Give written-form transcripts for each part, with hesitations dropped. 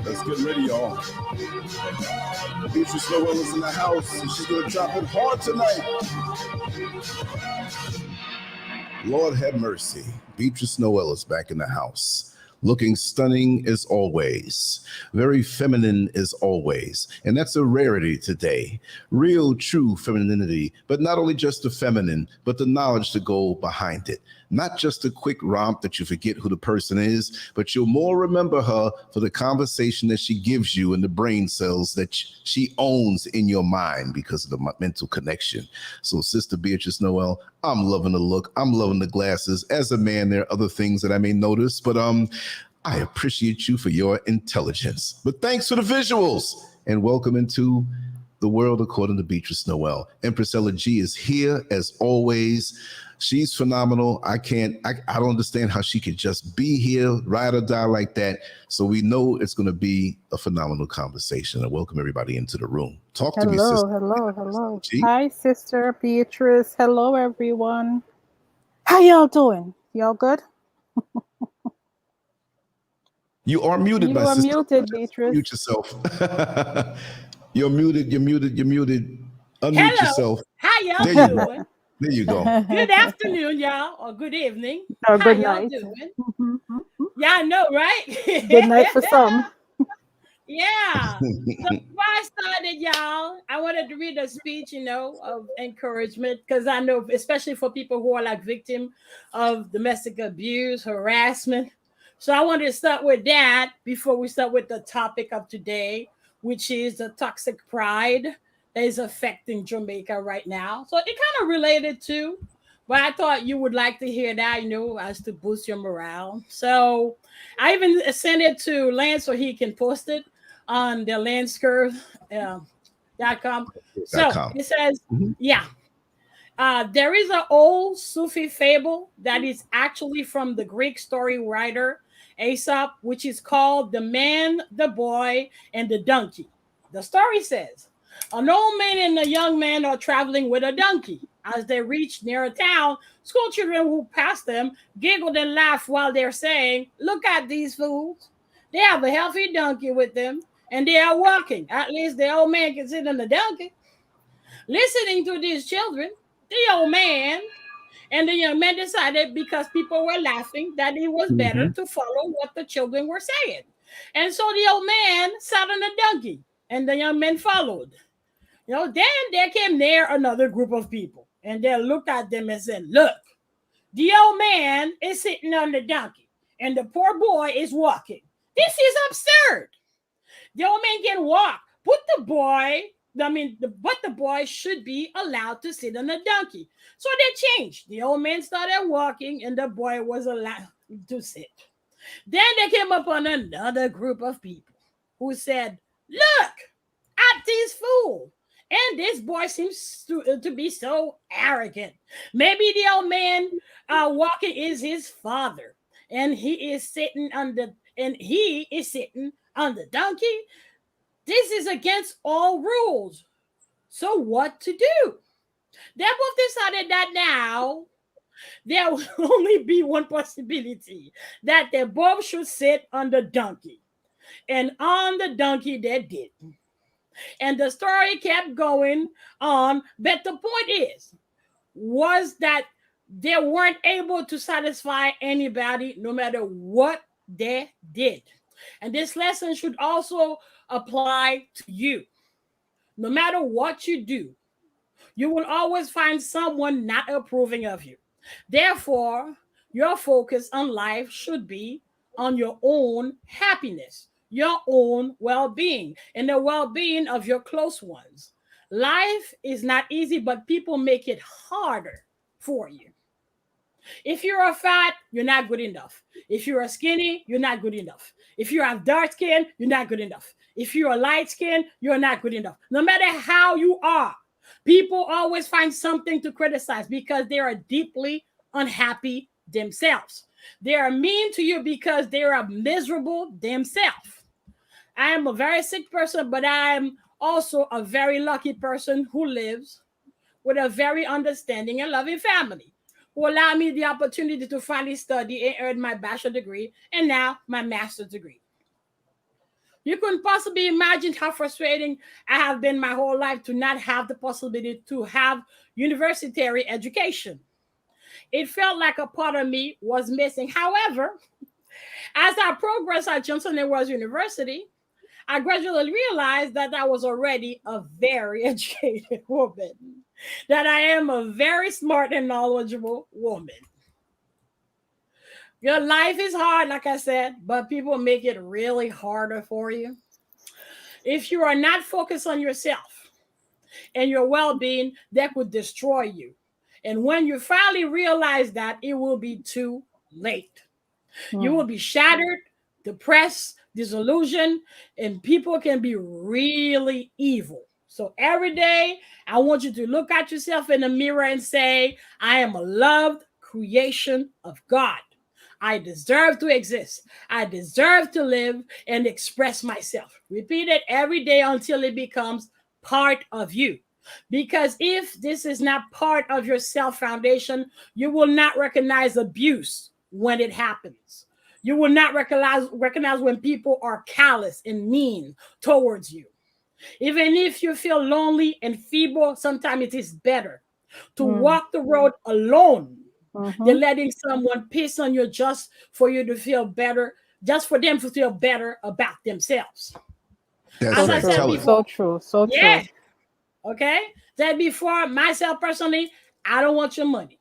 Let's get ready, y'all. Beatrice Noel is in the house, and she's going to drop it hard tonight. Lord have mercy. Beatrice Noel is back in the house. Looking stunning as always, very feminine as always. And that's a rarity today. Real, true femininity, but not only just the feminine, but the knowledge to go behind it. Not just a quick romp that you forget who the person is, but you'll more remember her for the conversation that she gives you and the brain cells that she owns in your mind because of the mental connection. So Sister Beatrice Noel, I'm loving the look. I'm loving the glasses. As a man, there are other things that I may notice, but I appreciate you for your intelligence. But thanks for the visuals, and welcome into the world according to Beatrice Noel. Empress Ella G is here as always. She's phenomenal. I don't understand how she could just be here, ride or die like that. So we know it's going to be a phenomenal conversation. And welcome everybody into the room. Talk to me, sister. Hello. Hi, Sister Beatrice. Hello, everyone. How y'all doing? Y'all good? You are muted, my sister. You are muted, Beatrice. Mute yourself. You're muted. Unmute Hello. yourself. How y'all doing? There you go. Good afternoon, y'all, or good evening. Or good How night. y'all doing? Y'all know, right? Good night for some. Yeah. So before I started, y'all, I wanted to read a speech, of encouragement, because I know, especially for people who are like victims of domestic abuse, harassment. So I wanted to start with that before we start with the topic of today, which is the toxic pride that is affecting Jamaica right now. So it kind of related to, But I thought you would like to hear that, as to boost your morale. So I even sent it to Lance so he can post it on the LanceScurv.com. So .com. it says, Mhm. yeah, there is an old Sufi fable that is actually from the Greek story writer Aesop, which is called The Man, the Boy, and the Donkey. The story says, an old man and a young man are traveling with a donkey. As they reach near a town, school children who pass them giggled and laughed while they're saying, "Look at these fools. They have a healthy donkey with them, and they are walking. At least the old man can sit on the donkey." Listening to these children, the old man and the young man decided, because people were laughing, that it was better Mhm. to follow what the children were saying. And so the old man sat on the donkey, and the young man followed. Then there came near another group of people, and they looked at them and said, "Look, the old man is sitting on the donkey, and the poor boy is walking. This is absurd. The old man can walk, but the boy should be allowed to sit on a donkey." So they changed. The old man started walking, and the boy was allowed to sit. Then they came upon another group of people who said, "Look at these fools. And this boy seems to be so arrogant. Maybe the old man walking is his father, and he is sitting on the donkey. This is against all rules. So what to do?" They both decided that now there will only be one possibility, that they both should sit on the donkey. And on the donkey they did. And the story kept going on. But the point was that they weren't able to satisfy anybody no matter what they did. And this lesson should also apply to you. No matter what you do, you will always find someone not approving of you. Therefore, your focus on life should be on your own happiness, your own well being, and the well being of your close ones. Life is not easy, but people make it harder for you. If you're a fat, you're not good enough. If you're a skinny, you're not good enough. If you have dark skin, you're not good enough. If you're a light skin, you're not good enough. No matter how you are, people always find something to criticize because they are deeply unhappy themselves. They are mean to you because they are miserable themselves. I am a very sick person, but I'm also a very lucky person who lives with a very understanding and loving family who allowed me the opportunity to finally study and earn my bachelor degree and now my master's degree. You couldn't possibly imagine how frustrating I have been my whole life to not have the possibility to have university education. It felt like a part of me was missing. However, as I progressed at Johnson and Wales University, I gradually realized that I was already a very educated woman, that I am a very smart and knowledgeable woman. Your life is hard, like I said, but people make it really harder for you. If you are not focused on yourself and your well-being, that would destroy you. And when you finally realize that, it will be too late. You will be shattered, depressed, disillusioned, and people can be really evil. So every day, I want you to look at yourself in the mirror and say, "I am a loved creation of God. I deserve to exist. I deserve to live and express myself." Repeat it every day until it becomes part of you. Because if this is not part of your self foundation, you will not recognize abuse when it happens. You will not recognize when people are callous and mean towards you. Even if you feel lonely and feeble, sometimes it is better to walk the road alone than letting someone piss on you just for you to feel better, just for them to feel better about themselves. That's As right. I said Tell it. before, So true. So yeah, true. okay. Said before, myself personally, I don't want your money.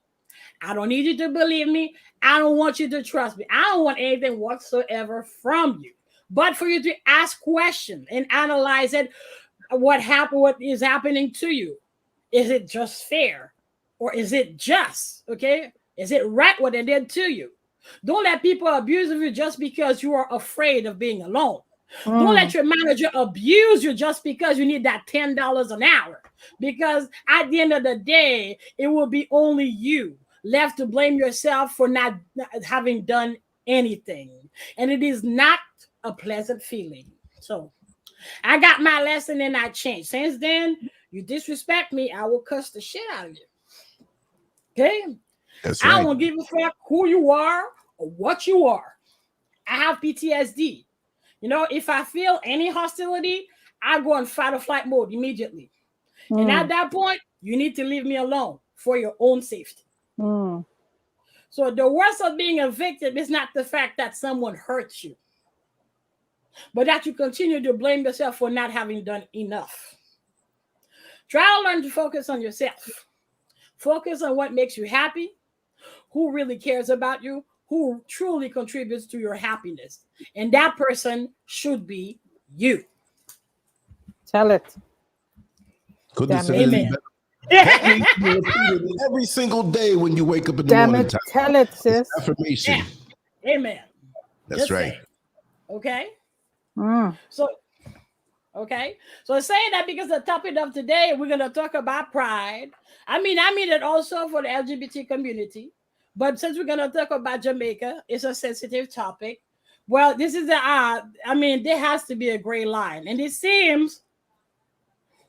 I don't need you to believe me. I don't want you to trust me. I don't want anything whatsoever from you. But for you to ask questions and analyze it, what is happening to you? Is it just fair? or is it just? Okay, is it right what they did to you? Don't let people abuse you just because you are afraid of being alone. Don't let your manager abuse you just because you need that $10 an hour. Because at the end of the day, it will be only you left to blame yourself for not having done anything. And it is not a pleasant feeling. So I got my lesson and I changed. Since then, you disrespect me, I will cuss the shit out of you. Okay? That's right. I won't give a fuck who you are or what you are. I have PTSD. You know, if I feel any hostility, I go in fight or flight mode immediately. And at that point, you need to leave me alone for your own safety. So the worst of being a victim is not the fact that someone hurts you, but that you continue to blame yourself for not having done enough. Try to learn to focus on yourself. Focus on what makes you happy, who really cares about you, who truly contributes to your happiness. And that person should be you. Tell it. Couldn't have said Amen. anything better. That needs to be repeated every single day when you wake up in the morning time. Tell it, sis. Affirmation. Yeah. Amen. That's Just right. say it. Okay. So saying that because the topic of today, we're going to talk about pride. I mean it also for the LGBT community, but since we're going to talk about Jamaica, it's a sensitive topic. Well, this is there has to be a gray line, and it seems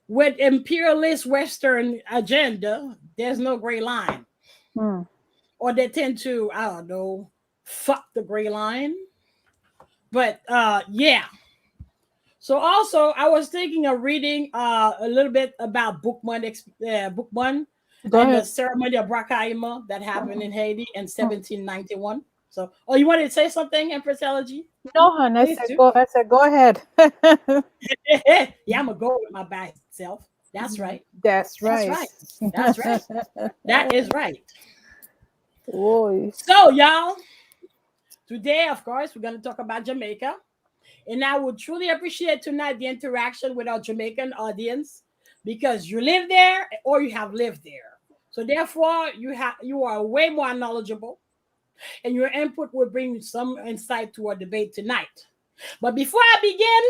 with imperialist Western agenda, there's no gray line, or they tend to, I don't know, fuck the gray line. But yeah. So also, I was thinking of reading a little bit about Bookman and the ceremony of Brakaima that happened in Haiti in 1791. So, you wanted to say something, Empress Elegy? No, hon. I said, go ahead. Yeah, I'm gonna go with my bad self. That's right. That's right. That's right. That is right. Boy. So, y'all, today, of course, we're gonna talk about Jamaica. And I would truly appreciate tonight the interaction with our Jamaican audience, because you live there or you have lived there. So therefore, you are way more knowledgeable, and your input will bring some insight to our debate tonight. But before I begin,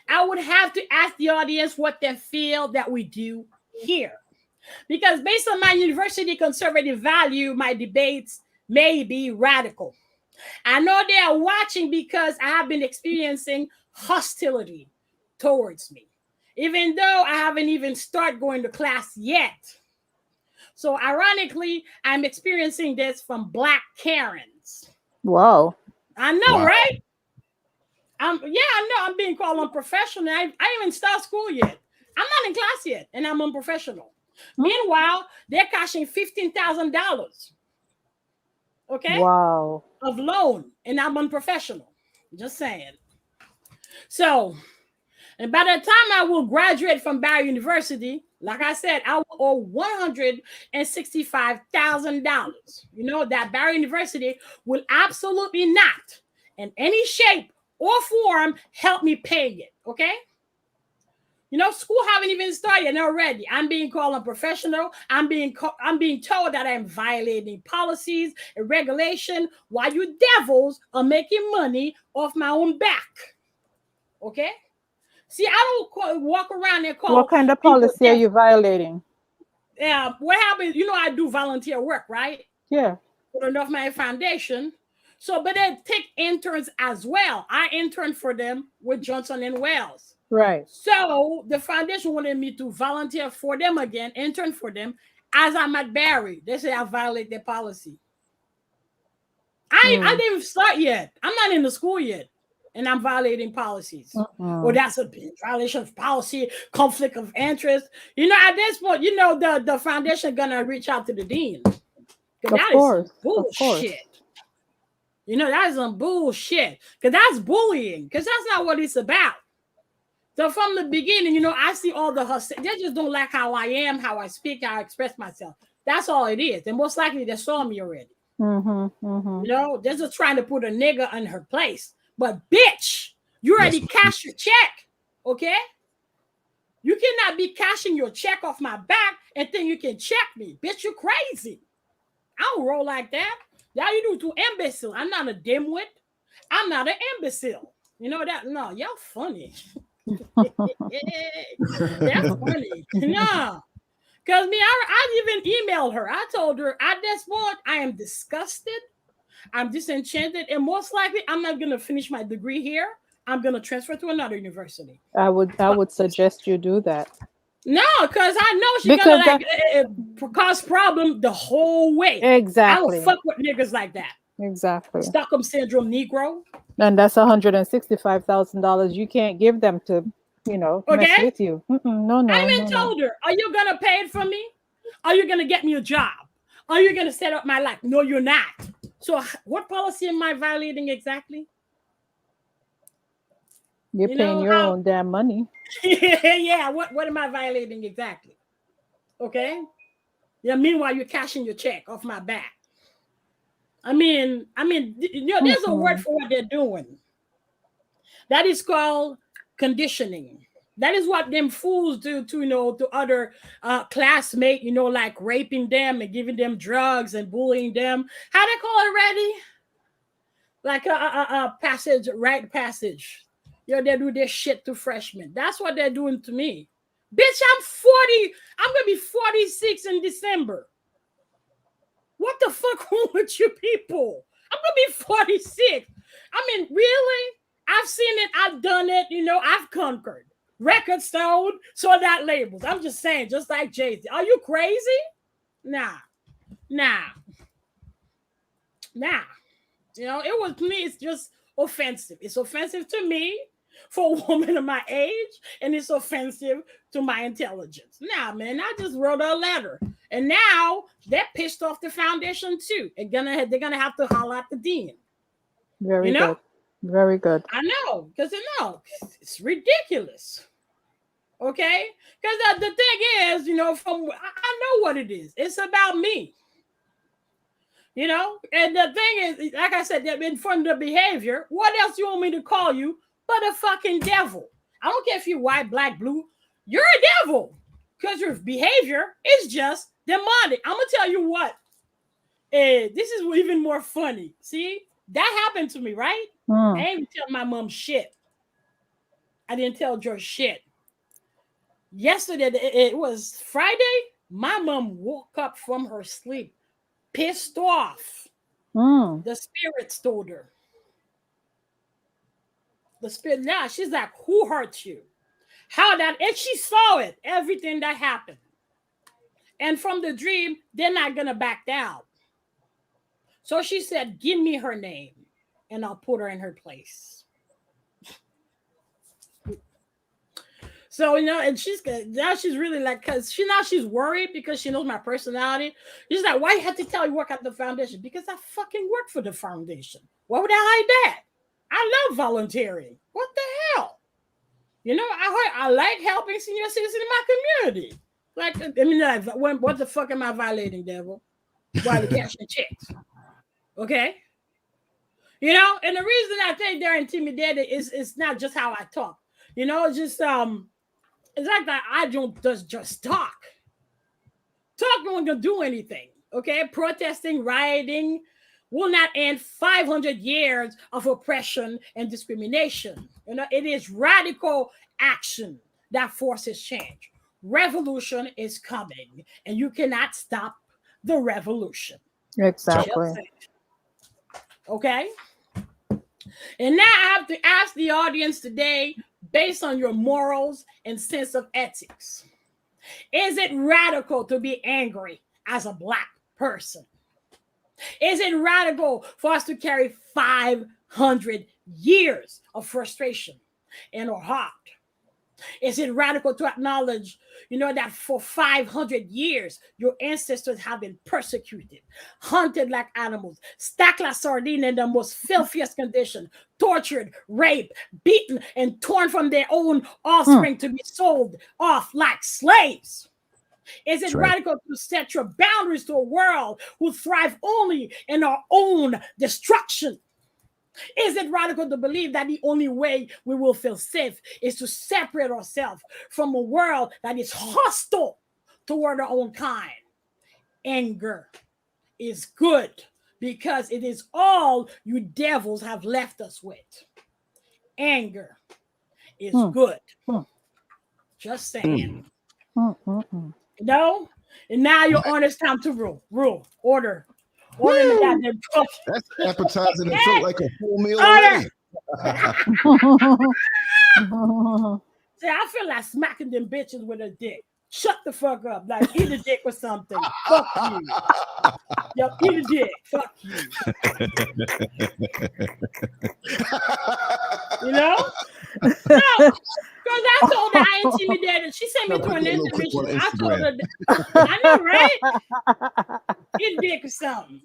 I would have to ask the audience what they feel that we do here. Because based on my university conservative value, my debates may be radical. I know they are watching because I have been experiencing hostility towards me, even though I haven't even started going to class yet. So ironically, I'm experiencing this from Black Karens. Wow. I know, right? I know I'm being called unprofessional. I didn't even start school yet. I'm not in class yet, and I'm unprofessional. Meanwhile, they're cashing $15,000. Okay? Wow. Of loan, and I'm unprofessional. Just saying. So, and by the time I will graduate from Barry University, like I said, I will owe $165,000. You know, that Barry University will absolutely not, in any shape or form, help me pay it. Okay? You know, school haven't even started and already I'm being called unprofessional. I'm being told that I'm violating policies and regulation while you devils are making money off my own back. Okay? See, I don't walk around and call. What kind of policy are you violating? Yeah, what happens? You know, I do volunteer work, right? Yeah. For the North Miami Foundation. So, but they take interns as well. I intern for them with Johnson and Wales. Right. So the foundation wanted me to volunteer for them again, intern for them, as I'm at Barry. They say I violate their policy. I didn't even start yet. I'm not in the school yet, and I'm violating policies. Or that's a violation of policy, conflict of interest. You know, at this point, you know, the foundation gonna reach out to the dean. Of course. Bullshit. You know, that is some bullshit. Because that's bullying. Because that's not what it's about. So from the beginning, you know, I see all the hostility. They just don't like how I am, how I speak, how I express myself. That's all it is. And most likely they saw me already. You know, they're just trying to put a nigga in her place. But bitch, you already cashed your check. Okay? You cannot be cashing your check off my back and think you can check me. Bitch, you crazy. I don't roll like that. Y'all you do to imbecile. I'm not a dimwit. I'm not an imbecile. You know that? No, y'all funny. That's funny. No. Because I even emailed her. I told her at this point, I am disgusted. I'm disenchanted. And most likely, I'm not going to finish my degree here. I'm going to transfer to another university. I would suggest you do that. No, because I know she's going to cause problem the whole way. Exactly. I don't fuck with niggas like that. Exactly. Stockholm Syndrome Negro. And that's $165,000 you can't give them to, mess with you. No. I even told her, are you going to pay it for me? Are you going to get me a job? Are you going to set up my life? No, you're not. So what policy am I violating exactly? You're paying your own damn money. Yeah, what am I violating exactly? Okay? Yeah, meanwhile, you're cashing your check off my back. I mean, there's a word for what they're doing. That is called conditioning. That is what them fools do to other classmates, like raping them and giving them drugs and bullying them. How they call it already? Like a passage, right passage. They do this shit to freshmen. That's what they're doing to me. Bitch, I'm 40. I'm going to be 46 in December. What the fuck wrong with you people? I'm going to be 46. I mean, really? I've seen it. I've done it. I've conquered. Records sold out labels. I'm just saying, just like Jay-Z. Are you crazy? Nah. It was, to me, it's just offensive. It's offensive to me for a woman of my age, and it's offensive to my intelligence. Nah, man, I just wrote a letter. And now they're pissed off the foundation too. They're gonna have to holler at the dean. Very good. Very good. I know, because it's ridiculous. Okay? Because the thing is, I know what it is. It's about me. And the thing is, like I said, in front of the behavior, what else you want me to call you but a fucking devil? I don't care if you're white, black, blue. You're a devil because your behavior is just demonic. I'm going to tell you what. This is even more funny. See, that happened to me, right? I didn't even tell my mom shit. I didn't tell George shit. Yesterday, it was Friday. My mom woke up from her sleep pissed off. The spirits told her. The spirit, now she's like, who hurt you? How that, and she saw it, everything that happened. And from the dream, they're not going to back down. So she said, give me her name and I'll put her in her place. So, and she's really like, because she's worried because she knows my personality. She's like, why you have to tell you work at the foundation? Because I fucking work for the foundation. Why would I hide that? I love volunteering. What the hell? I like helping senior citizens in my community. Like, what the fuck am I violating, devil? While you're cashing checks. Okay? And the reason I think they're intimidated is not just how I talk. It's just it's like that I don't just talk. Talk not gonna do anything. Okay? Protesting, rioting will not end 500 years of oppression and discrimination. It is radical action that forces change. Revolution is coming, and you cannot stop the revolution. Exactly. Okay? And now I have to ask the audience today, based on your morals and sense of ethics, is it radical to be angry as a Black person? Is it radical for us to carry 500 years of frustration in our heart? Is it radical to acknowledge, that for 500 years, your ancestors have been persecuted, hunted like animals, stacked like sardines in the most filthiest condition, tortured, raped, beaten, and torn from their own offspring to be sold off like slaves? Is it radical to set your boundaries to a world who thrive only in our own destruction? Is it radical to believe that the only way we will feel safe is to separate ourselves from a world that is hostile toward our own kind. Anger is good because it is all you devils have left us with. Anger is good. Just saying. No? And now you're on, it's time to rule. Order in the goddamn cook. That's appetizing. It felt like a full meal Order. already. See, I feel like smacking them bitches with a dick. Shut the fuck up. Like, eat a dick or something. Fuck you. Yo, eat a dick. Fuck you. You know? No. Because I told her I intimidated. She sent me to an interview. I told her, I know, right? Eat a dick or something.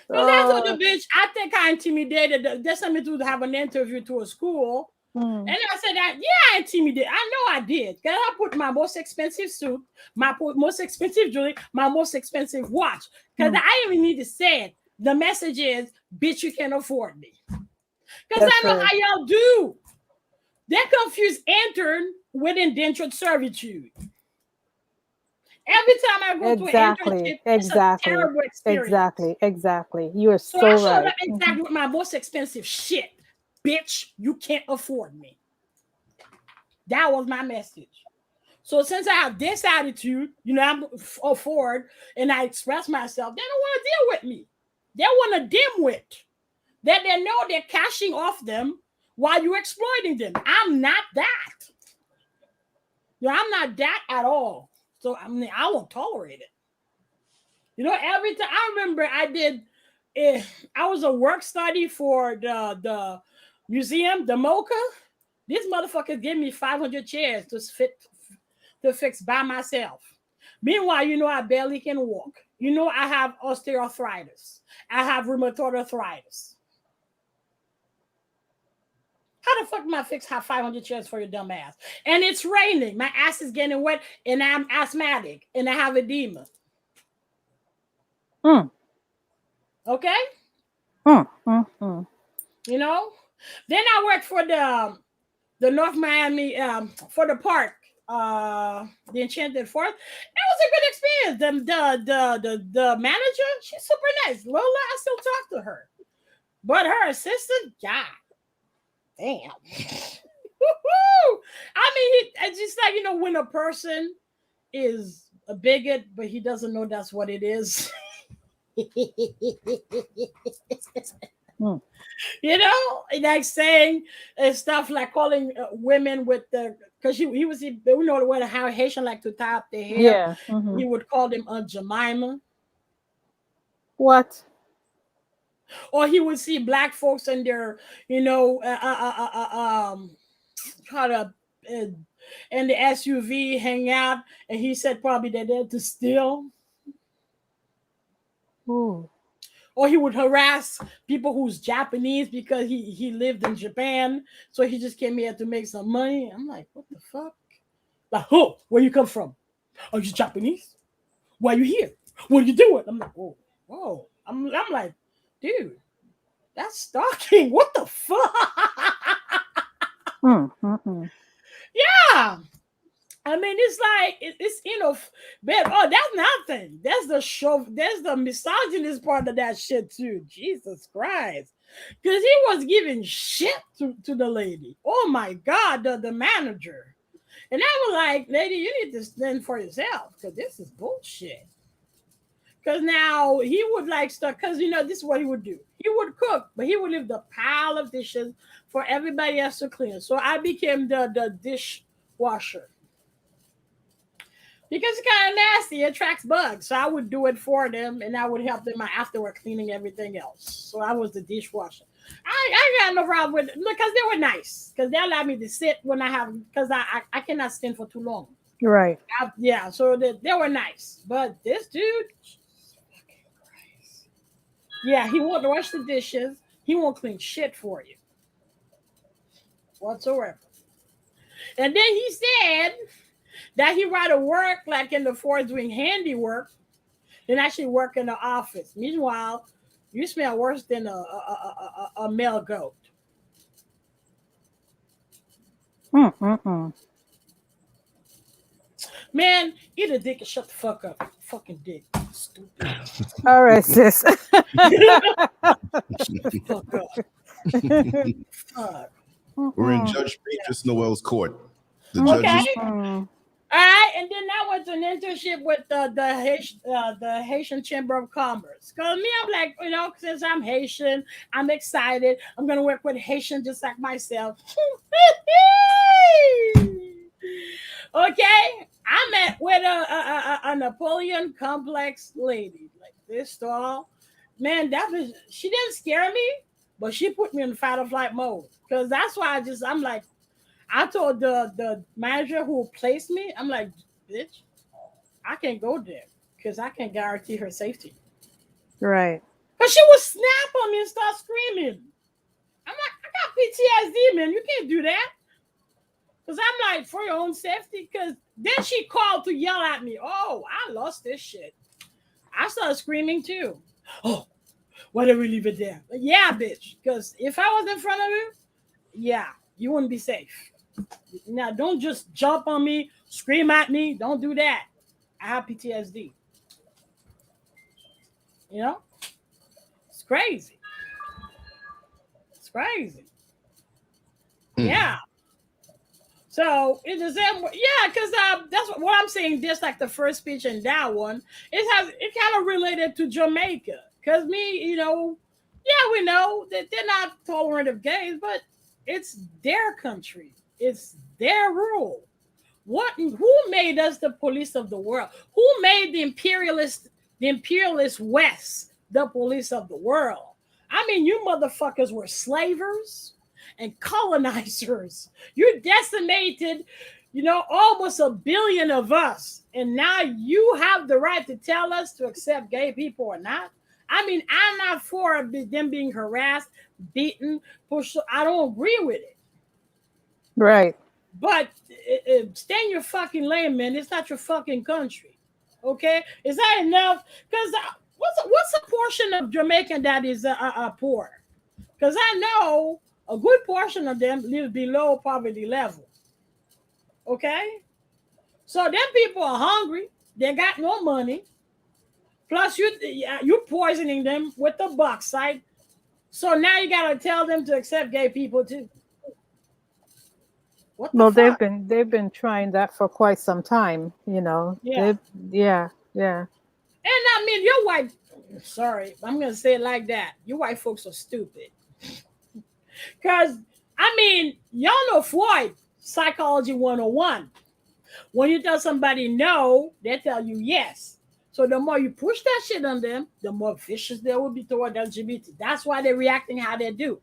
Because I told the bitch, I think I intimidated. They sent me to have an interview to a school. And I said that, yeah, I intimidated. I know I did. Because I put my most expensive suit, my most expensive jewelry, my most expensive watch. Because I even need to say it. The message is, bitch, you can't afford me. Because I know how y'all do. They confuse intern with indentured servitude. Every time I go to an internship, it's a terrible experience. Exactly. You are so I showed right. up exactly with my most expensive shit. Bitch, you can't afford me. That was my message. So since I have this attitude, you know, I'm afford and I express myself, they don't want to deal with me. They want to dimwit. That they know they're cashing off them while you're exploiting them. I'm not that. You know, I'm not that at all. So I mean, I won't tolerate it. You know, every time I remember I did, I was a work study for the museum, the Mocha. These motherfuckers gave me 500 chairs to fix by myself. Meanwhile, you know, I barely can walk. You know, I have osteoarthritis. I have rheumatoid arthritis. How the fuck am I fix 500 chairs for your dumb ass? And it's raining. My ass is getting wet, and I'm asthmatic, and I have edema. Okay? You know? Then I worked for the North Miami, for the park, the Enchanted Forest. It was a good experience. The manager, she's super nice. Lola, I still talk to her. But her assistant, God damn. I mean, it's just like, you know, when a person is a bigot, but he doesn't know that's what it is. You know, like saying stuff like calling women with the, because he was, you know, how Haitian like to tie up their hair. He would call them a Jemima. What? Or he would see black folks in their, you know, in the SUV hang out, and he said probably they're there to steal. Ooh. Or he would harass people who's Japanese because he lived in Japan, so he just came here to make some money. I'm like, what the fuck? Like, who? Where you come from? Are you Japanese? Why are you here? What are you doing? I'm like, whoa. I'm like, dude, that's stalking. What the fuck? Yeah. I mean, it's like, it's, you know, that's nothing. That's the misogynist part of that shit too. Jesus Christ. Because he was giving shit to the lady. Oh my God, the manager. And I was like, lady, you need to stand for yourself, because this is bullshit. Because now he would like stuff, because, you know, this is what he would do. He would cook, but he would leave the pile of dishes for everybody else to clean. So I became the dishwasher. Because it's kind of nasty, it attracts bugs. So I would do it for them, and I would help them afterward cleaning everything else. So I was the dishwasher. I got no problem with it because they were nice. Because they allowed me to sit when I have, because I cannot stand for too long. Right. Yeah, so they were nice. But this dude, yeah, he won't wash the dishes. He won't clean shit for you whatsoever. And then he said that he'd rather work like in the forest doing handiwork than actually work in the office. Meanwhile, you smell worse than a male goat. Man, eat a dick and shut the fuck up. Fucking dick. Stupid. All right, sis. Shut the fuck up. Fuck. We're in Judge Beatrice Noel's court. The judge Okay. is All right, and then I went to an internship with the Haitian Chamber of Commerce. Cause me, I'm like, you know, since I'm Haitian, I'm excited. I'm gonna work with Haitian just like myself. Okay, I met with a Napoleon complex lady like this tall. Man, she didn't scare me, but she put me in fight or flight mode. Cause that's why I'm like. I told the manager who placed me, I'm like, bitch, I can't go there because I can't guarantee her safety. Right. But she would snap on me and start screaming. I'm like, I got PTSD, man. You can't do that. Because I'm like, for your own safety. Because then she called to yell at me. Oh, I lost this shit. I started screaming too. Oh, why did we leave it there? Like, yeah, bitch. Because if I was in front of you, yeah, you wouldn't be safe. Now, don't just jump on me, scream at me. Don't do that. I have PTSD. You know? It's crazy. It's crazy. Yeah. So it's the same. Yeah, because that's what I'm saying. Just like the first speech and that one, it kind of related to Jamaica. Because me, you know, yeah, we know that they're not tolerant of gays, but it's their country. It's their rule. Who made us the police of the world? Who made the imperialist West the police of the world? I mean, you motherfuckers were slavers and colonizers. You decimated, you know, almost 1 billion of us. And now you have the right to tell us to accept gay people or not. I mean, I'm not for them being harassed, beaten, pushed. I don't agree with it. Right. But stay in your fucking lane, man. It's not your fucking country. Okay? Is that enough? Because what's a portion of Jamaican that is poor? Because I know a good portion of them live below poverty level. Okay? So them people are hungry. They got no money. Plus, you poisoning them with the bauxite. So now you got to tell them to accept gay people too. Well, they've been trying that for quite some time, you know. Yeah. Yeah. And I mean, your white, sorry, I'm going to say it like that. You white folks are stupid. Because, I mean, y'all know Floyd, Psychology 101. When you tell somebody no, they tell you yes. So the more you push that shit on them, the more vicious they will be toward LGBT. That's why they're reacting how they do.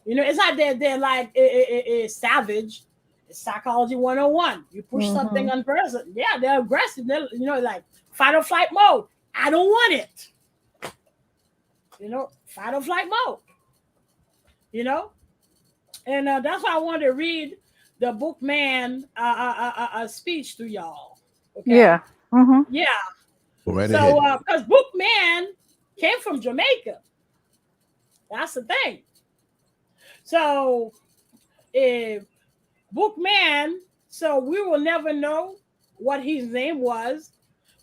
You know, it's not that they're like a savage. It's Psychology 101. You push something on person. Yeah, they're aggressive. They're, you know, like fight or flight mode. I don't want it. You know, fight or flight mode. You know? And that's why I wanted to read the Bookman speech to y'all. Okay? Yeah. Yeah. Right so, because Bookman came from Jamaica. That's the thing. So, Bookman, so we will never know what his name was.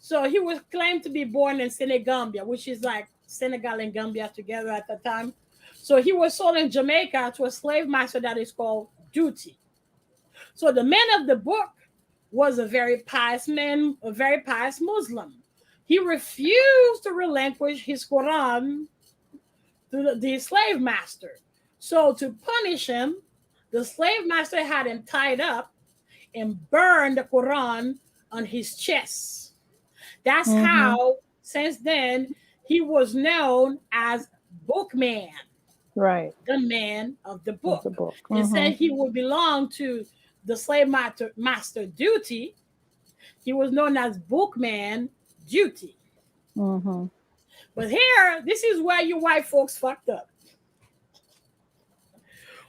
So he was claimed to be born in Senegambia, which is like Senegal and Gambia together at the time. So he was sold in Jamaica to a slave master that is called Duty. So the man of the book was a very pious man, a very pious Muslim. He refused to relinquish his Quran to the slave master. So to punish him, the slave master had him tied up and burned the Quran on his chest. That's how, since then, he was known as Bookman. Right. The man of the book. And said he would belong to the slave master Duty. He was known as Bookman Duty. But here, this is where you white folks fucked up.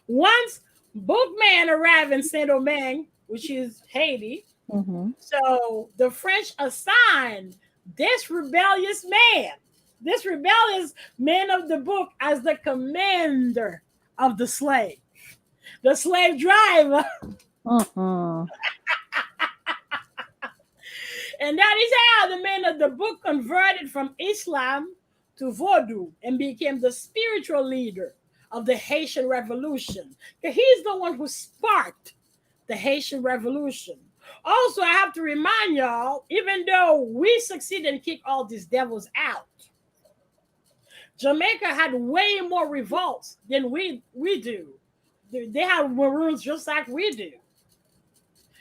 Once Bookman arrived in Saint-Domingue, which is Haiti, so the French assigned this rebellious man of the book, as the commander of the slave driver. And that is how the man of the book converted from Islam to Vodou and became the spiritual leader of the Haitian Revolution. He's the one who sparked the Haitian Revolution. Also, I have to remind y'all, even though we succeeded and kick all these devils out, Jamaica had way more revolts than we do. They have maroons just like we do.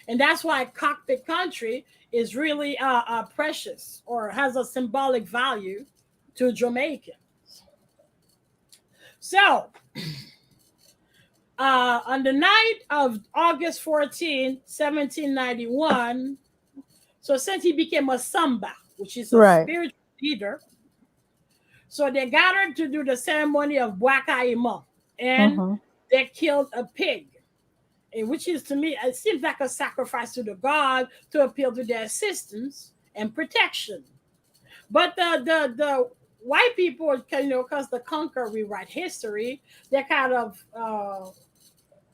And that's why cockpit country is really precious or has a symbolic value to Jamaicans. So, on the night of August 14, 1791, so since he became a Samba, which is a spiritual leader, so they gathered to do the ceremony of Bwakaima, and they killed a pig, which is, to me, it seems like a sacrifice to the god to appeal to their assistance and protection. But the white people, because the conqueror rewrite history, they kind of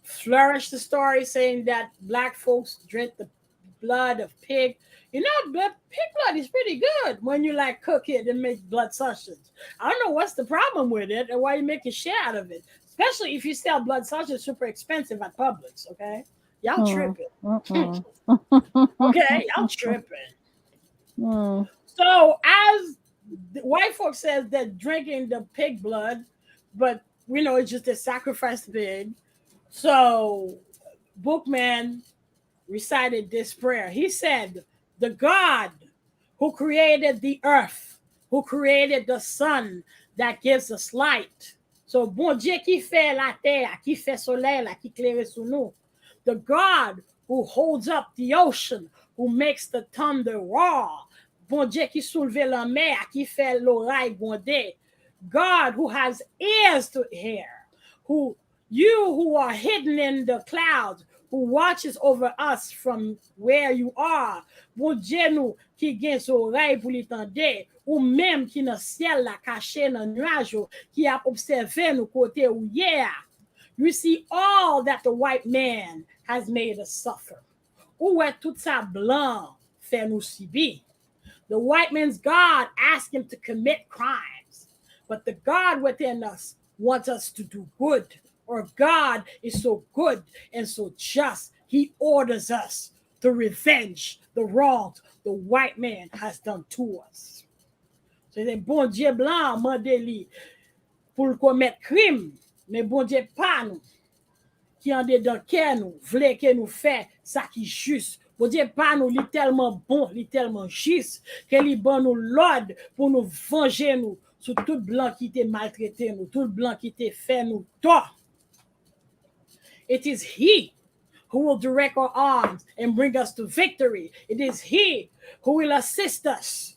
flourish the story, saying that black folks drink the blood of pig. Pig blood is pretty good when you like cook it and make blood sausage. I don't know what's the problem with it and why you make a shit out of it, especially if you sell blood sausage super expensive at Publix. Okay, y'all tripping. Okay, y'all tripping. So as the white folks says that drinking the pig blood, but it's just a sacrificed pig. So Bookman recited this prayer. He said, "The God who created the earth, who created the sun that gives us light." So bon Dieu qui fait la terre, qui fait soleil, là, qui claire sur nous. The God who holds up the ocean, who makes the thunder roar. Bon Dieu qui soulève la mer, qui fait l'oreille gronder. God who has ears to hear, who are hidden in the clouds, who watches over us from where you are. Bon Dieu nous qui gagne son oreille pour l'entendre, ou même qui dans ciel la caché dans nuage, qui a observé nous côté où hier. You see all that the white man has made us suffer. Où est tout ça blanc fait nous subir? The white man's God asked him to commit crimes, but the God within us wants us to do good. Or God is so good and so just, he orders us to revenge the wrongs the white man has done to us. So the bon Dieu blanc mande li pour commettre crime, mais bon Dieu pas nous, qui en dedans cœur nous, vle que nous fait ça qui juste. Bon Dieu pas nous, li tellement bon, li tellement juste, que li bon nous l'ordre pour nous venger nous sur tout blanc qui t'est maltraité nous, tout blanc qui t'est fait nous tort. It is he who will direct our arms and bring us to victory. It is he who will assist us.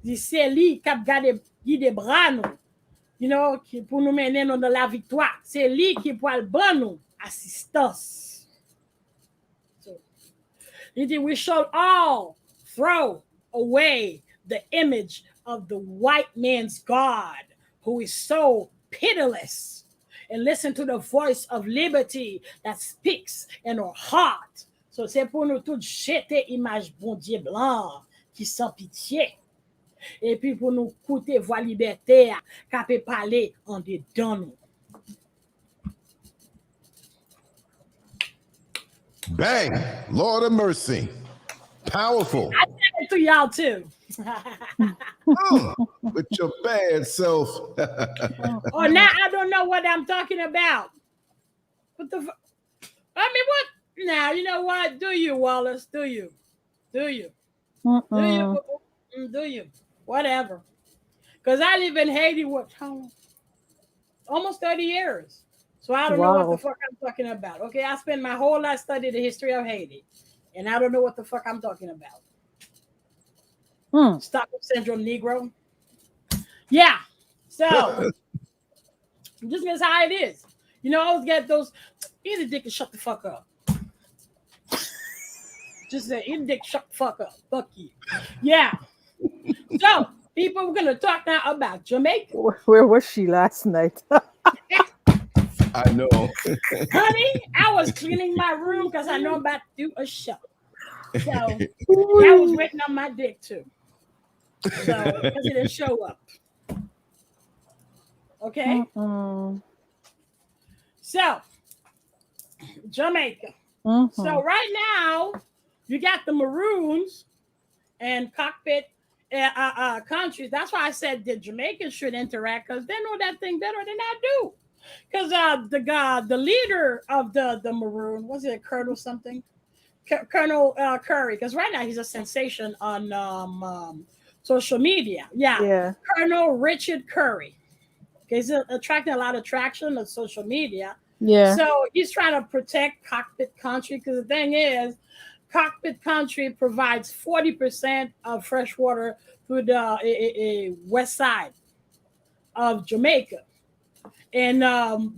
C'est lui qui a guidé bras nous, pour nous mener dans la victoire. C'est lui qui peut ban nous assistance. So, we shall all throw away the image of the white man's God, who is so pitiless, and listen to the voice of liberty that speaks in our heart. So c'est pour nous tous jeter image bon Dieu blanc qui sans pitié. Et puis pour nous écouter voix liberté qui peut parler en dedans nous. Bang! Lord of mercy. Powerful. I said it to y'all too. With your bad self. Oh, now I don't know what I'm talking about. What the what? Now, you know what? Do you, Wallace? Do you? Do you? Do you? Whatever. Because I live in Haiti, how long? Almost 30 years. So I don't know what the fuck I'm talking about. Okay, I spent my whole life studying the history of Haiti. And I don't know what the fuck I'm talking about. Stockholm Syndrome Negro. Yeah. So just as how it is. I always get those, eat a dick and shut the fuck up. Just say, eat a dick, shut the fuck up. Fuck you. Yeah. So, people, we're going to talk now about Jamaica. Where was she last night? I know. Honey, I was cleaning my room because I know I'm about to do a show. So I was waiting on my dick too. So because he didn't show up. Okay. So Jamaica. So right now you got the Maroons and cockpit countries. That's why I said the Jamaicans should interact because they know that thing better than I do. Because the leader of the Maroon, was it Colonel something? Colonel Curry, because right now he's a sensation on social media. Yeah. Colonel Richard Curry. He's attracting a lot of traction on social media. Yeah. So he's trying to protect cockpit country because the thing is, cockpit country provides 40% of fresh water through the west side of Jamaica. And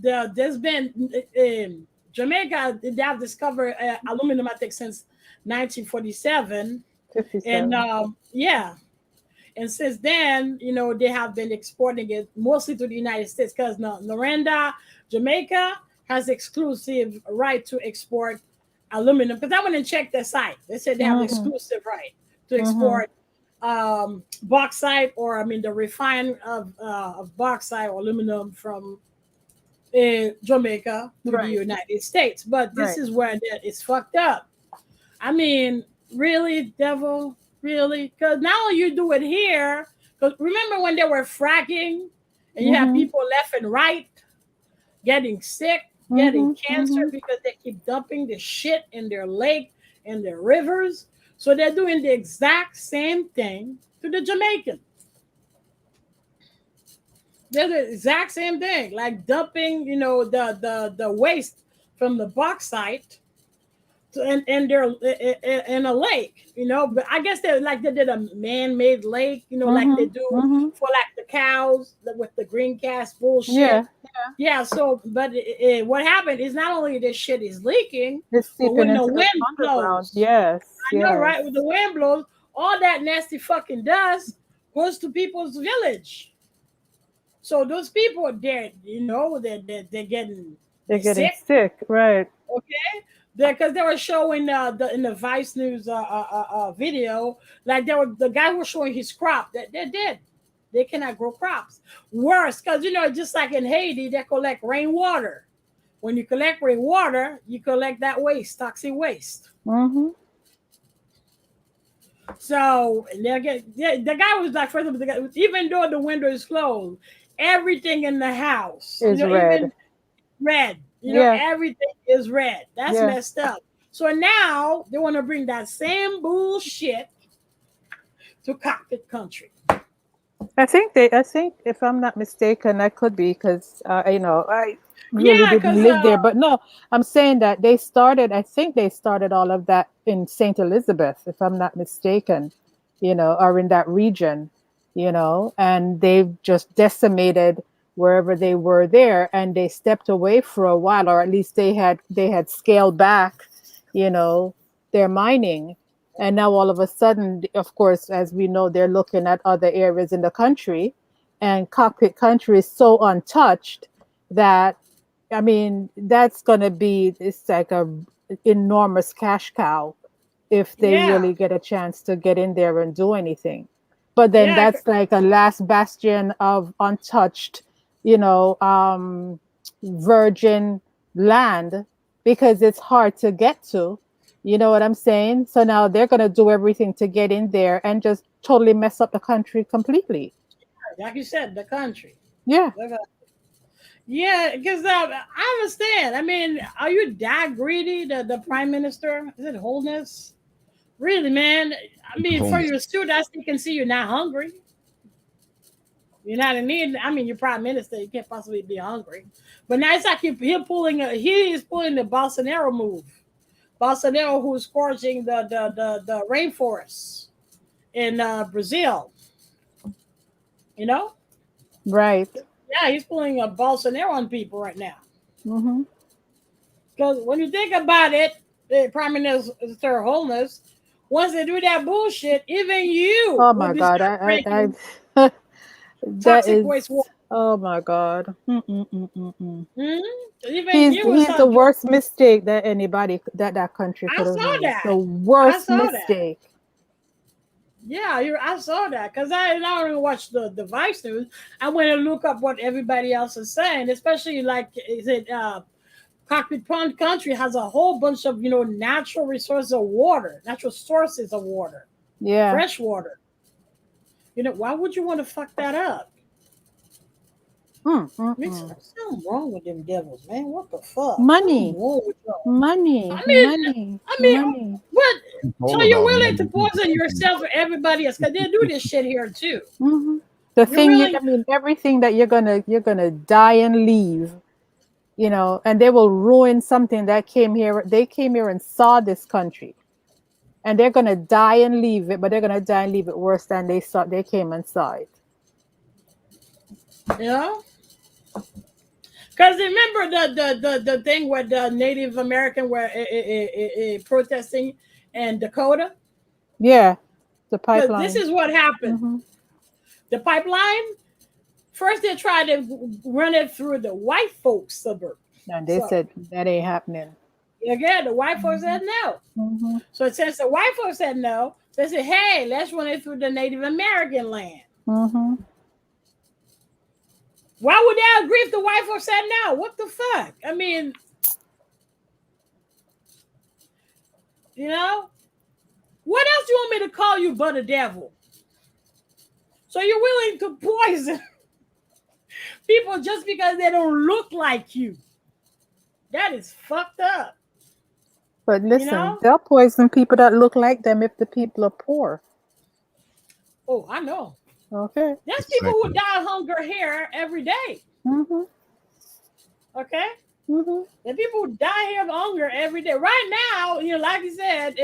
there's been Jamaica, they have discovered aluminum, I think, since 1947. 57. And and since then, they have been exporting it mostly to the United States because Noranda, Jamaica has exclusive right to export aluminum. Because I went and checked their site. They said they have exclusive right to export bauxite, or the refine of bauxite or aluminum from Jamaica to the United States. But this is where it's fucked up. I mean, really, devil, really? Because now you do it here. Because remember when they were fracking and you have people left and right getting sick, getting cancer because they keep dumping the shit in their lake and their rivers. So they're doing the exact same thing to the Jamaicans. They're the exact same thing, like dumping, the waste from the bauxite in a lake, But I guess they did a man-made lake, like they do for like the cows with the green gas bullshit. Yeah. So, but what happened is not only this shit is leaking, but when the wind blows, I know, right? When the wind blows, all that nasty fucking dust goes to people's village. So those people are dead, they're getting sick, right? Okay, because they were showing in the Vice News video, like the guy was showing his crop that they're dead. They cannot grow crops. Worse, because just like in Haiti, they collect rainwater. When you collect rainwater, you collect that waste, toxic waste. So the guy was like, first of all, even though the window is closed, everything in the house is red. Even red. Everything is red. That's messed up. So now they want to bring that same bullshit to cockpit country. I think if I'm not mistaken, I could be, because I really didn't live there. But no, I'm saying that I think they started all of that in St. Elizabeth, if I'm not mistaken, or in that region, and they've just decimated wherever they were there, and they stepped away for a while, or at least they had scaled back, their mining. And now all of a sudden, of course, as we know, they're looking at other areas in the country, and cockpit country is so untouched that, I mean, that's going to be, it's like a enormous cash cow if they really get a chance to get in there and do anything. But then that's like a last bastion of untouched, virgin land, because it's hard to get to. You know what I'm saying? So now they're going to do everything to get in there and just totally mess up the country completely. Like you said, the country. Yeah. Yeah, because I understand. I mean, are you that greedy, the prime minister? Is it Holness? Really, man? I mean, for your students, they can see you're not hungry. You're not in need. I mean, you're prime minister. You can't possibly be hungry. But now it's like he is pulling the Bolsonaro move. Bolsonaro, who's scorching the rainforests in Brazil. Right. Yeah, he's pulling a Bolsonaro on people right now. Mm-hmm. Because when you think about it, the Prime Minister Holness, once they do that bullshit, even you. Oh my God! That is wastewater. Oh my God. Mm-mm-mm-mm-mm. Even you was He's the worst mistake that anybody that country I could have saw made. that. The I worst saw that. mistake. Yeah, I saw that because I not only watched the Vice News, I went and look up what everybody else is saying, especially like is it Cockpit Pond Country has a whole bunch of natural resources of water, natural sources of water, Yeah. fresh water. Why would you want to fuck that up? There's something wrong with them devils, man. What the fuck? Money. Wrong with y'all? Money. I mean, Money. what? All So you're about willing to money. poison yourself or everybody else? Because they do this shit here too. The You're thing really- I mean, everything that you're gonna die and leave, and they will ruin something that came here. They came here and saw this country, and they're gonna die and leave it, but they're gonna die and leave it worse than they came and saw it. Because remember the thing where the Native American were protesting in Dakota? Yeah, the pipeline. This is what happened. The pipeline, first they tried to run it through the white folks' suburb. And they said that ain't happening. Again, the white folks said no. So since the white folks said no, they said, hey, let's run it through the Native American land. Why would they agree if the white folks said no? What the fuck? I mean, what else do you want me to call you but a devil? So you're willing to poison people just because they don't look like you. That is fucked up. But listen, they'll poison people that look like them if the people are poor. Oh, I know. Okay. There's people who die of hunger here every day. Okay? The people who die here of hunger every day. Right now, like you said,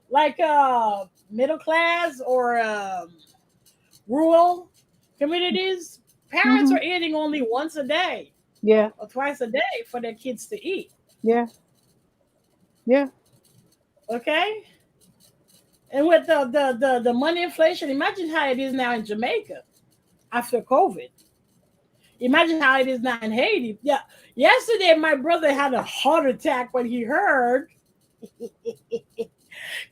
like middle class or rural communities, parents are eating only once a day. Yeah. Or twice a day for their kids to eat. Yeah. Yeah. Okay? And with the money inflation, imagine how it is now in Jamaica after COVID. Imagine how it is now in Haiti. Yeah. Yesterday, my brother had a heart attack when he heard. Because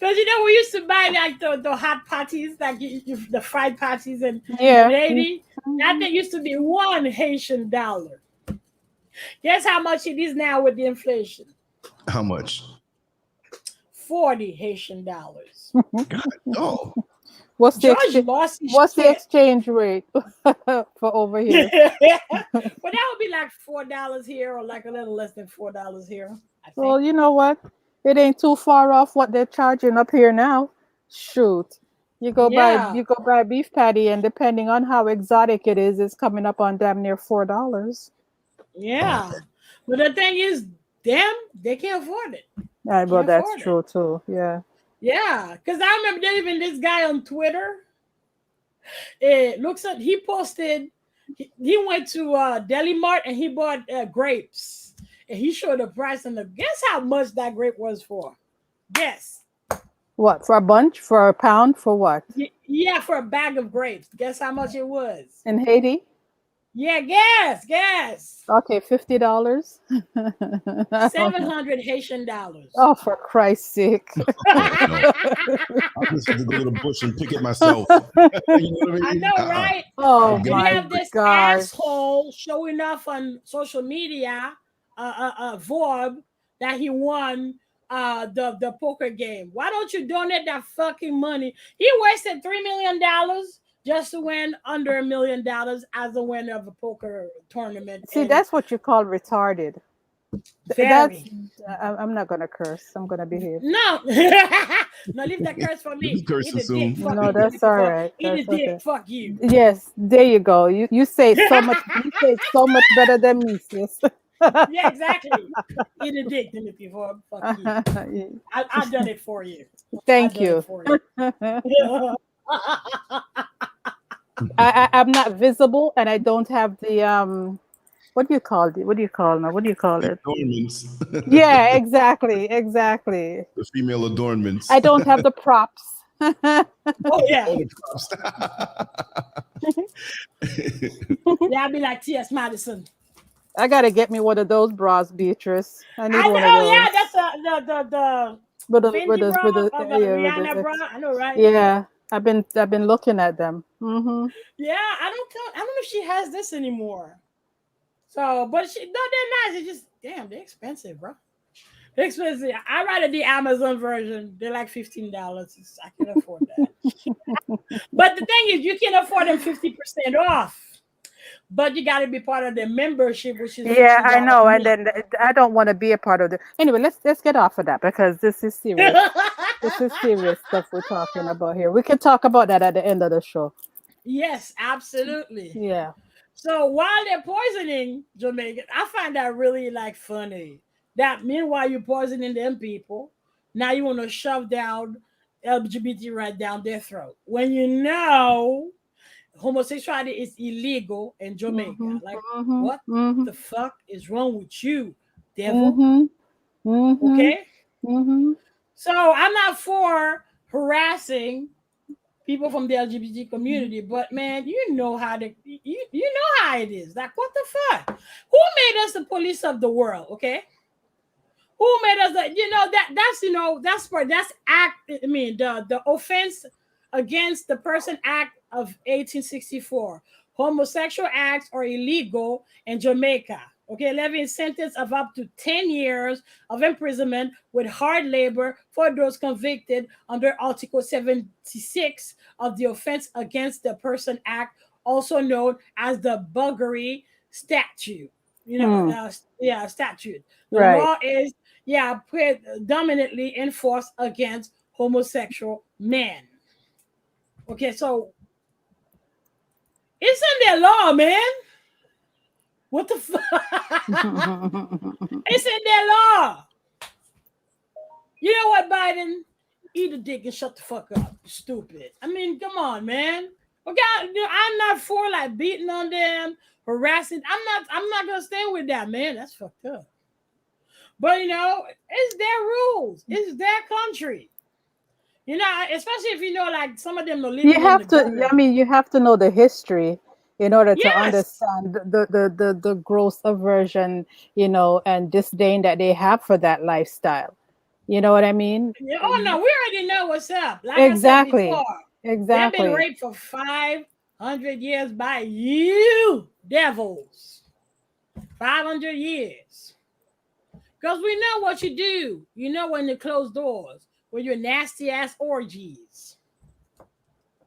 we used to buy like the hot patties, like the fried patties in Haiti. That thing used to be $1 Haitian. Guess how much it is now with the inflation? How much? 40 Haitian dollars. God, no. What's the exchange rate for over here? Well, that would be like $4 here, or like a little less than $4 here. I think. Well, you know what? It ain't too far off what they're charging up here now. Shoot, you go buy beef patty, and depending on how exotic it is, it's coming up on damn near $4. Yeah, but the thing is, they can't afford it. Well, that's true too. Yeah. Yeah, because I remember there even this guy on Twitter. He posted, he went to Deli Mart and he bought grapes. And he showed the price and guess how much that grape was for? Guess. What, for a bunch? For a pound? For what? Yeah, for a bag of grapes. Guess how much it was? In Haiti? Yeah, guess. Okay, $50. 700 Haitian dollars. Oh, for Christ's sake! I just have to go to the bush and pick it myself. You know what I mean? I know, right? Oh we my have this gosh. asshole showing off on social media, Vorb, that he won the poker game. Why don't you donate that fucking money? He wasted $3 million just to win under $1 million as a winner of a poker tournament. See, that's what you call retarded. I'm not gonna curse. I'm gonna behave. No, no, leave that curse for me. No, that's all right. Eat a dick. Fuck you. Yes, there you go. You say it so much. You say it so much better than me, sis. Yeah, exactly. Eat a dick, Timothy. Fuck you. I've done it for you. Thank you. I'm not visible, and I don't have the what do you call it? What do you call it? Adornments. Yeah, exactly. The female adornments. I don't have the props. Oh yeah. Yeah, I'll be like T.S. Madison. I gotta get me one of those bras, Beatrice. I need I one know, of oh yeah, those. that's the with Fenty the bra with the or the yeah with Rihanna the bra. I know, right? yeah. I've been looking at them. Mm-hmm. Yeah, I don't know if she has this anymore. So, but she no, they're nice. It's just damn, they're expensive, bro. They're expensive. I rather the Amazon version. They're like $15. I can afford that. But the thing is, you can afford them 50% off. But you got to be part of the membership, which is Yeah, I $60 know. a And then I don't want to be a part of it. Anyway, let's get off of that because this is serious. month. This is serious stuff we're talking about here. We can talk about that at the end of the show. Yes, absolutely. Yeah. So while they're poisoning Jamaican, I find that really like funny. That meanwhile you're poisoning them people, now you want to shove down LGBT right down their throat when you know homosexuality is illegal in Jamaica. Mm-hmm. Like, Mm-hmm. what Mm-hmm. the fuck is wrong with you, devil? Mm-hmm. Mm-hmm. Okay, Mm-hmm. so I'm not for harassing people from the LGBT community, but man, you know how you know how it is. Like, what the fuck? Who made us the police of the world? Okay, who made us the? That's act. I mean, the Offense Against the Person Act of 1864. Homosexual acts are illegal in Jamaica. Okay, levying sentence of up to 10 years of imprisonment with hard labor for those convicted under Article 76 of the Offense Against the Person Act, also known as the Buggery Statute. Hmm. Statute. The Right. law is predominantly enforced against homosexual men. Okay, so it's in their law, man. What the fuck? It's in their law. You know what, Biden? Eat a dick and shut the fuck up. Stupid. I mean, come on, man. Okay, I'm not for like beating on them, harassing. I'm not gonna stand with that, man. That's fucked up. But it's their rules. It's their country. Especially if like some of them are You living in the have to, gutter. I mean, you have to know the history in order to Yes. understand the gross aversion, and disdain that they have for that lifestyle. You know what I mean? Yeah, oh no, we already know what's up. Like I said Exactly. before, they've been Exactly. raped for 500 years by you devils. 500 years. Because we know what you do. You know when you close doors, when you're nasty ass orgies.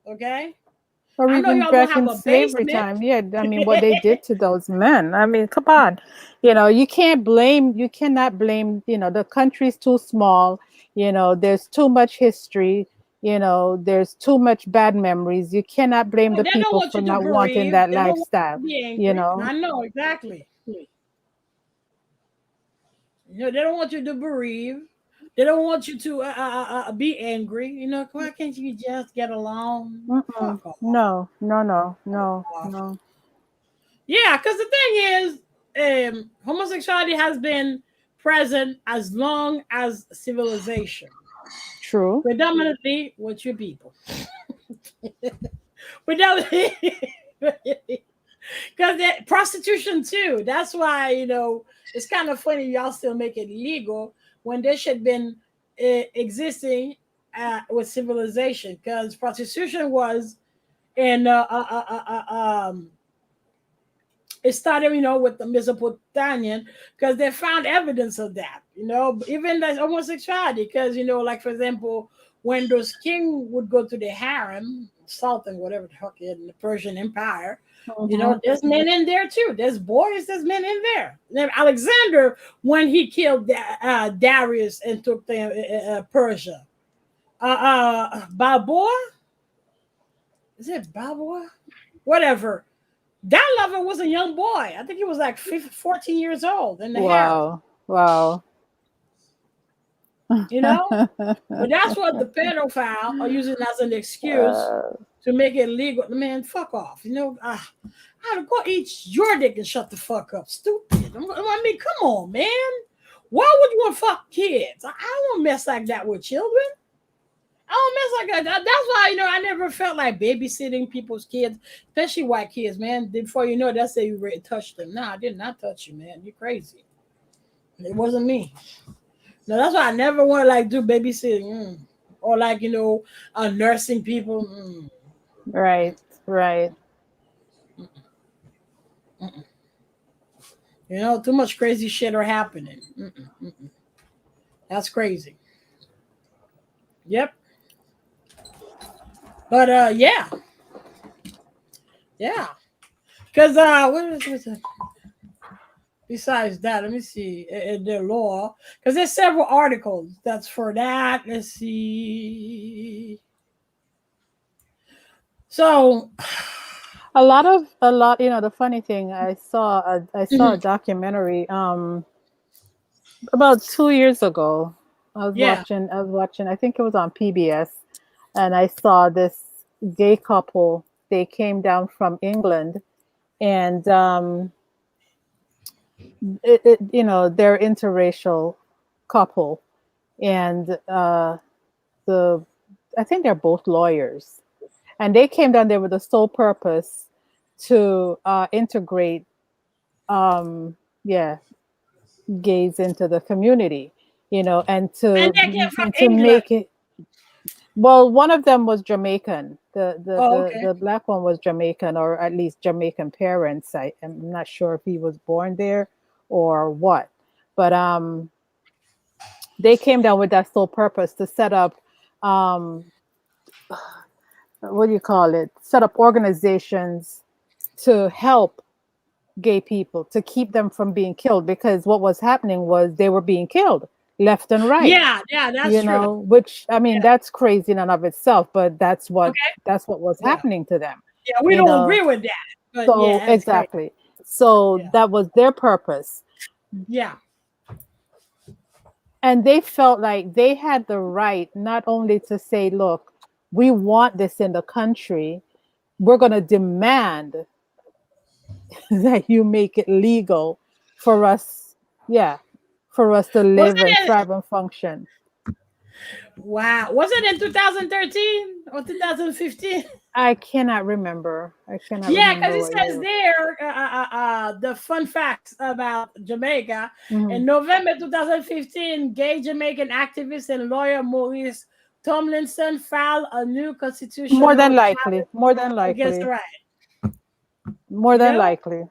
Okay? Or I know even y'all don't back have in a slavery basement. time. Yeah, I mean, what they did to those men. I mean, come on. You cannot blame, the country's too small. There's too much history. There's too much bad memories. You cannot blame Well, the they don't people want for you to not wanting bereave. that They don't want lifestyle, you to be you angry. know? I know, exactly. They don't want you to bereave. They don't want you to be angry. Why can't you just get along? Mm-mm. Fuck off. No, no, no, Fuck no, off. no. Yeah, because the thing is, homosexuality has been present as long as civilization, True. predominantly with your people. Predominantly, because prostitution too. That's why it's kind of funny y'all still make it legal when there should have been existing with civilization. Because prostitution was in it started, with the Mesopotamian, because they found evidence of that, even like homosexuality, because, like for example, when those king would go to the harem, sultan, whatever the fuck, in the Persian Empire, Mm-hmm. there's men in there too. There's boys, there's men in there. Then Alexander, when he killed Darius and took Persia, Balboa, is it Balboa? Whatever. That lover was a young boy. I think he was like 14 years old in the harem. Wow. Wow. But that's what the pedophile are using as an excuse to make it legal. Man, fuck off. I'd go eat your dick and shut the fuck up. Stupid. I mean, come on, man. Why would you want to fuck kids? I don't want to mess like that with children. I don't mess like that. That's why I never felt like babysitting people's kids, especially white kids, man. Before you know, that's say you touched them. Nah, I did not touch you, man. You're crazy. It wasn't me. No, that's why I never want to like do babysitting, or like nursing people. Right, right. Too much crazy shit are happening. That's crazy. Yep. But yeah. Because what was it? Besides that, let me see the law, because there's several articles that's for that. Let's see. So A lot. The funny thing, I saw a documentary about 2 years ago. I was watching. I think it was on PBS, and I saw this gay couple. They came down from England, and they're interracial couple, and I think they're both lawyers, and they came down there with the sole purpose to integrate, gays into the community, and and they came from to England. make it. Well, one of them was Jamaican. Okay. The black one was Jamaican, or at least Jamaican parents. I'm not sure if he was born there or what, but they came down with that sole purpose to set up, what do you call it? Set up organizations to help gay people, to keep them from being killed, because what was happening was they were being killed left and right. Yeah, that's true. Which, I mean, that's crazy in and of itself, but that's what was Yeah. happening to them. Yeah, we don't agree with that. But So exactly. So that was their purpose. Yeah. And they felt like they had the right not only to say, look, we want this in the country, we're going to demand that you make it legal for us, for us to live and thrive and function. Wow. Was it in 2013 or 2015? I cannot remember. Yeah, because it says there the fun facts about Jamaica. In November 2015, gay Jamaican activist and lawyer Maurice Tomlinson filed a new constitutional More than likely. against the right. More than likely.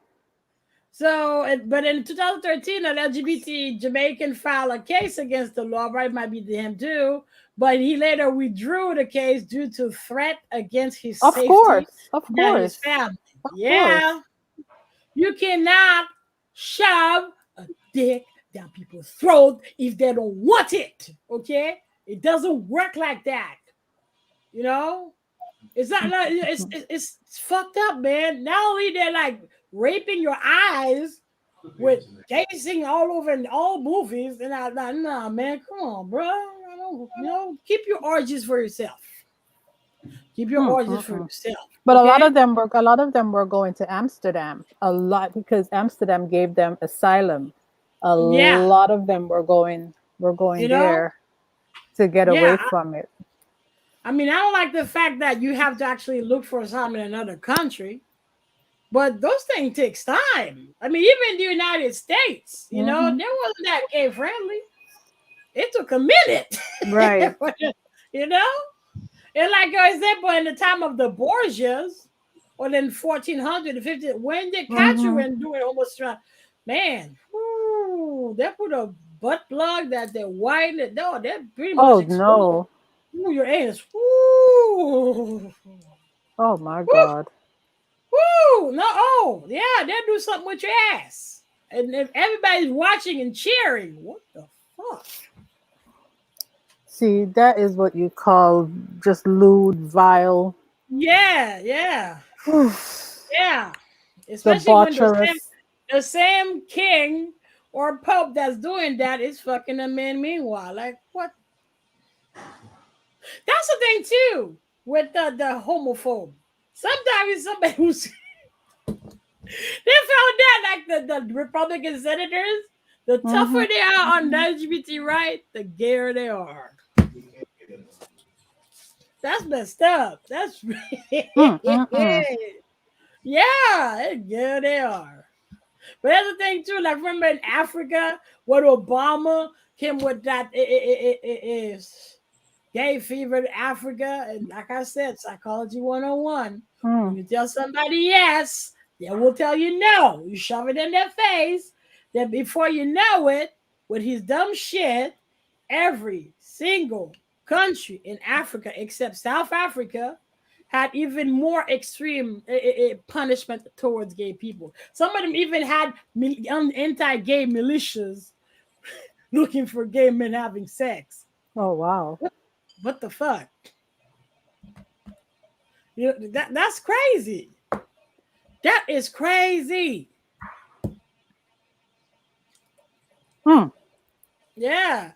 So, but in 2013, an LGBT Jamaican filed a case against the law. Right, might be him too, but he later withdrew the case due to threat against his safety and his family. You cannot shove a dick down people's throat if they don't want it. Okay, it doesn't work like that. It's not. It's fucked up, man. Not only they're like raping your eyes with gazing all over in all movies, and I'm like, nah, man, come on, bro. Keep your orgies for yourself. Keep your orgies for yourself. But a lot of them were going to Amsterdam. A lot, because Amsterdam gave them asylum. A lot of them were going there to get away from it. I mean, I don't like the fact that you have to actually look for asylum in another country, but those things takes time. I mean, even in the United States, there wasn't that gay friendly. It took a minute, right? And like I said, in the time of the Borgias, or then 1400 to 15, when they catch you and doing homosexual, man, they put a butt plug that they're white. No, they're pretty much. Oh no. Ooh, your anus. Ooh. Oh my God. Woo! No, they do something with your ass. And if everybody's watching and cheering, what the fuck? See, that is what you call just lewd, vile. Yeah. Yeah. Especially when the same king or pope that's doing that is fucking a man meanwhile. Like, what? That's the thing too with the homophobe. Sometimes it's somebody who's they found that like the Republican senators, the tougher they are on the LGBT right, the gayer they are. That's messed up. That's yeah, they are. But that's the thing too. Like remember in Africa, when Obama came with that is gay fever in Africa, and like I said, psychology 101. When you tell somebody yes, they will tell you no. You shove it in their face. That before you know it, with his dumb shit, every single country in Africa except South Africa had even more extreme punishment towards gay people. Some of them even had anti-gay militias looking for gay men having sex. Oh wow! What the fuck? You know, that's crazy. That is crazy. Yeah.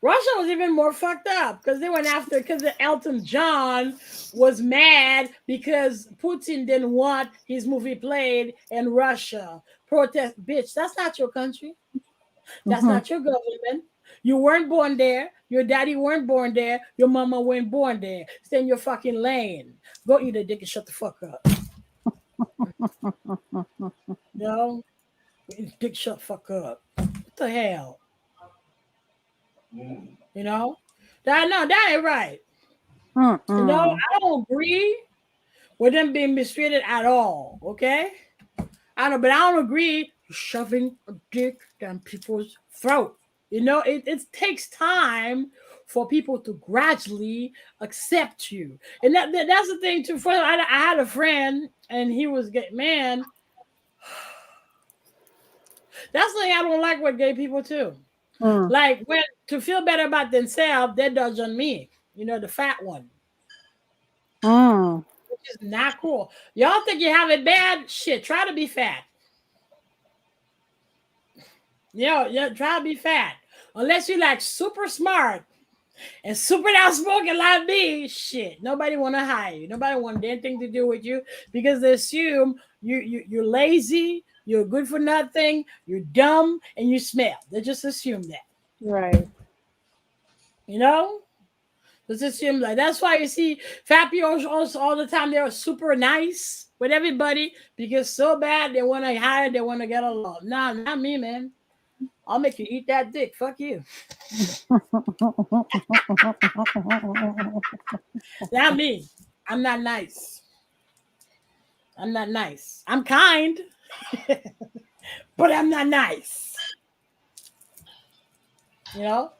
Russia was even more fucked up because they went after because Elton John was mad because Putin didn't want his movie played in Russia. Protest, bitch. That's not your country. That's not your government. You weren't born there. Your daddy weren't born there. Your mama weren't born there. Stay in your fucking lane. Go eat a dick and shut the fuck up. No, dick, shut the fuck up. What the hell? You know, that ain't right. You know, I don't agree with them being mistreated at all. Okay, I know, but I don't agree shoving a dick down people's throat. You know, it takes time for people to gradually accept you, and that's the thing too. I had a friend, and he was gay. Man, that's the thing I don't like with gay people too. Like when to feel better about themselves, they dodge on me. You know, the fat one. Which is not cool. Y'all think you have it bad? Shit, try to be fat. Yeah, try to be fat. Unless you like super smart and super outspoken like me, shit. Nobody want to hire you. Nobody want anything to do with you because they assume you're lazy, you're good for nothing, you're dumb, and you smell. They just assume that. Right. You know? Just assume like that's why you see fat people also all the time. They're super nice with everybody because so bad they want to hire, they want to get along. Nah, not me, man. I'll make you eat that dick. Fuck you. Not me. I'm not nice. I'm not nice. I'm kind, but I'm not nice. You know?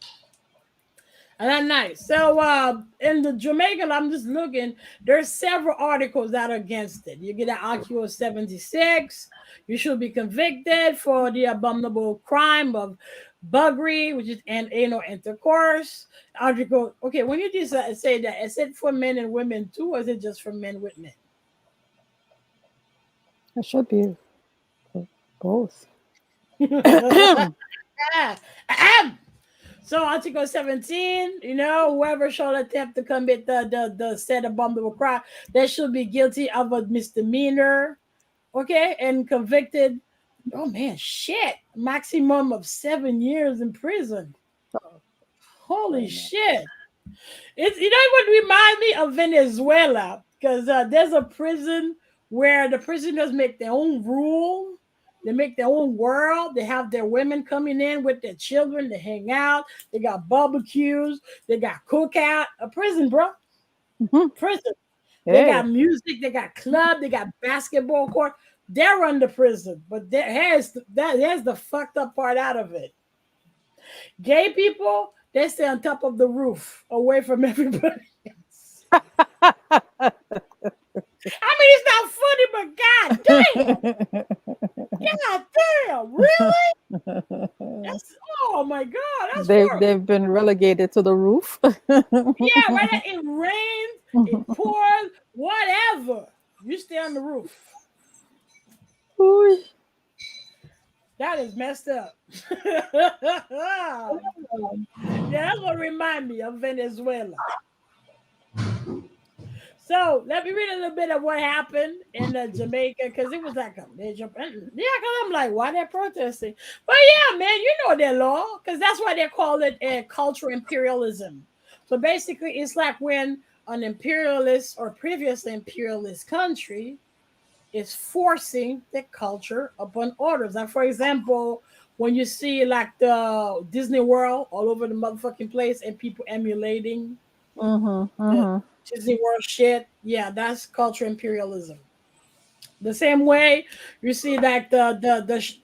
And I'm nice. So in the Jamaican, I'm just looking, there's several articles that are against it. You get an Article 76. You should be convicted for the abominable crime of buggery, which is anal intercourse. Article, okay, when you just say that, is it for men and women too, or is it just for men with men? It should be both. So Article 17, you know, whoever shall attempt to commit the said abominable crime, they should be guilty of a misdemeanor, okay, and convicted. Oh man, shit! Maximum of 7 years in prison. Holy shit! It's what remind me of Venezuela because there's a prison where the prisoners make their own rule. They make their own world. They have their women coming in with their children to hang out. They got barbecues. They got cookout. A prison, bro. Prison. Hey. They got music. They got club. They got basketball court. They run the prison. But here's the fucked up part out of it. Gay people, they stay on top of the roof, away from everybody else. I mean, it's not funny, but god damn. God damn, really? Oh my god, they've been relegated to the roof. Yeah, right. It rains, it pours, whatever. You stay on the roof. Ooh. That is messed up. Yeah, that's what remind me of Venezuela. So let me read a little bit of what happened in Jamaica because it was like a major. Yeah, because I'm like, why they're protesting? But yeah, man, you know their law because that's why they call it cultural imperialism. So basically, it's like when an imperialist or previously imperialist country is forcing the culture upon others. And for example, when you see like the Disney World all over the motherfucking place and people emulating the Disney World shit, yeah, that's culture imperialism. The same way you see like the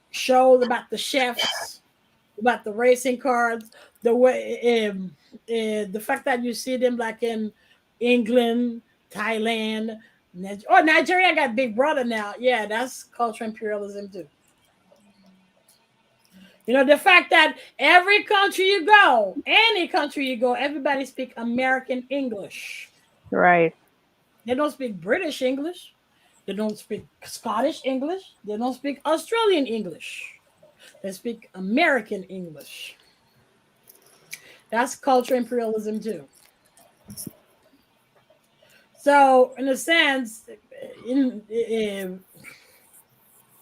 shows about the chefs, about the racing cars, the way the fact that you see them like in England, Thailand, Nigeria got Big Brother now. Yeah, that's cultural imperialism too. You know, the fact that every country you go, any country you go, everybody speak American English. Right. They don't speak British English. They don't speak Scottish English. They don't speak Australian English. They speak American English. That's cultural imperialism too. So, in a sense,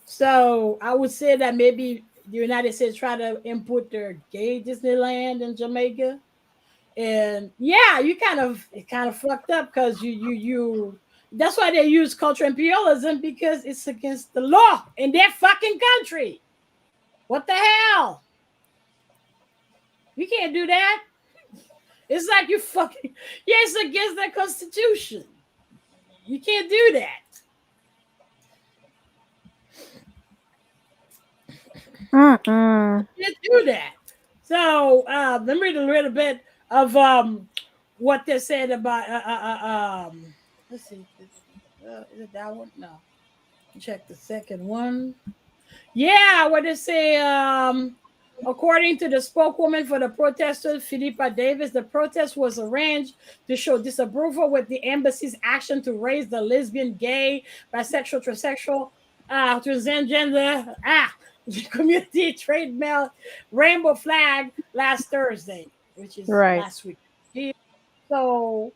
so I would say that maybe the United States try to import their gay Disneyland in Jamaica, and yeah, it kind of fucked up because you. That's why they use cultural imperialism because it's against the law in their fucking country. What the hell? You can't do that. It's like you fucking it's against the Constitution. You can't do that. You can't do that. So let me read a little bit of what they said about let's see, is it that one? No. Check the second one. Yeah, what they say according to the spokeswoman for the protesters, Philippa Davis, the protest was arranged to show disapproval with the embassy's action to raise the lesbian, gay, bisexual, transsexual, transgender community trademark rainbow flag last Thursday, which is last week. So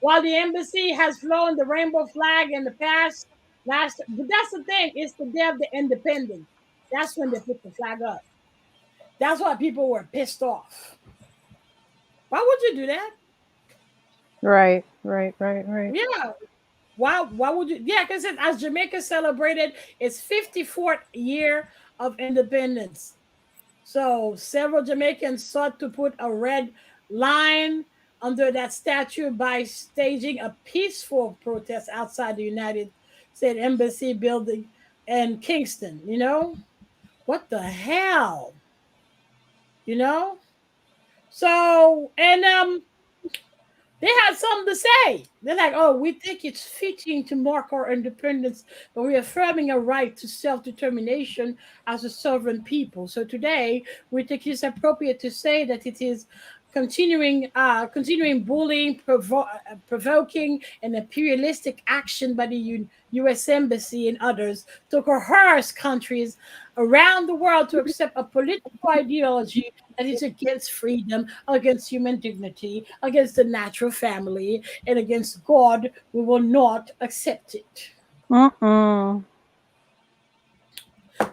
while the embassy has flown the rainbow flag in the past, but that's the thing, it's the day of the independence. That's when they put the flag up. That's why people were pissed off. Why would you do that? Right. Yeah. Why would you? Yeah, because as Jamaica celebrated its 54th year of independence, so several Jamaicans sought to put a red line under that statue by staging a peaceful protest outside the United States Embassy building in Kingston. You know what the hell? You know. So and they had something to say. They're like, oh, we think it's fitting to mark our independence, but we're affirming a right to self-determination as a sovereign people. So today, we think it's appropriate to say that it is continuing bullying, provoking, and imperialistic action by the U.S. Embassy and others to coerce countries around the world to accept a political ideology that is against freedom, against human dignity, against the natural family, and against God. We will not accept it.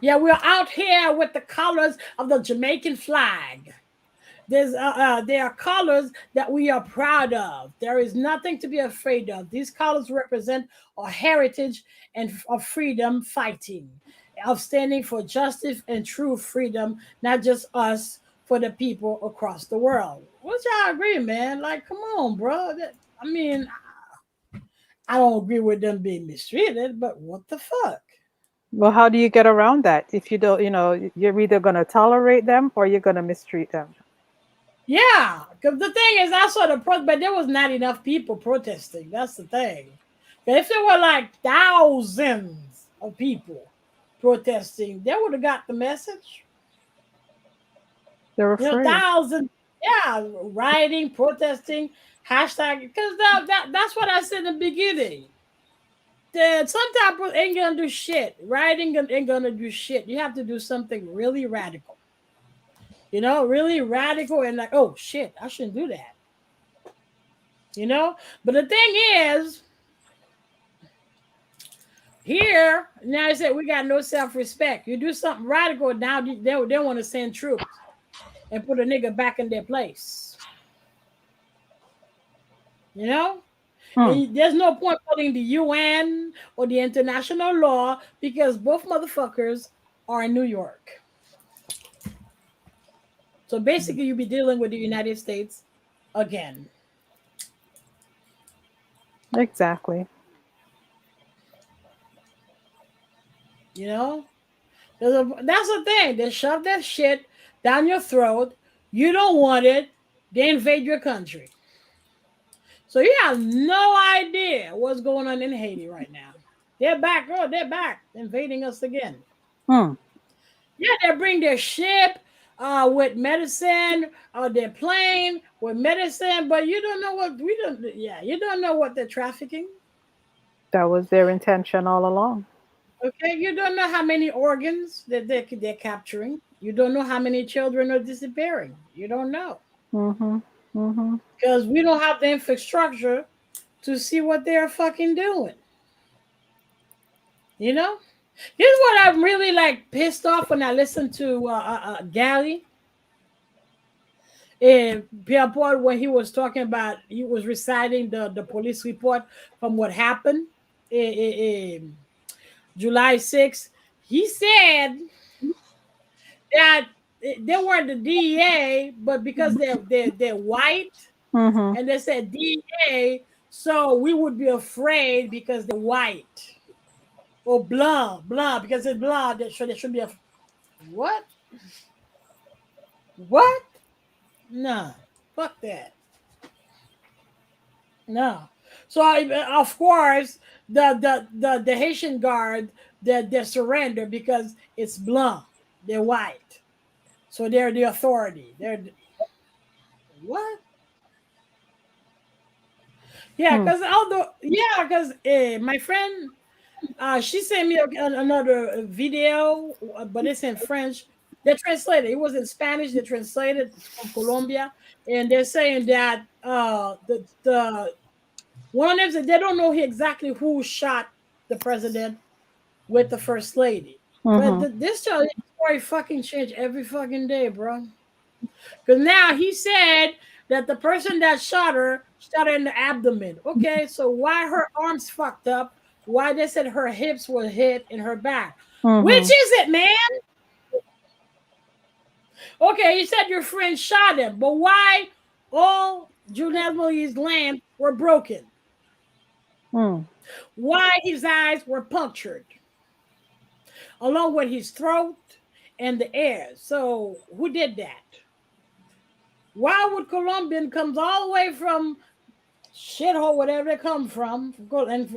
Yeah, we're out here with the colors of the Jamaican flag. There are colors that we are proud of. There is nothing to be afraid of. These colors represent our heritage and of freedom fighting, of standing for justice and true freedom, not just us, for the people across the world. Which I agree, man. Like, come on, bro. I mean, I don't agree with them being mistreated, but what the fuck? Well, how do you get around that? If you don't, you're either going to tolerate them or you're going to mistreat them. Yeah, because the thing is, I saw the but there was not enough people protesting. That's the thing. If there were like thousands of people protesting, they would have got the message. They're afraid. Thousands, yeah, rioting, protesting, hashtag. Because that's what I said in the beginning. Some type of ain't gonna do shit. Rioting ain't gonna do shit. You have to do something really radical. Really radical and like, oh shit, I shouldn't do that. But the thing is, here, now I said we got no self-respect. You do something radical, now they want to send troops and put a nigga back in their place. You know? Hmm. And there's no point calling the UN or the international law because both motherfuckers are in New York. So basically, you'll be dealing with the United States again. Exactly. You know? That's the thing. They shove that shit down your throat. You don't want it. They invade your country. So you have no idea what's going on in Haiti right now. They're back. Oh, they're back, invading us again. Hmm. Yeah, they bring their ship with medicine, or their plane with medicine, but you don't know what we don't. Yeah, you don't know what they're trafficking. That was their intention all along. Okay, you don't know how many organs that they're capturing. You don't know how many children are disappearing. You don't know Mm-hmm. Mm-hmm. because we don't have the infrastructure to see what they're fucking doing. You know, here's what I'm really like pissed off when I listen to Gally and Pierre Paul when he was talking about he was reciting the police report from what happened in July 6th. He said that they weren't the DEA, but because they're white, Mm-hmm. and they said DEA, so we would be afraid because they're white or blah because it's blah. There should be a what? What? No, fuck that. No. So of course the Haitian guard they surrender because it's blanc. They're white, so they're the authority. What? Yeah, Hmm. because my friend she sent me another video, but it's in French. They translated. It was in Spanish. They translated from Colombia, and they're saying that the one of them said they don't know exactly who shot the president with the first lady. But Mm-hmm. this story fucking changed every fucking day, bro. Because now he said that the person that shot her in the abdomen. Okay, so why her arms fucked up? Why they said her hips were hit in her back? Which Mm-hmm. is it, man? Okay, you said your friend shot him, but why all Junelle Millie's lamps were broken? Hmm. Why his eyes were punctured, along with his throat and the air? So who did that? Why would Colombian comes all the way from shithole, whatever they come from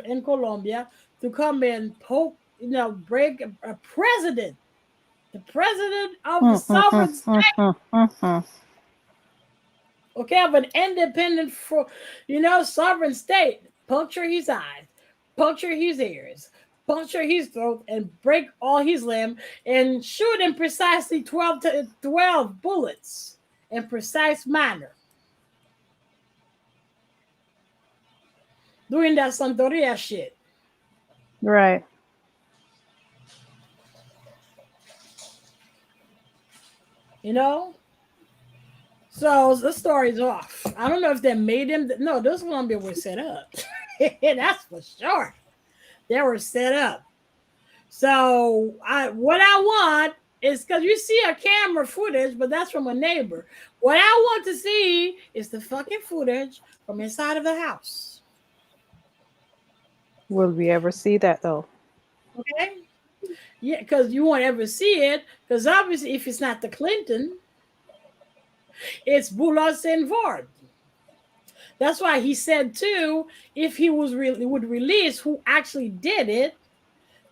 in Colombia, to come and poke, break a president, the president of the Mm-hmm. sovereign state, Mm-hmm. Mm-hmm. okay, of an independent sovereign state, puncture his eyes, puncture his ears, puncture his throat, and break all his limb, and shoot him precisely 12 bullets in precise manner. Doing that Santoria shit, Right. you know? So the story's off. I don't know if they made him. No, those Colombia were set up. That's for sure. They were set up. So what I want is because you see a camera footage, but that's from a neighbor. What I want to see is the fucking footage from inside of the house. Will we ever see that though? Okay. Yeah, because you won't ever see it. Because obviously, if it's not the Clinton, it's Boulos and Vard. That's why he said too, if he would release who actually did it,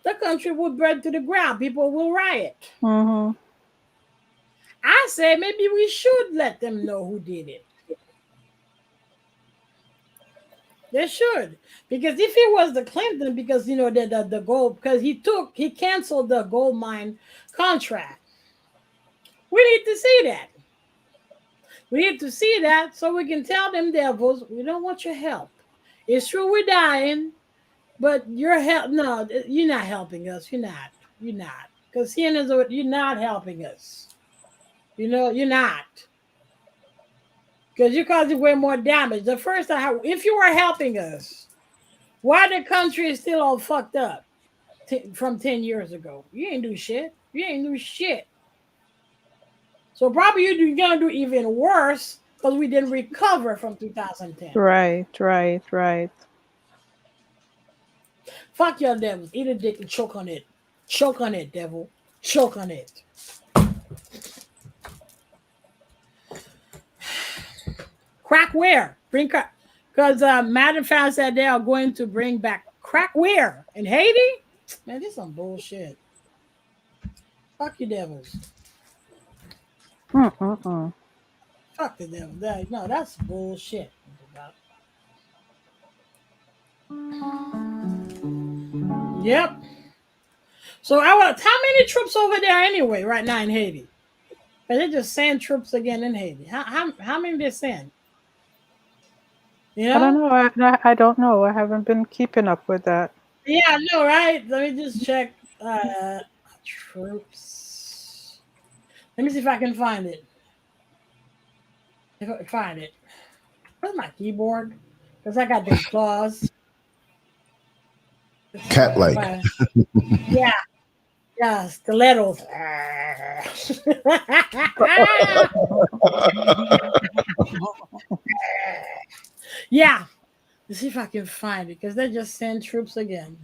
the country would burn to the ground. People will riot. Mm-hmm. I say maybe we should let them know who did it. They should, because if it was the Clinton, because the gold, because he canceled the gold mine contract. We need to see that. We need to see that so we can tell them devils we don't want your help. It's true we're dying, but your help, no, you're not helping us. You're not. You're not. Because you're not helping us. You're not. because you're causing way more damage. The first time, if you were helping us, why the country is still all fucked up from 10 years ago? You ain't do shit. You ain't do shit. So probably you're gonna do even worse because we didn't recover from 2010. Right. Fuck your devils. Eat a dick and choke on it. Choke on it, devil. Choke on it. Crack where? Bring crack. Because Madden fans said they are going to bring back crack where? In Haiti? Man, this is some bullshit. Fuck you devils. Fuck the devil. No, that's bullshit. Yep. So how many troops over there anyway right now in Haiti? But they just send troops again in Haiti. How many they send? You know? I don't know. I don't know. I haven't been keeping up with that. Yeah, I know, right? Let me just check troops. Let me see if I can find it. If I can find it. Where's my keyboard? Because I got these claws. Cat-like. Yeah. Yeah, stilettos. Yeah. Let's see if I can find it because they just send troops again.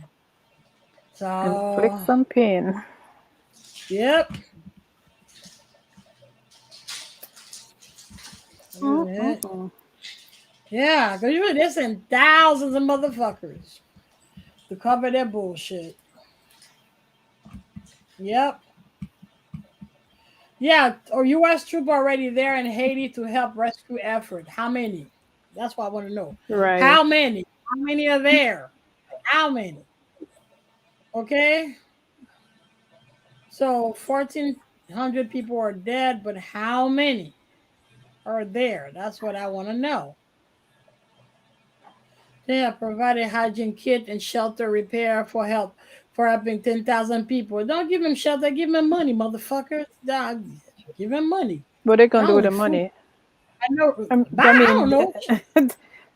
So Inflict some pain. Yep. Yeah, because usually they send thousands of motherfuckers to cover their bullshit. Yep. Yeah, or U.S. troop already there in Haiti to help rescue effort. How many? That's what I want to know. Right. How many? How many are there? How many? Okay. So 1,400 people are dead, but how many are there? That's what I want to know. They have provided hygiene kit and shelter repair for helping 10,000 people. Don't give them shelter, give them money, motherfuckers. Give them money. What are they gonna do with the money? I know. I mean, I don't know.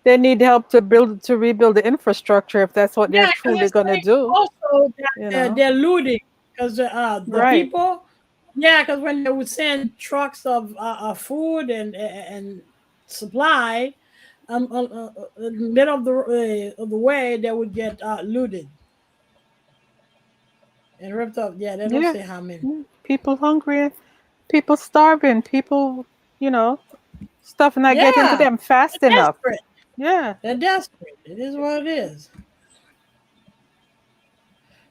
They need help to rebuild the infrastructure if that's what they're truly gonna do. Also, they're looting because the people. Yeah, because when they would send trucks of food and supply, in the middle of the way, they would get looted and ripped up. Yeah, they don't say how many. People hungry, people starving, people, stuff not getting to them fast enough. Desperate. Yeah, they're desperate. It is what it is.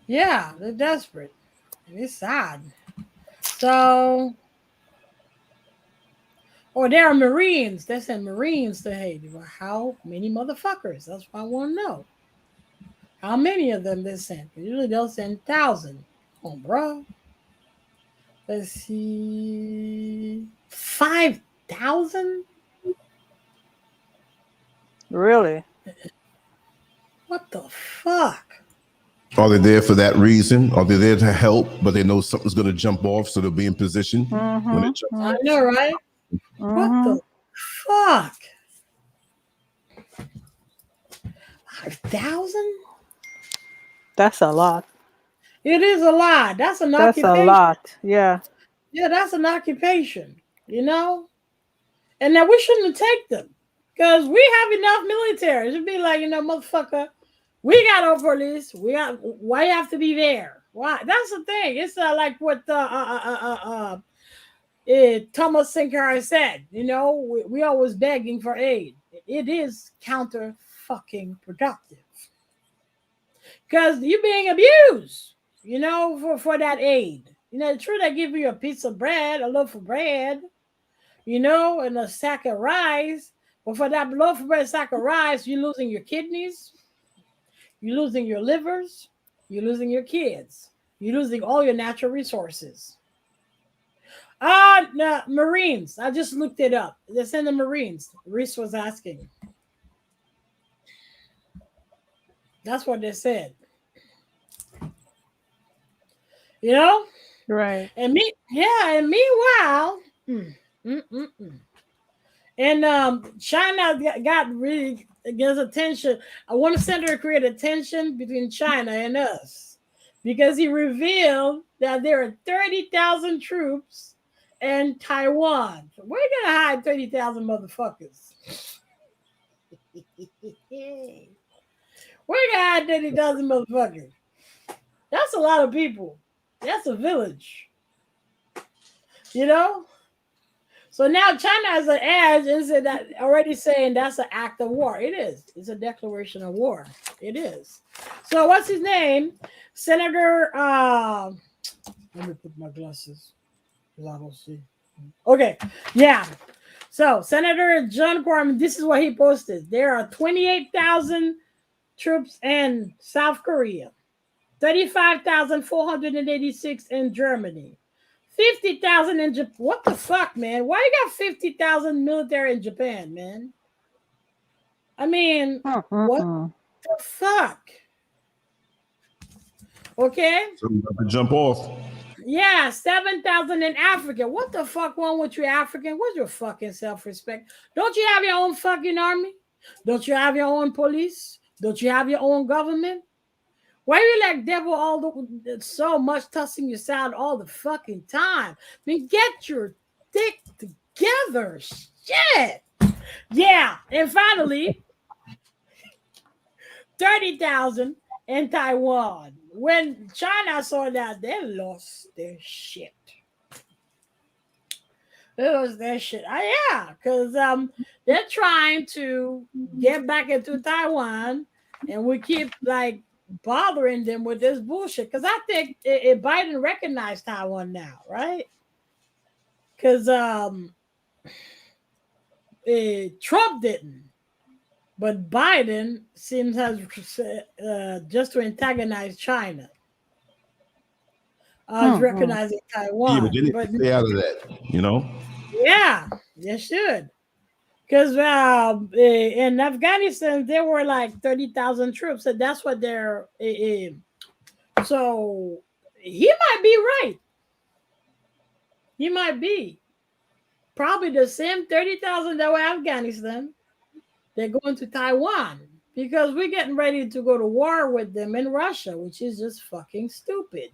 Yeah, they're desperate. And it's sad. So, there are Marines. They send Marines to Haiti. Well, how many motherfuckers? That's what I want to know. How many of them they send? Usually they'll send 1,000. Oh, bro. Let's see. 5,000? Really? What the fuck? Are they there for that reason? Are they there to help, but they know something's going to jump off, so they'll be in position when it jumps off? I know, right? What the fuck? 5,000? That's a lot. It is a lot. That's an occupation. That's a lot. Yeah. Yeah, that's an occupation, And then we shouldn't take them because we have enough military. It'd be like, motherfucker, we got our police. Why you have to be there? Why? That's the thing. It's like what Thomas Sinclair said. We always begging for aid. It is counter fucking productive because you're being abused. For that aid. True, they give you a piece of bread, a loaf of bread, and a sack of rice. But for that loaf of bread, sack of rice, you're losing your kidneys, you're losing your livers, you're losing your kids, you're losing all your natural resources. No, Marines. I just looked it up. They send the Marines. Reese was asking. That's what they said. Right. And meanwhile, And China got really against attention. I want to center create attention between China and us because he revealed that there are 30,000 troops in Taiwan. So we're gonna hide 30,000 motherfuckers. We're gonna hide 30,000 motherfuckers. That's a lot of people. That's a village. You know? So now China has an edge and said that already saying that's an act of war. It is. It's a declaration of war. It is. So what's his name? Senator let me put my glasses because I don't see. Okay. Yeah. So Senator John Corman, this is what he posted. There are 28,000 troops in South Korea, 35,486 in Germany, 50,000 in Japan. What the fuck, man? Why you got 50,000 military in Japan, man? I mean, what the fuck? Okay. So we have to jump off. Yeah, 7,000 in Africa. What the fuck wrong with you, African? What's your fucking self-respect? Don't you have your own fucking army? Don't you have your own police? Don't you have your own government? Why you like devil all the so much tossing your sound all the fucking time? I mean, get your dick together. Shit. Yeah. And finally, 30,000 in Taiwan. When China saw that, they lost their shit. They lost their shit. Yeah, because they're trying to get back into Taiwan, and we keep like bothering them with this bullshit. Because I think Biden recognized Taiwan now, right? Because Trump didn't. But Biden seems has just to antagonize China. Recognizing Taiwan. Yeah, but they need to stay out of that, you know? Yeah, they should. Because in Afghanistan, there were like 30,000 troops, and that's what they're. So he might be right. He might be. Probably the same 30,000 that were Afghanistan. They're going to Taiwan because we're getting ready to go to war with them in Russia, which is just fucking stupid.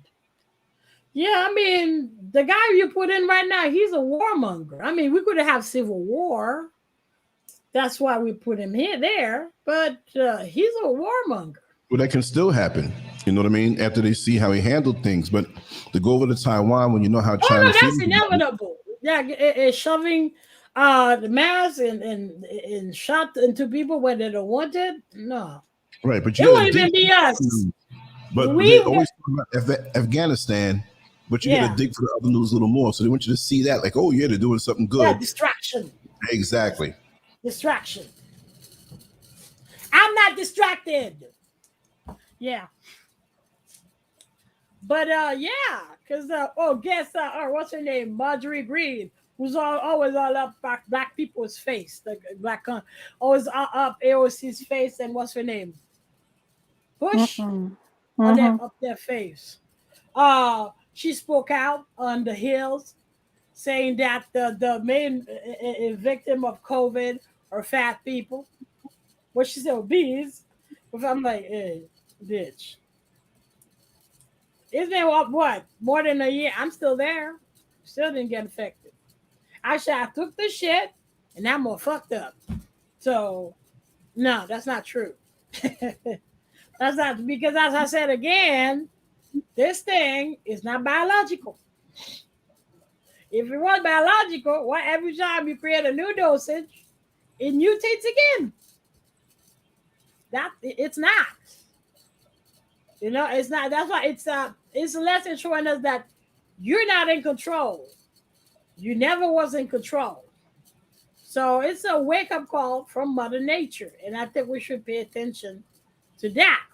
Yeah, I mean, the guy you put in right now, he's a warmonger. I mean, we could have civil war. That's why we put him here there, but he's a warmonger. Well, that can still happen. You know what I mean? After they see how he handled things, but to go over to Taiwan when you know how China. No, that's inevitable. Yeah, shoving the mask and shot into people when they don't want it. No, right, but it won't even be us. But they always talk about Afghanistan, but you got to dig for the other news a little more. So they want you to see that, like, oh yeah, they're doing something good. Yeah, distraction. Exactly. Distraction. I'm not distracted. Yeah. But yeah, because guess what's her name? Marjorie Greene, who's always all up black people's face, the black always up AOC's face, and what's her name? Bush up their face. She spoke out on the Hills, saying that the main victim of COVID are fat people. What she said, obese. But I'm like, hey, bitch. It's been what? More than a year. I'm still there. Still didn't get infected. Actually, I took the shit and I'm more fucked up. So, no, that's not true. That's not, because as I said again, this thing is not biological. If it was biological, why every time you create a new dosage, it mutates again? It's not. You know, it's not. That's why it's a lesson showing us that you're not in control. You never was in control. So it's a wake-up call from Mother Nature. And I think we should pay attention to that.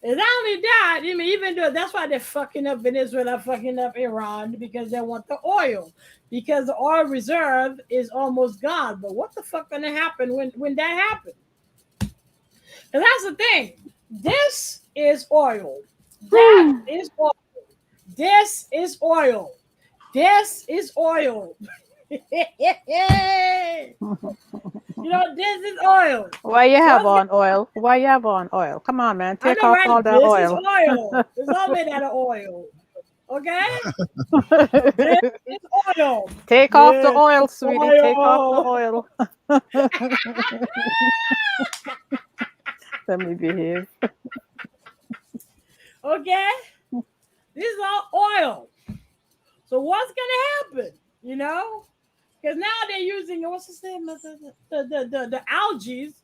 And not only that, I mean, even though that's why they're fucking up Venezuela, fucking up Iran, because they want the oil. Because the oil reserve is almost gone. But what the fuck gonna happen when that happens? And that's the thing. This is oil. That is oil. This is oil. This is oil. You know, this is oil. Why you So have it's on oil? Why you have on oil? Come on, man. I Take know, off right? all that This is oil. oil. It's all made out of oil. Okay? This is oil. Take off the This oil, is sweetie. Take off the oil. oil. Let me behave. Okay? This is all oil. So what's gonna happen? You know? Because now they're using what's his name? The algae.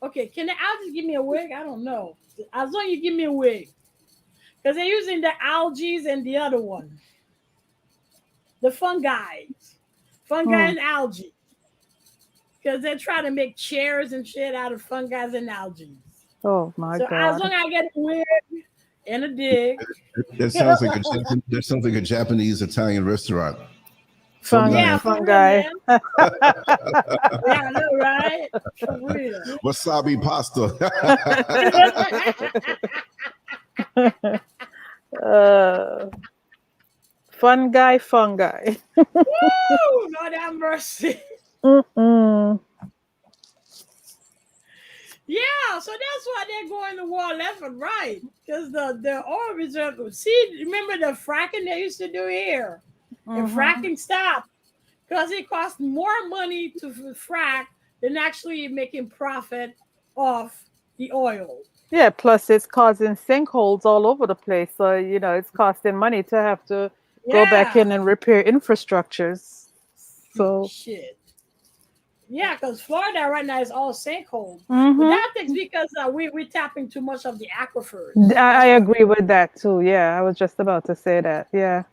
Okay, can the algae give me a wig? I don't know. As long as you give me a wig. Because they're using the algae and the other one. The fungi. Fungi and algae. Because they're trying to make chairs and shit out of fungi and algae. Oh my So as long God. as I get a wig and a dick. That sounds like a Japanese Italian restaurant. Fungi. Yeah, for real, Fungi. man. Yeah, I know, right? For real. Wasabi pasta. Fungi. Woo! Lord have mercy. Mm-mm. Yeah, so that's why they're going to war left and right. Because the oil reserve. See, remember the fracking they used to do here? And fracking stopped. Because it costs more money to frack than actually making profit off the oil. Yeah, plus it's causing sinkholes all over the place. So, you know, it's costing money to have to go back in and repair infrastructures. So shit. Yeah, because Florida right now is all sinkhole. Mhm. But that thing's because we're tapping too much of the aquifers. I agree with that too. Yeah, I was just about to say that. Yeah.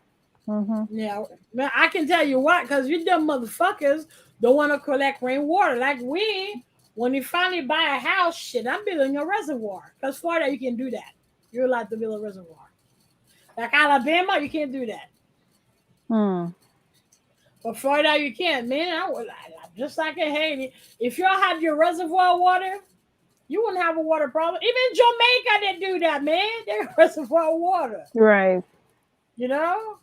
Yeah, man, I can tell you what, because you dumb motherfuckers don't want to collect rainwater. Like when you finally buy a house, shit, I'm building a reservoir. Because Florida, you can do that. You're allowed to build a reservoir. Like Alabama, you can't do that. But Florida, you can't, man. I'm just like in Haiti. If y'all had your reservoir water, you wouldn't have a water problem. Even Jamaica didn't do that, man. They reservoir water. Right. You know?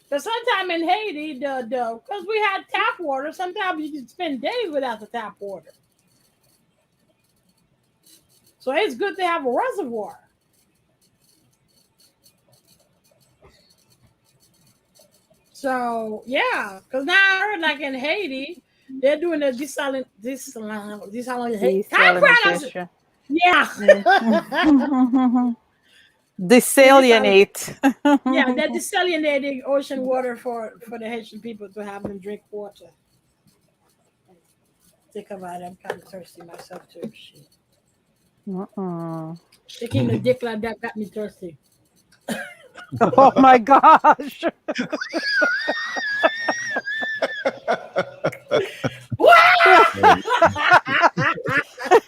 Because sometimes in Haiti, because we had tap water, sometimes you can spend days without the tap water. So it's good to have a reservoir. So yeah, because now I heard like in Haiti, they're doing the desalination. Yeah. Desalinate. Yeah, they're desalinating ocean water for the Haitian people to have them drink water. Think about it. I'm kind of thirsty myself too. Shit. Taking a dick like that got me thirsty. Oh my gosh.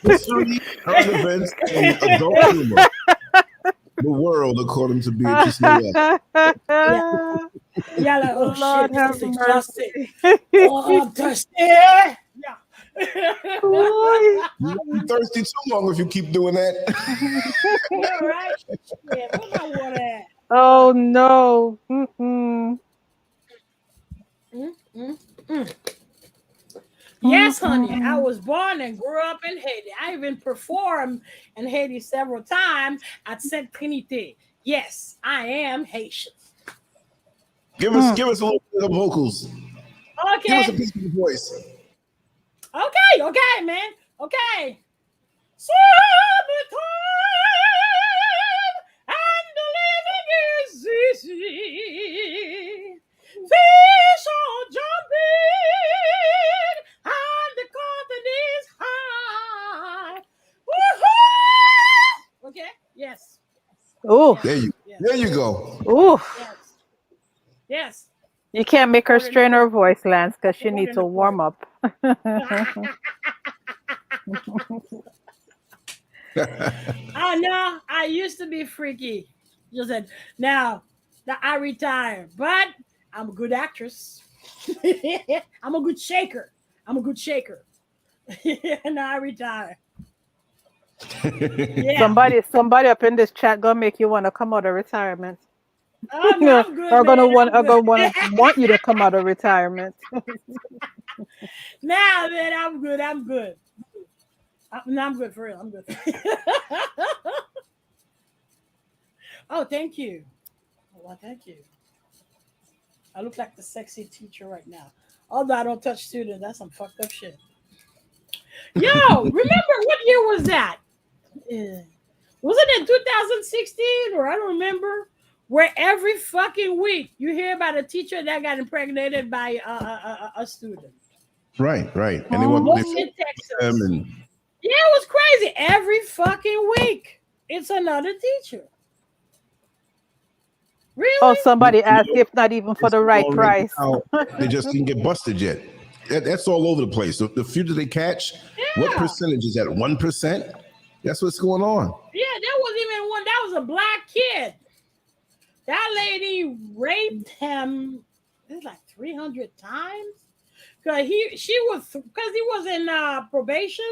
History, current events, and adult humor. The world, according to Beatrice Noel. Yeah, like, oh Lord shit, have this is mercy. exhausting. Oh, I'm thirsty. Yeah. You'll be thirsty too long if you keep doing that. Yeah, right? Yeah, where's my water at? Oh no. Yes, honey. I was born and grew up in Haiti. I even performed in Haiti several times at Saint Trinité. Yes, I am Haitian. Give us a little bit of vocals. Okay. Give us a piece of the voice. Okay, man. Okay. And the living is easy. Fish are jumping and the cotton is high. Woohoo! Okay. Yes. Oh. There you go. Ooh. Yes. You can't make her strain her voice, Lance, because she needs to warm up. Oh no, I used to be freaky. Just said now that I retired, but I'm a good actress. I'm a good shaker. And I retired. Yeah. Somebody up in this chat gonna make you want to come out of retirement. Oh no, I'm good, Are man. gonna want I'm are good. gonna want you to come out of retirement. Nah, man, I'm good. I'm good. No, I'm good for real. I'm good. Oh, thank you. Oh, well, thank you. I look like the sexy teacher right now. Although I don't touch students, that's some fucked up shit. Yo, remember what year was that? Uh, was it in 2016 or I don't remember? Where every fucking week you hear about a teacher that got impregnated by a student. Right, right. And Mostly in them Texas. and Yeah, it was crazy. Every fucking week, it's another teacher. Oh, Really? somebody asked if not even for it's the right already price. out. They just didn't get busted yet. That's all over the place. The few that they catch, what Yeah. percentage is that? 1%? That's what's going on. Yeah, there wasn't even one. That was a black kid. That lady raped him. It's like 300 times. Cause he was in probation,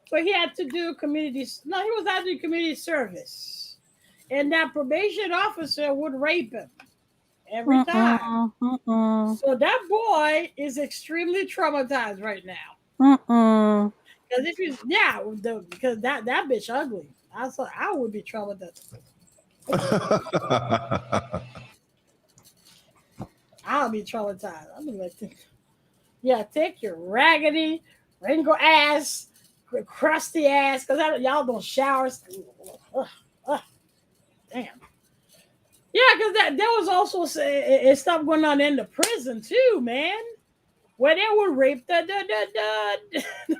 so he had to do community. No, he was out doing community service, and that probation officer would rape him every time. Mm-mm, mm-mm, So that boy is extremely traumatized right now. mm-mm. Because if you, yeah, because that bitch ugly. I would be traumatized. I'll be traumatized. I'll be like, yeah, take your raggedy, wrinkle ass, crusty ass, because y'all don't shower. Ugh, ugh, damn. Yeah, because there was also it stopped going on in the prison too, man. Where they would rape the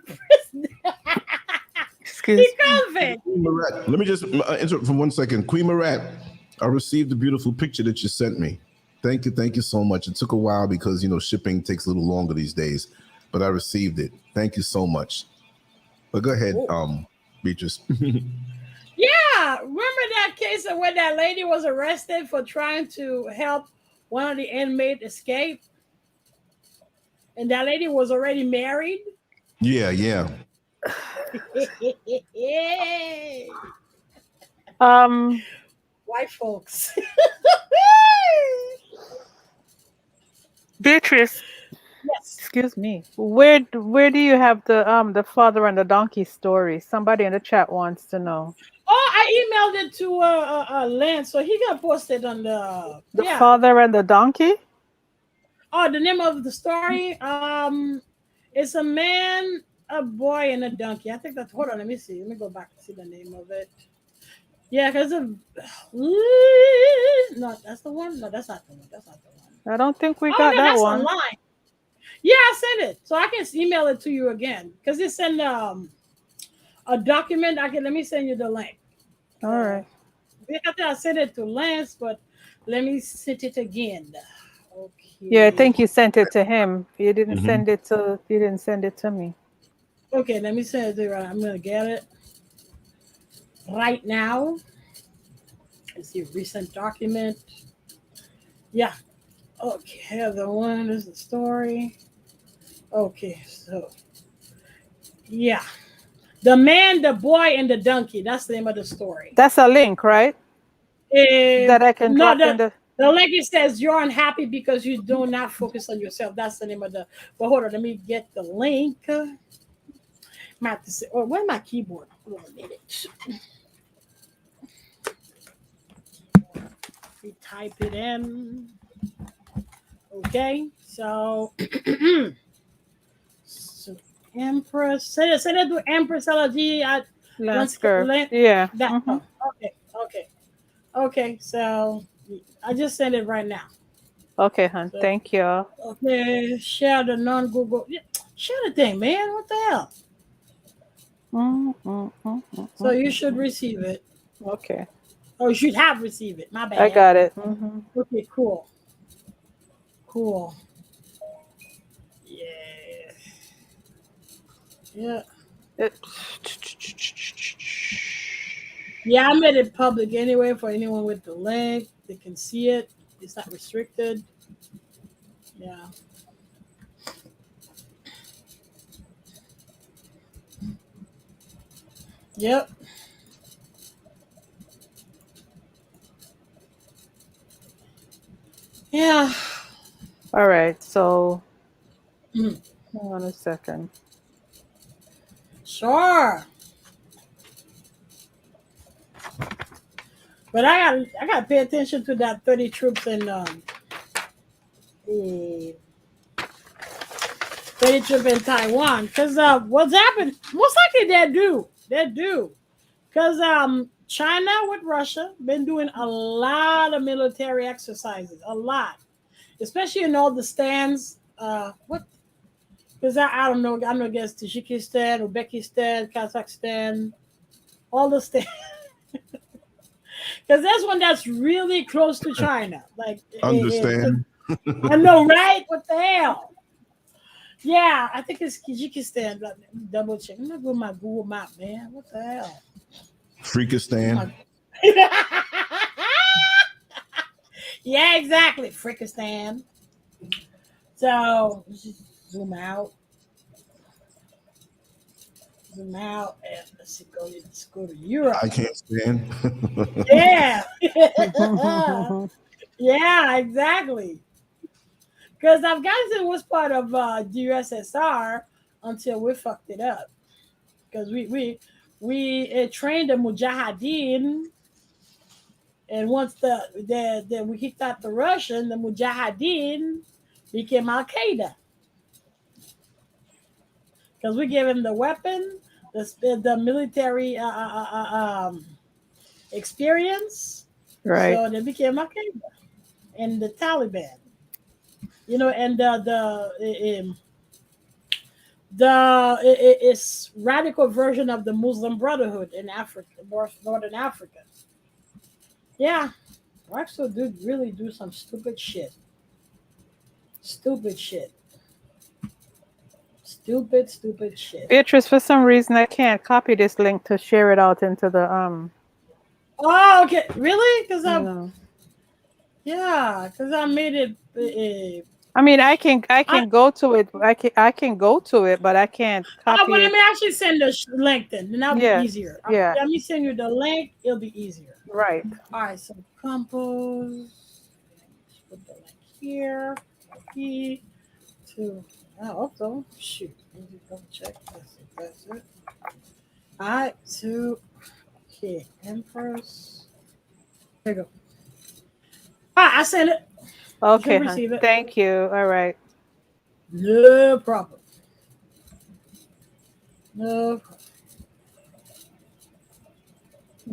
prison. Excuse He me. convict. Queen Marat, let me just interrupt for 1 second. Queen Marat, I received the beautiful picture that you sent me. Thank you so much. It took a while because shipping takes a little longer these days, but I received it. Thank you so much. But go ahead, Oh. Beatrice. Yeah, remember that case of when that lady was arrested for trying to help one of the inmates escape, and that lady was already married. Yeah, yeah. Um, White folks. Beatrice, Yes. excuse me. Where do you have the father and the donkey story? Somebody in the chat wants to know. Oh, I emailed it to Lance, so he got posted on the The yeah. father and the donkey? Oh, the name of the story. It's a man, a boy, and a donkey. I think that's. Hold on, let me see. Let me go back and see the name of it. Yeah, because of. No, that's the one. No, that's not the one. That's not the one. I don't think we Oh got no, that that's one. online. Yeah, I sent it, so I can email it to you again because it's in a document. I can let me send you the link. All right. I sent it to Lance, but let me send it again. Yeah, I Okay. think you sent it to him. You didn't Mhm. send it to me. Okay, let me send it to you. I'm gonna get it right now. Let's see, recent document. Yeah. Okay, the one is the story. Okay, so yeah. The man, the boy, and the donkey. That's the name of the story. That's a link, right? That I can No, drop in the the lady says you're unhappy because you do not focus on yourself. That's the name of the. But hold on, let me get the link. Might have to say, oh, where's my keyboard? Hold on a minute. We type it in. Okay, so, so Empress. Say that to Empress LG at LanceScurv. Yeah. that. Mm-hmm. Oh, okay. So I just sent it right now. Okay, hon. So Thank you. okay, share the non-Google. Yeah, share the thing, man. What the hell? So you should receive it. Okay. Oh, you should have received it. My I bad. got it. Mm-hmm. Okay, cool. Cool. Yeah. Yeah. Yeah, I made it public anyway for anyone with the link. They can see it. It's not restricted. Yeah. Yep. Yeah. All right. So Mm. hang on a second. Sure. But I got to pay attention to that 30 troops in 30 troops in Taiwan because what's happened? Most likely they do because China with Russia been doing a lot of military exercises, a lot, especially in all the stands. What? Because I don't know. I don't guess Tajikistan, Uzbekistan, Kazakhstan, all the stands. Because that's one that's really close to China. Like, Understand? I know, right? What the hell? Yeah, I think it's Tajikistan. Let me double check. I'm not going my Google map, man. What the hell? Freakistan. Yeah, exactly. Freakistan. So just zoom out. Zoom out. And let's go to Europe. I can't stand. Yeah. Yeah, exactly. Because Afghanistan was part of the USSR until we fucked it up. Because we trained the Mujahideen, and once we kicked out the Russian, the Mujahideen became Al Qaeda. Because we gave them the weapon, the military experience, Right. so they became Al Qaeda and the Taliban. And it's radical version of the Muslim Brotherhood in Africa, northern Africa. Yeah, blacks still do really do some stupid shit. Stupid shit. Stupid shit. Beatrice, for some reason I can't copy this link to share it out into the Oh, okay. Really? Because no. because I made it. I mean, I can go to it. I can go to it, but I can't copy Well, let it. me actually send the link then that'll be Yeah. easier. Yeah. Let me send you the link. It'll be easier. Right. All right. So compose. Put the link here. Copy to. Oh, so shoot. Let me double check. That's it. All right. So, okay. Empress. There you go. All right. I sent it. Okay. You can receive it. Thank you. All right. No problem. No problem.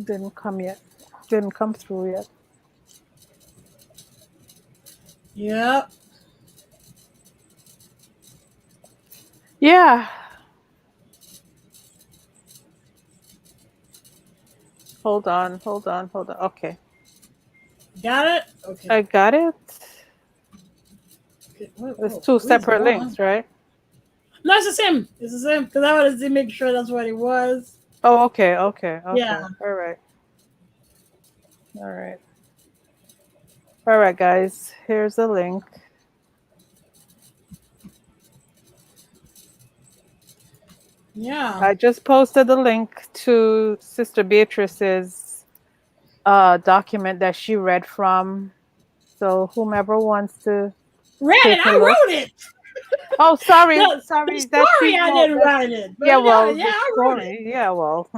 Didn't come yet. Didn't come through yet. Yep. Yeah. Hold on. Okay. Got it? Okay. I got it. Okay. It's two separate links, right? No, it's the same. It's the same. Because I wanted to make sure that's what it was. Oh, okay. Yeah. All right, guys. Here's the link. Yeah. I just posted the link to Sister Beatrice's document that she read from. So whomever wants to Read it. I wrote it. Oh, sorry. The Sorry. story, I didn't write it. But Yeah, well, yeah, the I wrote story. it. Yeah, well.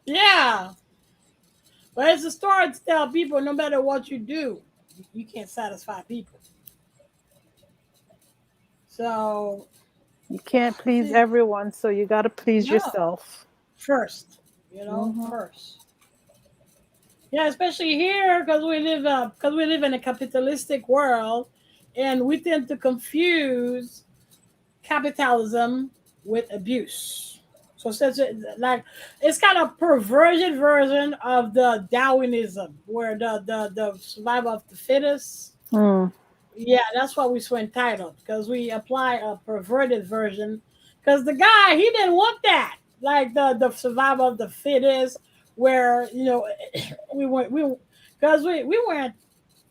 Yeah. But it's a story to tell people no matter what you do, you can't satisfy people. So You can't please everyone, so you got to please yourself. First, first. Yeah, especially here because we live in a capitalistic world, and we tend to confuse capitalism with abuse. So it's kind of perverted version of the Darwinism, where the survival of the fittest. Yeah, that's why we're so entitled, because we apply a perverted version. Because the guy, he didn't want that, like the survival of the fittest, where we weren't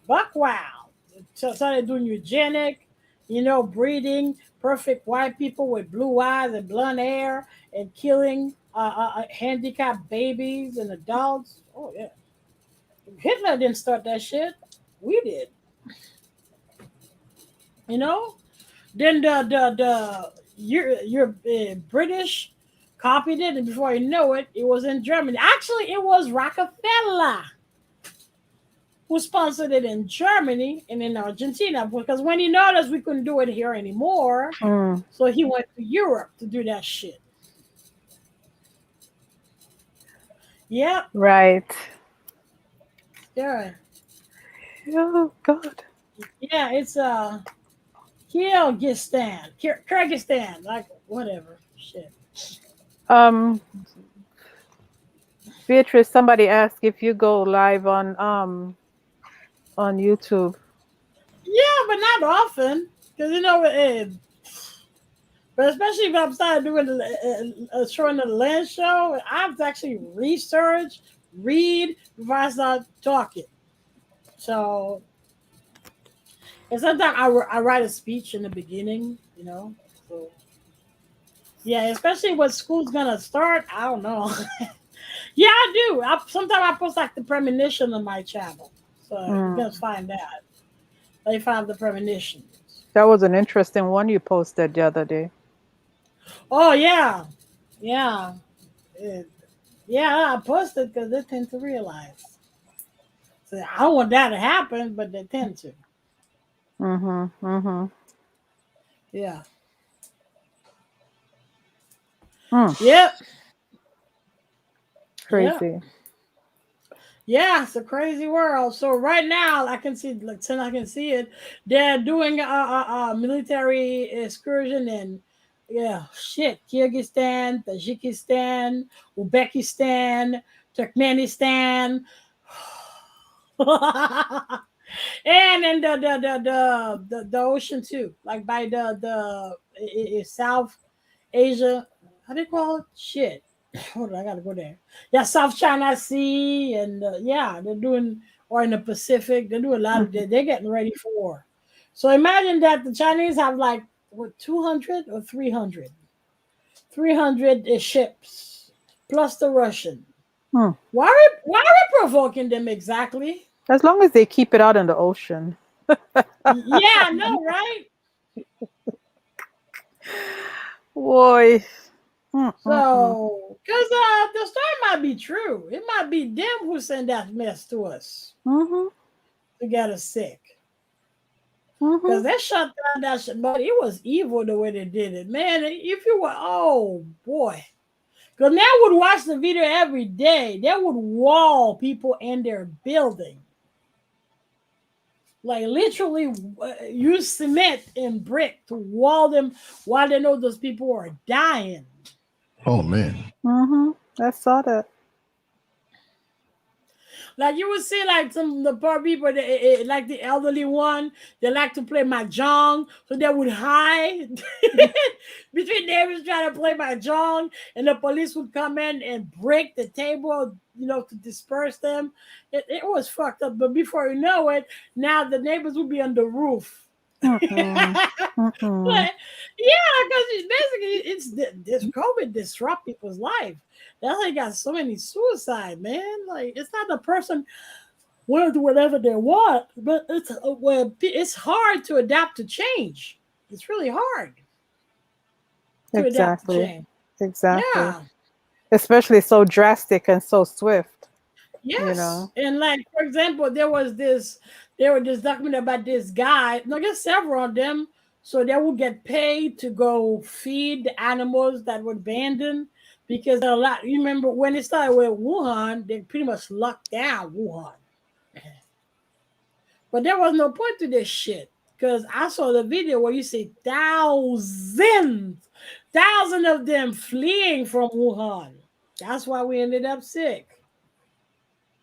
buck wild. So started doing eugenic, breeding perfect white people with blue eyes and blonde hair, and killing handicapped babies and adults. Oh Hitler didn't start that shit. We did. You know. Then your British copied it, and before you know it, it was in Germany. Actually, it was Rockefeller who sponsored it in Germany and in Argentina, because when he noticed we couldn't do it here anymore, so he went to Europe to do that shit. Yep. Right. Yeah. Oh God. Yeah, it's Kyrgyzstan, like whatever shit. Beatrice, somebody asked if you go live on YouTube. Yeah, but not often, because you know, but especially if I'm started doing a show on the Lance show, I have to actually read before I start talking. So, and sometimes I write a speech in the beginning, you know. So, yeah, especially when school's gonna start, I don't know. Yeah, I do. Sometimes I post like the premonition on my channel, so you can find that. They found the premonition. That was an interesting one you posted the other day. Oh yeah, yeah, yeah. I posted because they tend to realize. So I don't want that to happen, but they tend to. Yeah. Yep. Crazy. Yep. Yeah, it's a crazy world. So right now, I can see, like, till I can see it, they're doing a military excursion in, Kyrgyzstan, Tajikistan, Uzbekistan, Turkmenistan, and in the ocean too, like by South Asia. How do you call it? Shit. Hold on, I gotta go there. Yeah, South China Sea, and they're doing, or in the Pacific, they're doing a lot of. They're getting ready for war. So imagine that the Chinese have like what 200 or 300, 300 ships plus the Russian. Why are we provoking them exactly? As long as they keep it out in the ocean. Yeah, I know, right? Boy. So, because the story might be true. It might be them who send that mess to us to get us sick. Because they shut down that shit, but it was evil the way they did it. Man, if you were, oh boy. Because they would watch the video every day. They would wall people in their building. Like literally use cement and brick to wall them while they know those people are dying. Oh man. I saw that. Like you would see, like the poor people, like the elderly one, they like to play mahjong, so they would hide between neighbors trying to play mahjong, and the police would come in and break the table, to disperse them. It was fucked up, but before you know it, now the neighbors would be on the roof. But, yeah, because basically this COVID disrupt people's life. That's why you got so many suicide, man. Like it's not the person want to do whatever they want, but it's hard to adapt to change. It's really hard to adapt to change. Exactly. Yeah. Especially so drastic and so swift. Yes. And like for example, there was this document about this guy. I guess several of them. So they would get paid to go feed the animals that were abandoned. Because a lot, you remember when it started with Wuhan, they pretty much locked down Wuhan. But there was no point to this shit. Because I saw the video where you see thousands of them fleeing from Wuhan. That's why we ended up sick.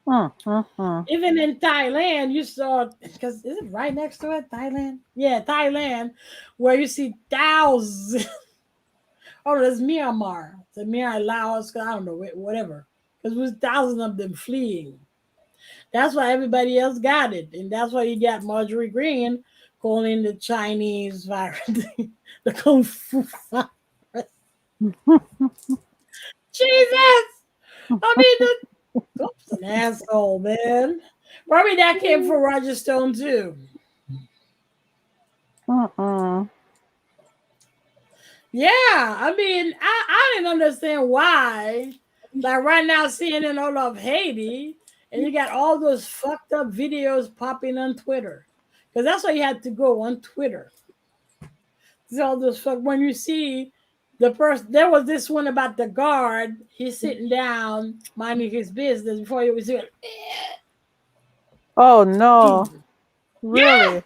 Even in Thailand, you saw, because is it right next to it, Thailand? Yeah, Thailand, where you see thousands. Oh, that's Myanmar. It's Myanmar, Laos, I don't know, whatever. Because there's thousands of them fleeing. That's why everybody else got it. And that's why you got Marjorie Green calling the Chinese virus the Kung Fu virus. Jesus! I mean, Trump's an asshole, man. Probably that came from Roger Stone too. Yeah, I mean, I didn't understand why. Like right now, CNN all of Haiti, and you got all those fucked up videos popping on Twitter, because that's why you had to go on Twitter. There's all those fuck when you see the person. There was this one about the guard. He's sitting down minding his business before he was doing. Oh no! Really?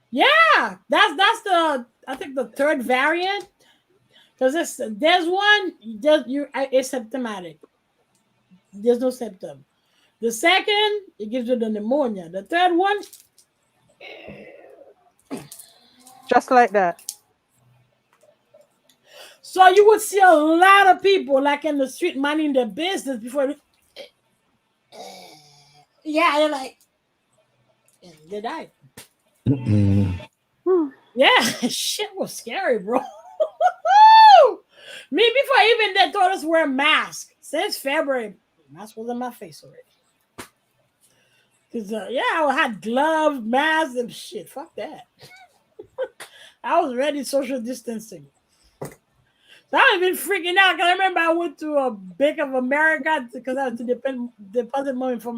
Yeah, that's the I think the third variant. Because there's one it's symptomatic. There's no symptom. The second, it gives you the pneumonia. The third one, Just like that. so you would see a lot of people like in the street minding their business before. Yeah, they're like, they died. Yeah, shit was scary, bro. Me before even they told us wear masks since February. Mask was on my face already. Cause yeah, I had gloves, masks, and shit. Fuck that. I was ready social distancing. So I've been freaking out because I remember I went to a Bank of America because I had to deposit money for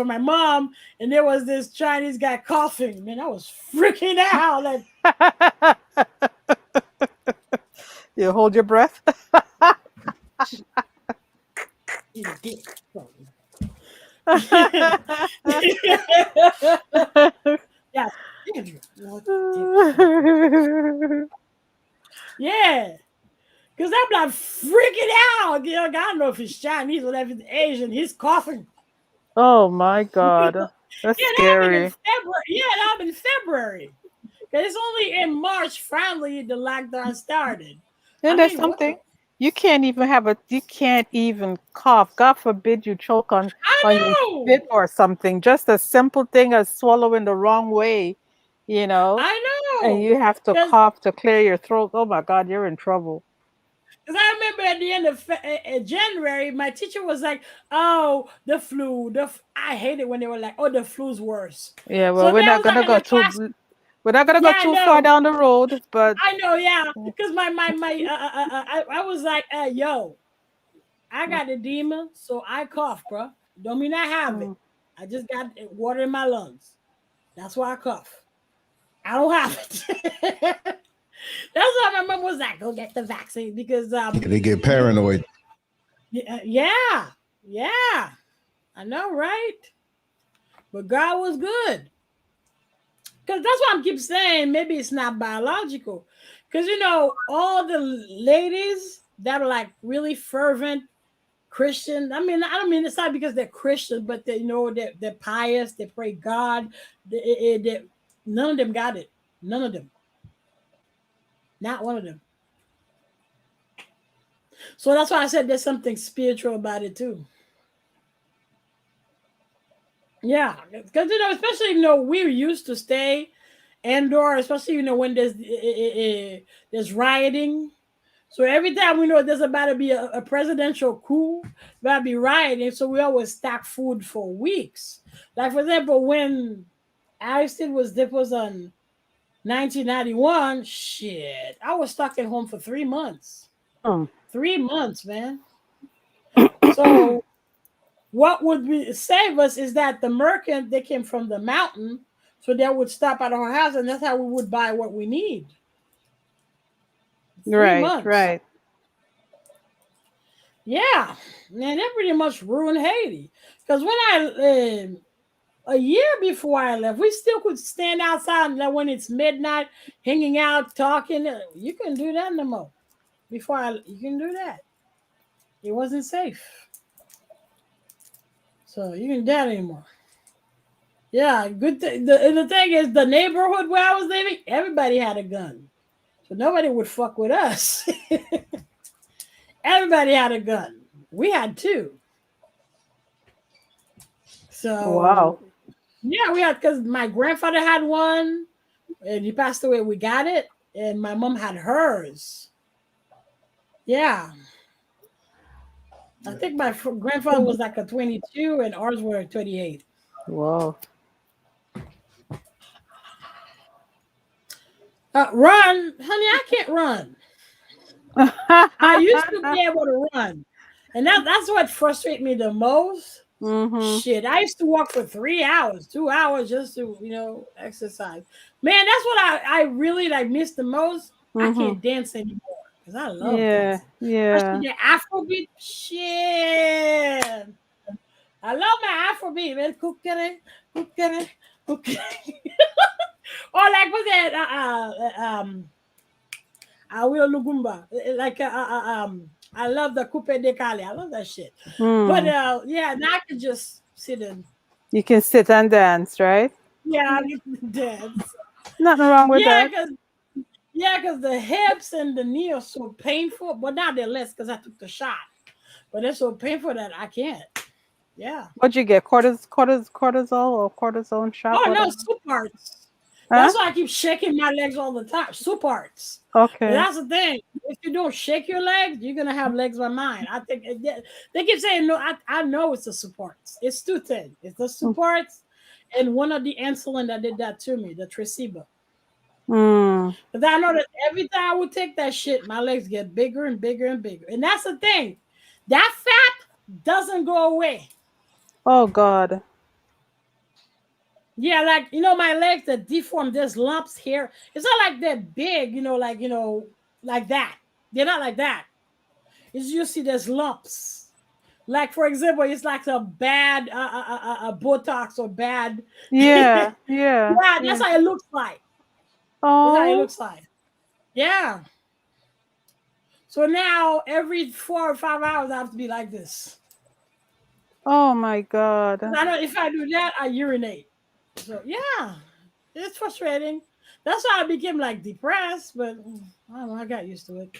my mom, and there was this Chinese guy coughing. Man, I was freaking out. Like, you hold your breath. Yeah. Yeah. Because I'm like freaking out. You know, I don't know if he's Chinese or if he's Asian. He's coughing. Oh my God. That's scary. Yeah, that happened in February. Because it's only in March finally the lockdown started. And there's something. You can't even cough. God forbid you choke on your spit or something. Just a simple thing as swallowing the wrong way, you know. I know. And you have to cough to clear your throat. Oh my God, you're in trouble. Because I remember at the end of January, my teacher was like, "Oh, the flu. I hate it when they were like, oh, the flu's worse." Yeah, well, we're not gonna go too. We're not gonna go too far down the road, but I know, yeah, because I was like, yo, I got edema, so I cough, bro. Don't mean I have it. I just got water in my lungs. That's why I cough. I don't have it. That's why my mom was like, go get the vaccine because they get paranoid. Yeah. I know, right? But God was good. Because that's why I keep saying maybe it's not biological. Because, you know, all the ladies that are like really fervent Christian. I mean, I don't mean it's not because they're Christian, but they know they're pious. They pray God. None of them got it. None of them. Not one of them. So that's why I said there's something spiritual about it too. Yeah, because you know, especially we're used to stay indoor, especially when there's rioting. So every time we know there's about to be a presidential coup, about to be rioting, so we always stack food for weeks. Like for example, when Aristide was on 1991, shit, I was stuck at home for 3 months. 3 months, man. So what would save us is that the merchant, they came from the mountain, so they would stop at our house, and that's how we would buy what we need. 3 months. Right. Yeah, man, that pretty much ruined Haiti. Because when a year before I left, we still could stand outside when it's midnight, hanging out, talking. You couldn't do that no more. You can do that. It wasn't safe. So you can do that anymore. Yeah, good. The thing is, the neighborhood where I was living, everybody had a gun, so nobody would fuck with us. Everybody had a gun. We had 2. So wow. Yeah, we had, because my grandfather had one, and he passed away. We got it, and my mom had hers. Yeah. I think my grandfather was like a 22 and ours were 28. Whoa. Run, honey, I can't run. I used to be able to run. And that's what frustrates me the most. Mm-hmm. Shit, I used to walk for 3 hours, 2 hours just to, exercise. Man, that's what I really like miss the most. I can't dance anymore because I love dancing. Yeah. Especially the Afrobeat. Shit. I love my Afrobeat, man. Cookere. Or like what's that? Awilo Lugumba. Like I love the Coupe de Cali. I love that shit. But yeah, now I can just sit and you can sit and dance, right? yeah, I can dance. Nothing wrong with that. Because the hips and the knee are so painful. But now they're less because I took the shot. But they're so painful that I can't. Yeah. What'd you get? Cortisol or cortisone shot? Oh, whatever? no, Suparts. Huh? That's why I keep shaking my legs all the time. Suparts. Okay. But that's the thing. If you don't shake your legs, you're going to have legs by mine. I think they keep saying, no, I know it's the supports. It's two things. It's the supports and one of the insulin that did that to me, the Tresiba. Because I know that every time I would take that shit, my legs get bigger and bigger and bigger. And that's the thing. That fat doesn't go away. Oh, God. Yeah, like, my legs that deform, there's lumps here. It's not like they're big, like that. They're not like that. It's you see there's lumps. Like, for example, it's like a bad Botox or bad. Yeah. Yeah, that's how it looks like. Oh. That's how it looks like. Yeah. So now every 4 or 5 hours, I have to be like this. Oh, my God. I know if I do that, I urinate. So, yeah, it's frustrating. That's why I became like depressed, but I don't know, I got used to it.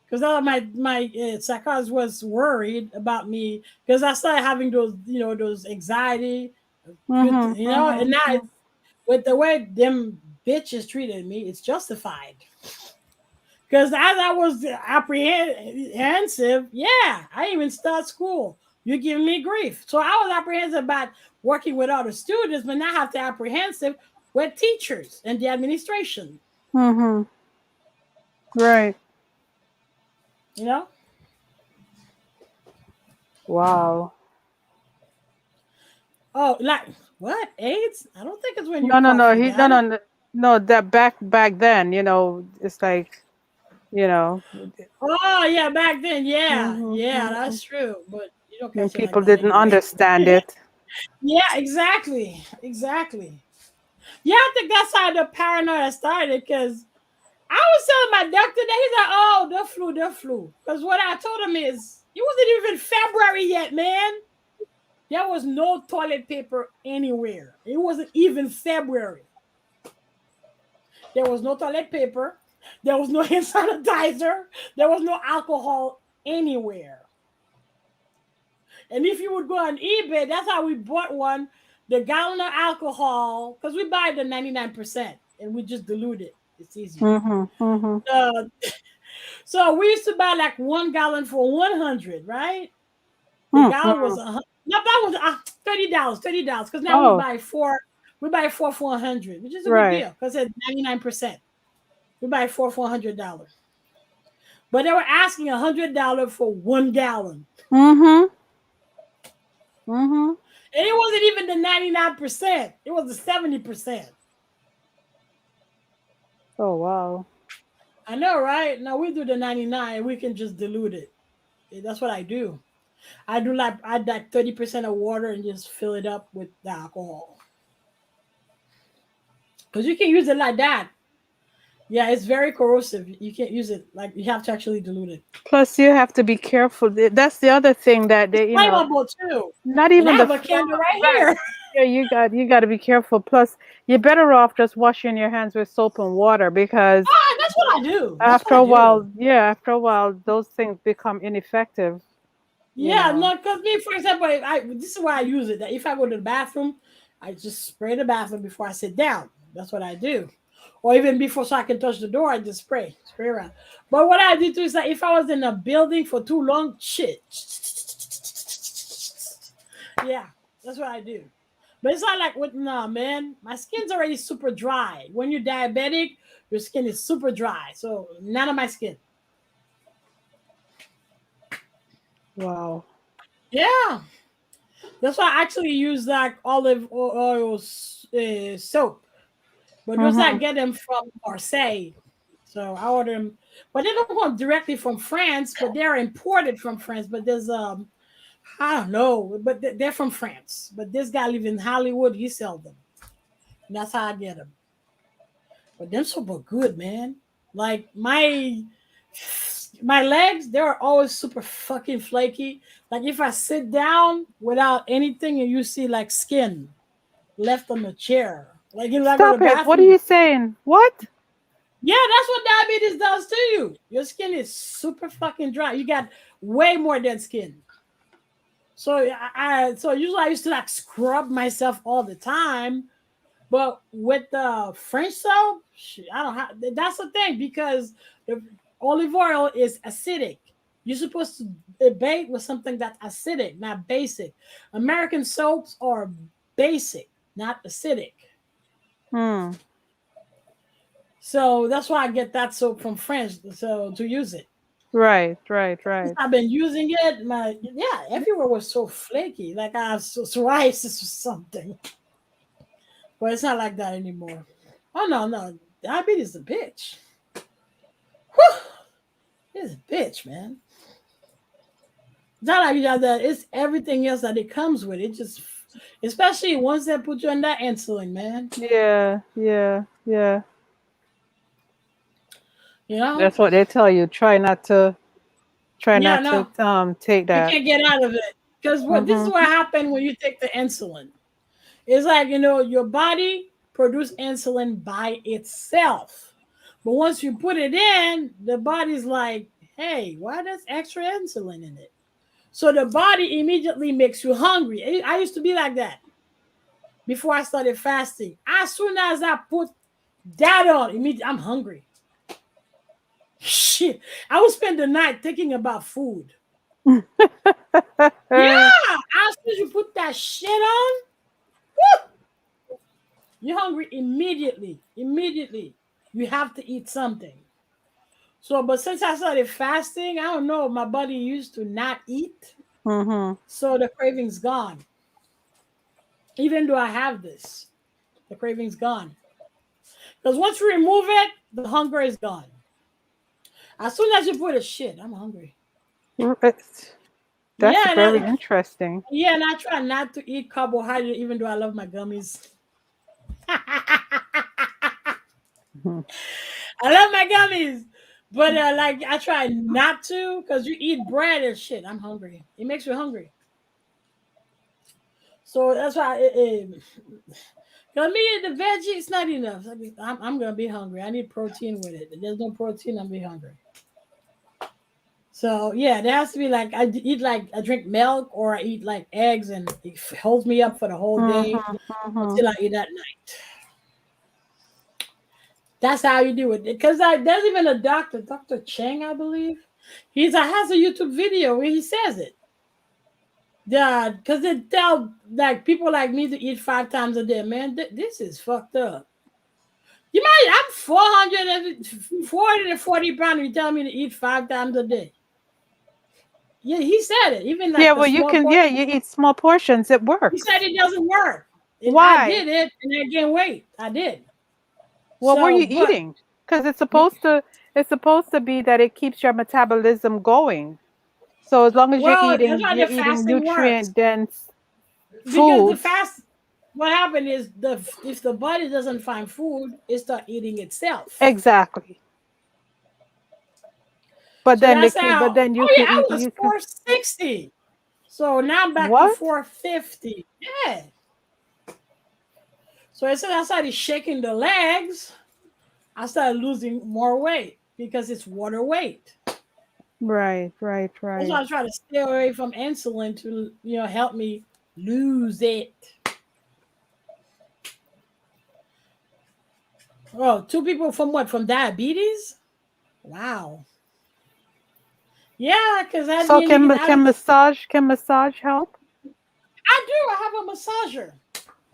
Because my psychologist was worried about me because I started having those anxiety, and now with the way them bitches treated me, it's justified. Because as I was apprehensive, yeah, I didn't even start school. You're giving me grief. So I was apprehensive about working with other students, but now I have to apprehensive with teachers and the administration. Right. Wow. Oh, like what? AIDS? I don't think it's when you No. That back then, it's like, Oh yeah, back then, yeah, that's true. But you don't catch it like people that didn't anyway. understand it. Yeah, exactly. Yeah, I think that's how the paranoia started because I was telling my doctor that he's like, oh, the flu. Because what I told him is, it wasn't even February yet, man. There was no toilet paper anywhere. It wasn't even February. There was no toilet paper. There was no hand sanitizer. There was no alcohol anywhere. And if you would go on eBay, that's how we bought one, the gallon of alcohol, because we buy the 99% and we just dilute it. It's easier. So we used to buy like 1 gallon for 100, right? The gallon was no, that was $30, because now we buy four for 100, which is a good deal because it's 99%. We buy four for $100. But they were asking $100 for 1 gallon. And it wasn't even the 99%. It was the 70%. Oh, wow. I know, right? Now we do the 99. We can just dilute it. That's what I do. I add like 30% of water and just fill it up with the alcohol. Because you can use it like that. Yeah, it's very corrosive. You can't use it like you have to actually dilute it. Plus, you have to be careful. That's the other thing that they, flammable too. Not even the candle right here. Yeah, you got to be careful. Plus, you're better off just washing your hands with soap and water because that's what I do. After a while, those things become ineffective. Yeah, no, because me, for example, this is why I use it. That if I go to the bathroom, I just spray the bathroom before I sit down. That's what I do. or even before, so I can touch the door, I just spray around. But what I do too is that if I was in a building for too long, shit, yeah, that's what I do. But it's not like with nah, man. My skin's already super dry. When you're diabetic, your skin is super dry. So none of my skin. Wow. Yeah, that's why I actually use like olive oil soap. But those I get them from Marseille. So I order them, but they don't come directly from France, but they're imported from France. But there's I don't know, but they're from France. But this guy live in Hollywood, he sells them. And that's how I get them. But them super good, man. Like my legs, they are always super fucking flaky. Like if I sit down without anything and you see like skin left on the chair. Like you like go to Stop the it. What are bathroom. you saying? What? Yeah, that's what diabetes does to you. Your skin is super fucking dry. You got way more dead skin. So so usually I used to like scrub myself all the time, but with the French soap, I don't have. That's the thing because the olive oil is acidic. You're supposed to bathe with something that's acidic, not basic. American soaps are basic, not acidic. Hmm. So that's why I get that soap from France. So to use it. Right. Since I've been using it, everywhere was so flaky, like I have psoriasis or something. But it's not like that anymore. Oh no, diabetes is a bitch. Whew. It's a bitch, man. It's not like that. It's everything else that it comes with. It just, especially once they put you on that insulin, man. Yeah. You know? That's what they tell you. Try not to Yeah, no, take you that. can't get out of it because this is Mm-hmm. what happened when you take the insulin. It's like, your body produces insulin by itself. But once you put it in, the body's like, hey, why there's extra insulin in it? So the body immediately makes you hungry. I used to be like that before I started fasting. As soon as I put that on, immediately I'm hungry. Shit. I would spend the night thinking about food. Yeah. As soon as you put that shit on, woo, you're hungry immediately. Immediately. You have to eat something. So, but since I started fasting, I don't know, my body used to not eat. Mm-hmm. So the craving's gone. Even though I have this, the craving's gone. Because once you remove it, the hunger is gone. As soon as you put a shit, I'm hungry. That's Yeah, very interesting. yeah, and I try not to eat carbohydrate, even though I love my gummies. Mhm. I love my gummies, but like I try not to because you eat bread and shit. I'm hungry. It makes you hungry. So that's why me the veggie it's not enough. I'm gonna be hungry. I need protein with it. If there's no protein, I'm be hungry. So yeah, there has to be like I drink milk or I eat like eggs and it holds me up for the whole day Mm-hmm. until I eat at night. That's how you do it. Because there's even a doctor, Dr. Cheng, I believe. Has a YouTube video where he says it. Yeah, because they tell like people like me to eat 5 times a day. Man, this is fucked up. You might I'm 440 pounds. You tell me to eat 5 times a day. Yeah, he said it. Even Yeah, like the well, you small can. portion. Yeah, you eat small portions. It He said works. it doesn't work. And I Why? did it and I gained weight. I did. What were So, you but eating? Because it's supposed to. It's supposed to be that it keeps your metabolism going. So as long as well, that's why you're the eating fasting works. nutrient dense Because the foods. fast, what happened is if the body doesn't find food, it start eating itself. Exactly. But So then that's how. you Oh yeah, can I eat. was You can 460. So now I'm back to what? 450. Yeah. So as soon as I started shaking the legs, I started losing more weight because it's water weight. Right. That's why I try to stay away from insulin to help me lose it. Oh, 2 people from what? From diabetes? Wow. Yeah, because at So the end you can can massage help? I do. I have a massager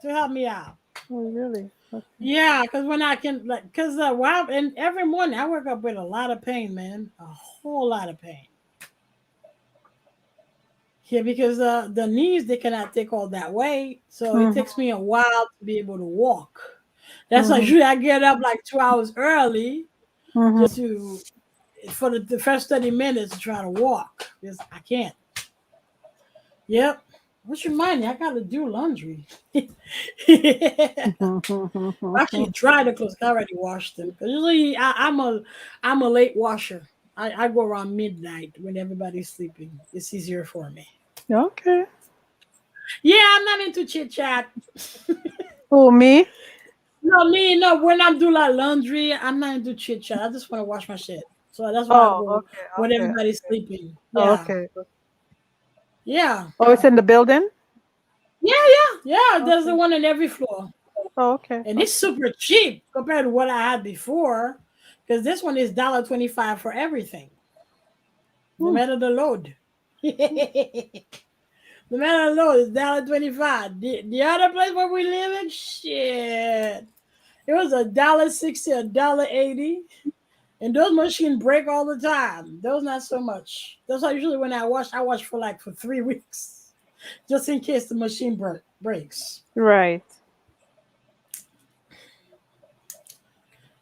to help me out. Oh, really? Okay. Yeah, because when I can, like, because wow, and every morning I wake up with a lot of pain, man, a whole lot of pain. Yeah, because the knees they cannot take all that weight, so it Mm-hmm. takes me a while to be able to walk. That's why Mm-hmm. usually I get up like 2 hours early Mm-hmm. just to for the first 30 minutes to try to walk because I can't. Yep. What's remind me? I gotta do laundry. Actually, dry the clothes. I already washed them. 'Cause usually, I'm a late washer. I go around midnight when everybody's sleeping. It's easier for me. Okay. Yeah, I'm not into chit chat. Oh, me? No, me, no. When I'm doing like laundry, I'm not into chit chat. I just want to wash my shit. So that's why I Oh, go okay, when okay, everybody's okay. sleeping. Yeah, Okay. yeah, Oh, it's in the building? yeah. There's the Okay. one on every floor, Oh, okay. and it's Okay. super cheap compared to what I had before. Because this one is $1.25 for everything, no Hmm. matter the load. No matter the load, it's $1.25. The other place where we live in, shit, it was $1.60, $1.80. And those machines break all the time. Those not so much. That's why usually when I wash for 3 weeks, just in case the machine breaks. Right.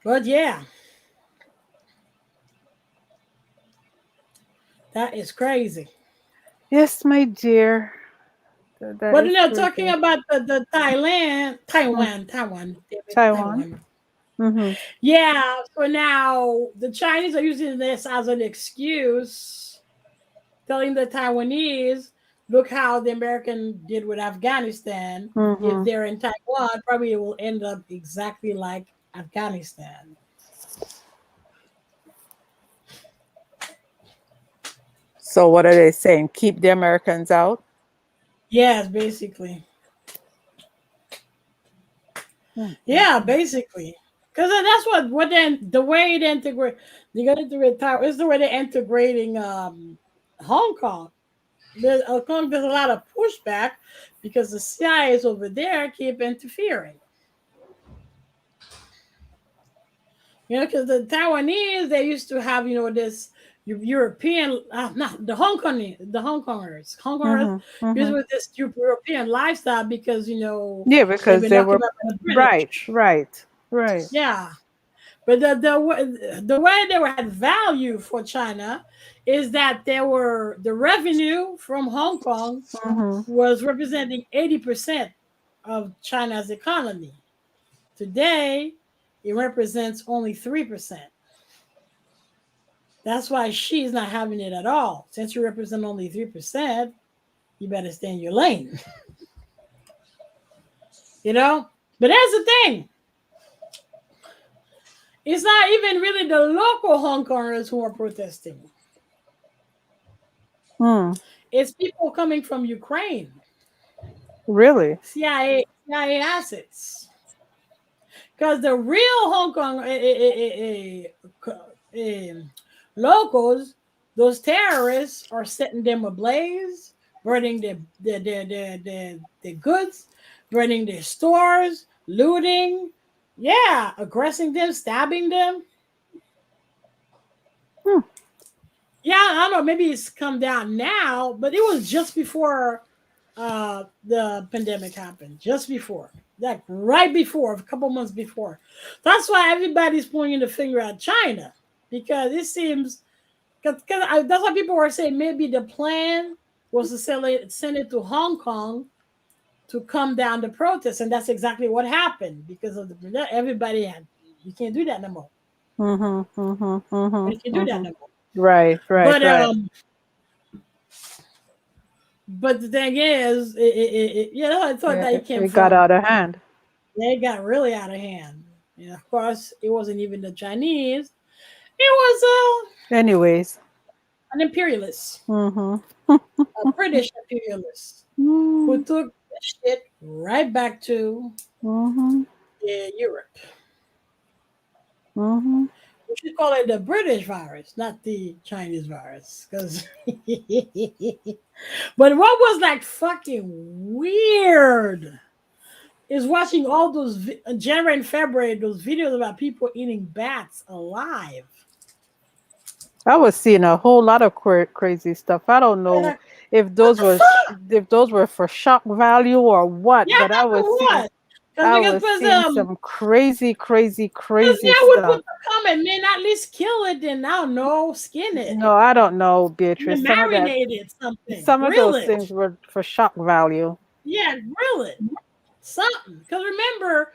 But yeah, that is crazy. Yes, my dear. That But is talking crazy. about the Mm. Taiwan, damn it, Taiwan. Taiwan. Mm-hmm. Yeah. So now the Chinese are using this as an excuse, telling the Taiwanese, look how the American did with Afghanistan. If Mm-hmm. they're in Taiwan, probably it will end up exactly like Afghanistan. So what are they saying? Keep the Americans out? Yes, basically. Yeah, Mm-hmm. basically. Because that's what then the way they integrate, they're gonna integrate Taiwan is the way they're integrating Hong Kong. There's a lot of pushback because the CIA is over there keep interfering. Because the Taiwanese they used to have this European, not Hong Kongers Mm-hmm. used Mm-hmm. with this European lifestyle because Yeah, they've because been they were occupied by the right, British. right, right. Yeah, but the way they were had value for China is that there were the revenue from Hong Kong Mm-hmm. was representing 80% of China's economy. Today, it represents only 3%. That's why she's not having it at all. Since you represent only 3%, you better stay in your lane. you know? But that's the thing. It's not even really the local Hong Kongers who are protesting. Hmm. It's people coming from Ukraine. Really? CIA assets. Because the real Hong Kong locals, those terrorists are setting them ablaze, burning their goods, burning their stores, looting, yeah, aggressing them, stabbing them. Hmm. Yeah, I don't know, maybe it's come down now, but it was just before the pandemic happened, just before, like right before, a couple months before. That's why everybody's pointing the finger at China because it seems because that's why people were saying maybe the plan was to send it to Hong Kong to come down the protest, and that's exactly what happened because of the everybody had you can't do that no more. Mm-hmm. Mm-hmm. You can Mm-hmm. do that Mm-hmm. no more. Right, right, But right. but the thing is, I thought that it came It got from. out of hand. They got really out of hand. And of course, it wasn't even the Chinese. It was Anyways. an imperialist, Mm-hmm. a British imperialist, who Mm-hmm. took the shit right back to Mm-hmm. Europe. Mm-hmm. We should call it the British virus, not the Chinese virus. Because, but what was like fucking weird is watching all those January and February those videos about people eating bats alive. I was seeing a whole lot of crazy stuff. I don't And know like, if what those the were fuck? if those were for shock value or what, Yeah, but I know what. I Because was seeing some crazy, crazy, crazy I would stuff. put the comment, man, at least kill it, then I don't know, skin it. No, I don't know, Beatrice. And marinate it, something. Some of Grill those it. things were for shock value. Yeah, grill it. Something. Because remember,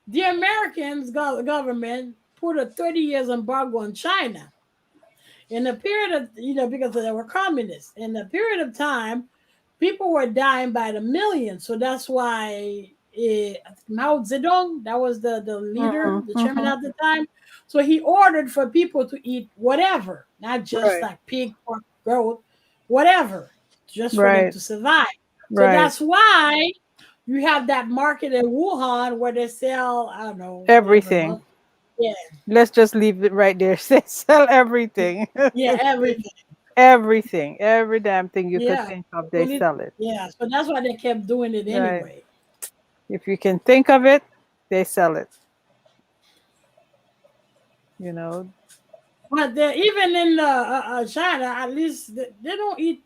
the Americans government put a 30 years embargo on China. In a period of, because they were communists. In a period of time, people were dying by the millions. So that's why Mao Zedong, that was the leader, the chairman at the time. So he ordered for people to eat whatever, not just Right. like pig, pork, goat, whatever, just for them Right. to survive. So Right. that's why you have that market in Wuhan where they sell, I don't know, Everything. whatever. Yeah. Let's just leave it right there. Sell everything. Yeah, everything. Everything. Every damn thing you could Yeah. think of, they sell it. Yeah. So that's why they kept doing it Right. anyway. If you can think of it, they sell it. You know. But even in China, at least they don't eat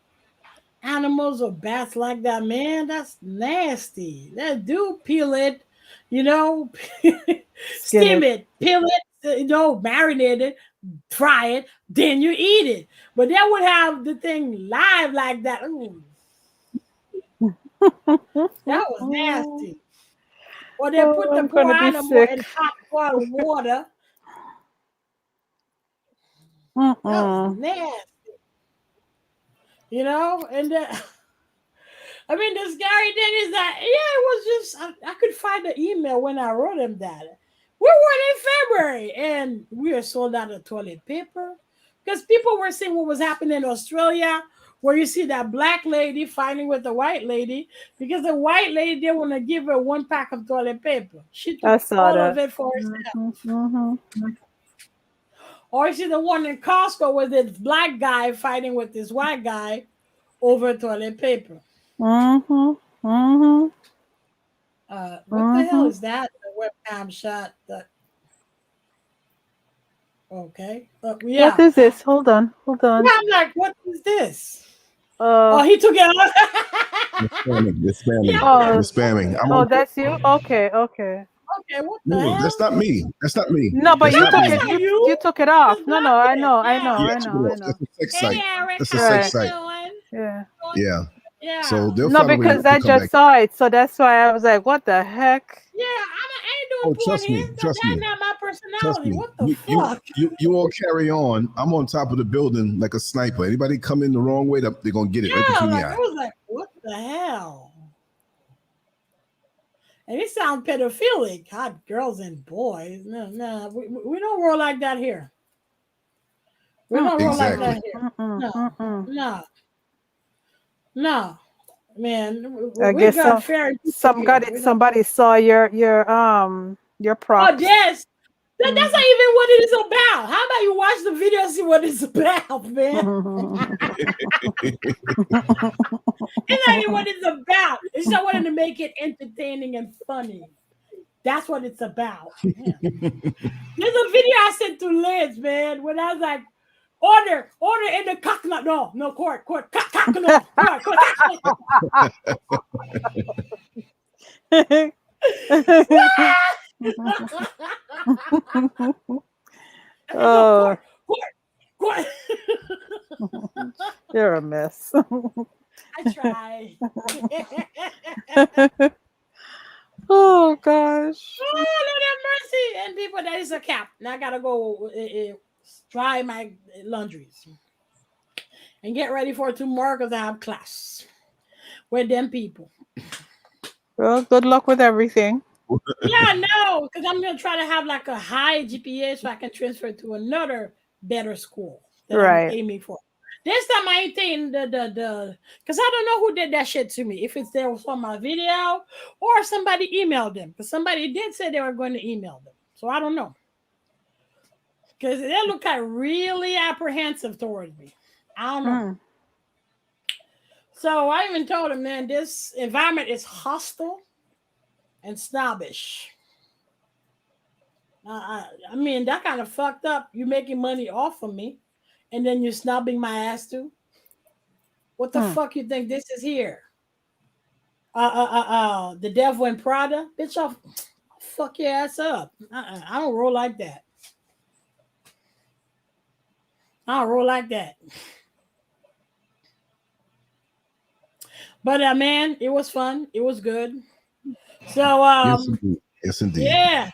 animals or bats like that, man. That's nasty. They do peel it, steam it, peel it, marinate it, fry it, then you eat it. But they would have the thing live like that. Ooh. That was nasty. Or they put the I'm poor gonna be animal sick. in hot boiled water. That was nasty. And I mean, the scary thing is that, it was just, I could find the email when I wrote him that. We were in February and we are sold out of toilet paper because people were seeing what was happening in Australia, where you see that black lady fighting with the white lady because the white lady didn't want to give her one pack of toilet paper. She I took saw all of that. it for herself. Or you see the one in Costco with this black guy fighting with this white guy over toilet paper. What The hell is that? The webcam shot. Okay. Yeah. What is this? Hold on. Yeah, I'm like, what is this? Uh, He took it out. They're spamming. Yeah, They're oh, spamming. I'm oh, on. that's you? Okay. okay, what the No, hell? that's not me. That's not me. No, but That's you not took me. it. That's not You you. took it off. It's No, not I it. know. Yeah, Yeah. I took it off. That's a sex Hey, site. Eric, That's a how sex you site. doing? Yeah. Yeah. Yeah. So they'll No, find a way because to I come back. just saw it, so that's why I was like, "What the heck?" Yeah, I ain't Oh, doing porn trust here. me. Trust That's me. not my Trust personality. me. What the You fuck? all carry on. I'm on top of the building like a sniper. Anybody come in the wrong way, they're gonna get it right Yeah, between the like I eyes. was like, what the hell? And it sounds pedophilic. Hot girls and boys. No, we don't roll like that here. We don't roll like that here. No. Man, I we guess got fair people here. somebody saw your Oh, props. yes. That's not even what it is about. How about you watch the video and see what it's about, man? It's not even what it's about. It's just wanting to make it entertaining and funny. That's what it's about. Man. There's a video I sent to Liz, man, when I was like, order in the coconut. No, court, coconut, Oh, court. you're a mess. I try. Oh gosh. Oh, Lord have mercy. And people, that is a cap. Now I gotta go dry my laundries and get ready for tomorrow because I have class with them people. Well, good luck with everything. Yeah, no, because I'm gonna try to have like a high GPA so I can transfer to another better school that I'm aiming for. This time I ain't taking the because I don't know who did that shit to me. If it's there on my video or somebody emailed them, because somebody did say they were going to email them. So I don't know. because they look like really apprehensive towards me. I don't know. So I even told him, man, this environment is hostile and snobbish. I mean, that kind of fucked up. You making money off of me, and then you're snubbing my ass too. What the fuck you think this is here? The devil in Prada, bitch. I'll fuck your ass up. I don't roll like that. I don't roll like that. But man, it was fun. It was good. So Yes, indeed. Yes, indeed. yeah.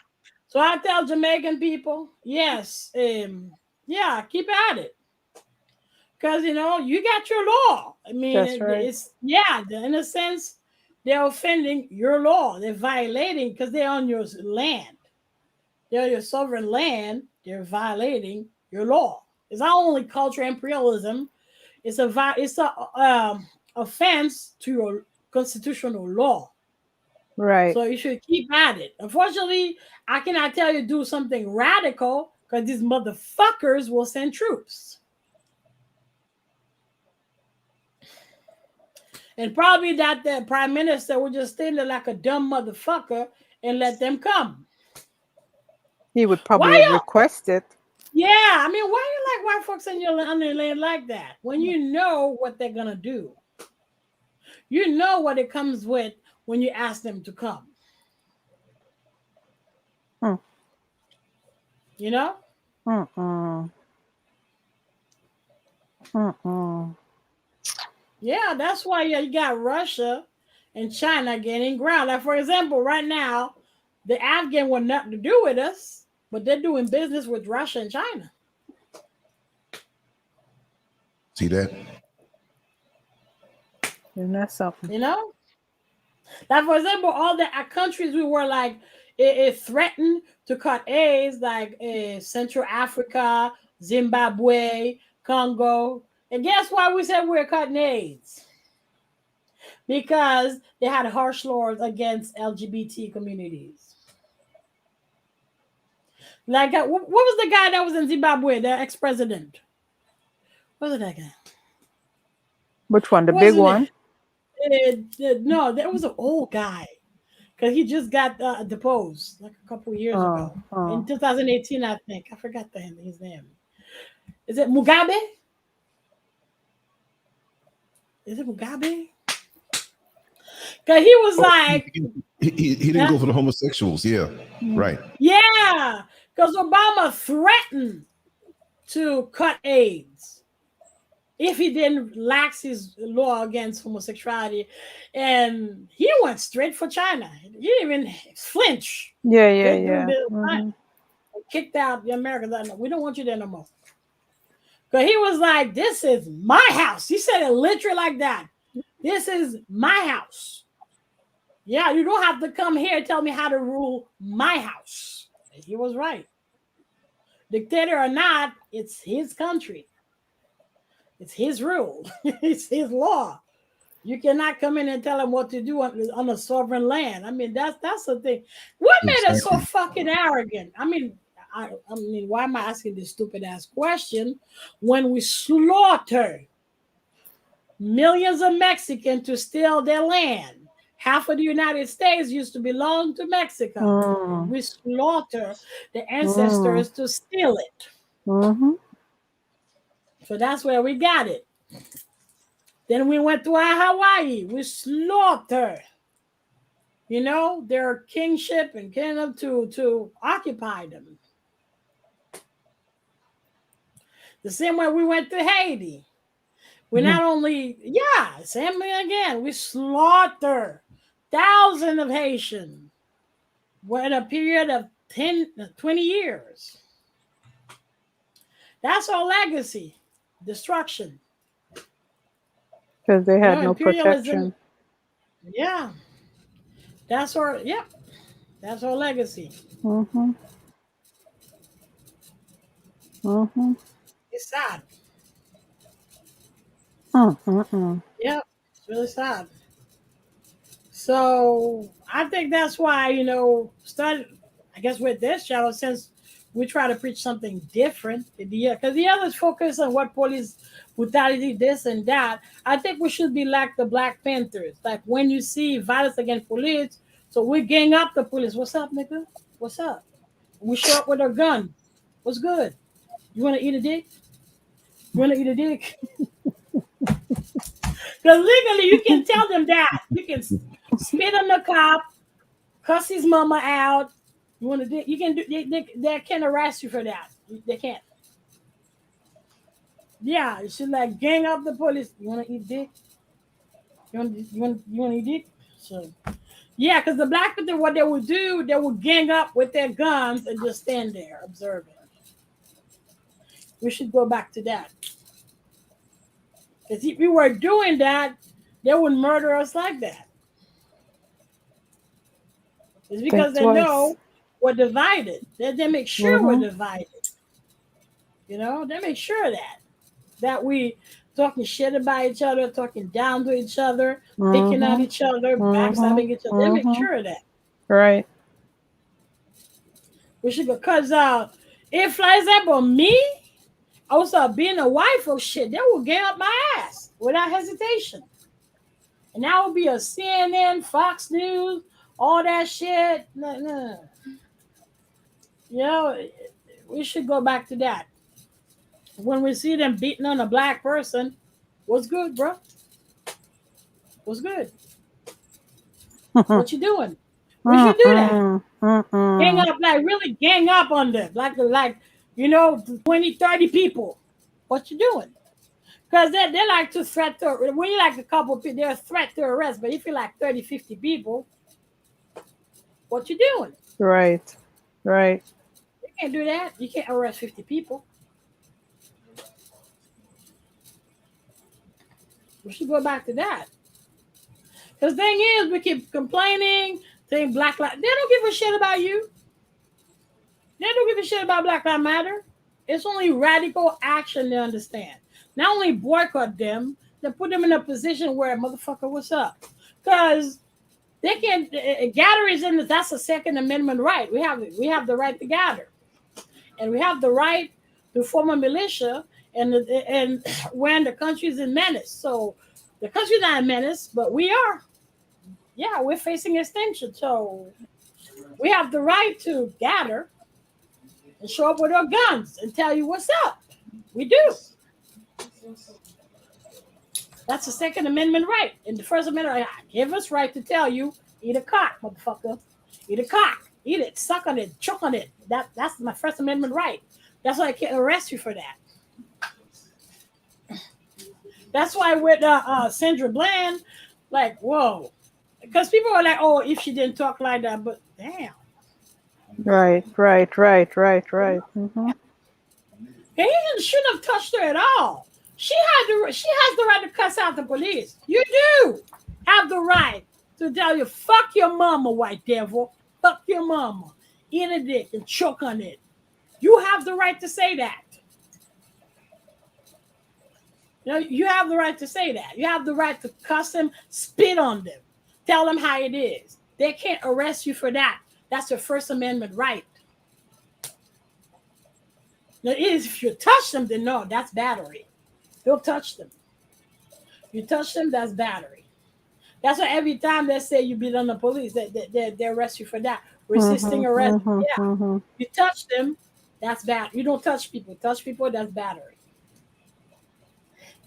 So I tell Jamaican people, yes, yeah, keep at it. Because you got your law. I mean, it's in a sense, they're offending your law. They're violating because they're on your land. They're your sovereign land. They're violating your law. It's not only cultural imperialism. It's a offense to your constitutional law. Right. So you should keep at it. Unfortunately, I cannot tell you to do something radical because these motherfuckers will send troops. And probably that the prime minister would just stand there like a dumb motherfucker and let them come. He would probably request it. Yeah, I mean, why you like white folks on your land like that? When you know what they're gonna do. You know what it comes with when you ask them to come. You know? Yeah, that's why you got Russia and China gaining ground. Like, for example, right now, the Afghan want nothing to do with us, but they're doing business with Russia and China. See that? Isn't that something? You know? Like, for example, all the countries we were like, it threatened to cut AIDS, like Central Africa, Zimbabwe, Congo. And guess why we said we're cutting AIDS? Because they had harsh laws against LGBT communities. Like, what was the guy that was in Zimbabwe, the ex-president? What was that guy? Which one? The big one? No, there was an old guy. Because he just got deposed like a couple years ago. In 2018, I think. I forgot his name. Is it Mugabe? Is it Mugabe? Because he was like... He didn't go for the homosexuals. Yeah, right. Yeah, because Obama threatened to cut AIDS if he didn't lax his law against homosexuality. And he went straight for China. He didn't even flinch. Yeah. Kicked out the Americans. We don't want you there no more. Because he was like, this is my house. He said it literally like that. This is my house. Yeah, you don't have to come here and tell me how to rule my house. He was right. Dictator or not, it's his country. It's his rule. It's his law. You cannot come in and tell him what to do on a sovereign land. I mean, that's the thing. What made us so fucking arrogant? I mean, why am I asking this stupid ass question when we slaughter millions of Mexicans to steal their land? Half of the United States used to belong to Mexico. We slaughter the ancestors to steal it. So that's where we got it. Then we went to Hawaii. We slaughter, their kingship and kingdom to occupy them. The same way we went to Haiti. We not only, same thing again. We slaughter thousands of Haitians in a period of 20 years. That's our legacy. Destruction. Because they had no protection. Yeah. That's our legacy. It's sad. Yep, it's really sad. So I think that's why, started, I guess, with this channel, since we try to preach something different. Because the others focus on what police brutality, this and that. I think we should be like the Black Panthers. Like when you see violence against police, so we gang up the police. What's up, nigga? What's up? We show up with our gun. What's good? You want to eat a dick? You want to eat a dick? Because legally, you can tell them that. You can spit on the cop, cuss his mama out. You want to dick? You can do. They can't arrest you for that. They can't. Yeah, you should like gang up the police. You want to eat dick? You want to eat dick? So, yeah, because the Black people, what they would do, they would gang up with their guns and just stand there observing. We should go back to that. Because if we were doing that, they would murder us like that. It's because they know we're divided. They make sure we're divided. You know, they make sure that we talking shit about each other, talking down to each other, picking at each other, backstabbing each other. They make sure of that. Right. We should go, because if, for example, me, also being a wife of shit, they will get up my ass without hesitation. And that would be a CNN, Fox News, all that shit. No. You know, we should go back to that. When we see them beating on a Black person, what's good, bro? What's good? What you doing? We should do that. Gang up, like really gang up on them. Like you know, 20, 30 people. What you doing? Because they like to threat to, when you like a couple people, they're a threat to arrest. But if you like 30, 50 people, what you doing? Right. You can't do that. You can't arrest 50 people. We should go back to that. Because the thing is, we keep complaining, saying Black Lives. They don't give a shit about you. They don't give a shit about Black Lives Matter. It's only radical action they understand. Not only boycott them, they put them in a position where, motherfucker, what's up? Because they can't, gatherings, that's a Second Amendment right. We have the right to gather. And we have the right to form a militia and when the country's in menace. So the country's not a menace, but we are. Yeah, we're facing extinction. So we have the right to gather and show up with our guns and tell you what's up. We do. That's the Second Amendment right. In the First Amendment, give us right to tell you, eat a cock, motherfucker. Eat a cock. Eat it, suck on it, choke on it. That's my First Amendment right. That's why I can't arrest you for that. That's why with Sandra Bland, like, whoa. Because people are like, oh, if she didn't talk like that, but damn. Right. And he shouldn't have touched her at all. She has the right to cuss out the police. You do have the right to tell you, fuck your mama, white devil. Fuck your mama. Eat a dick and choke on it. You have the right to say that. You know, you have the right to say that. You have the right to cuss them, spit on them, tell them how it is. They can't arrest you for that. That's your First Amendment right. Now, if you touch them, then no, that's battery. Don't touch them. You touch them, that's battery. That's why every time they say you beat on the police, they arrest you for that. Resisting arrest. You touch them, that's bad. You don't touch people. Touch people, that's battery.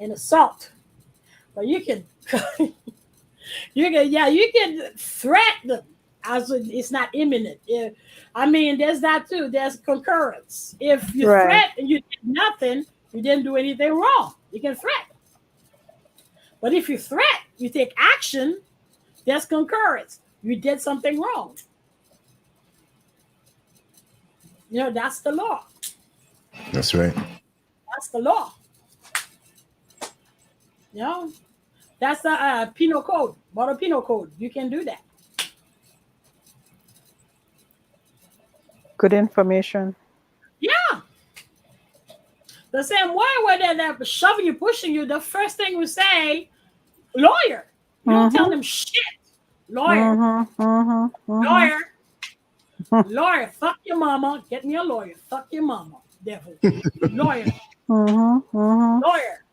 And assault. But you can you can threaten them as it's not imminent. I mean, there's that too. There's concurrence. If you threaten, you did nothing, you didn't do anything wrong. You can threaten. But if you threat, you take action, there's concurrence. You did something wrong. You know, that's the law. That's right. That's the law. You know, that's the penal code, motor penal code. You can do that. Good information. Yeah. The same way where they're shoving you, pushing you, the first thing we say, lawyer. You don't tell them shit. Lawyer. Lawyer. Lawyer, fuck your mama. Get me a lawyer. Fuck your mama. Devil. Lawyer. Lawyer.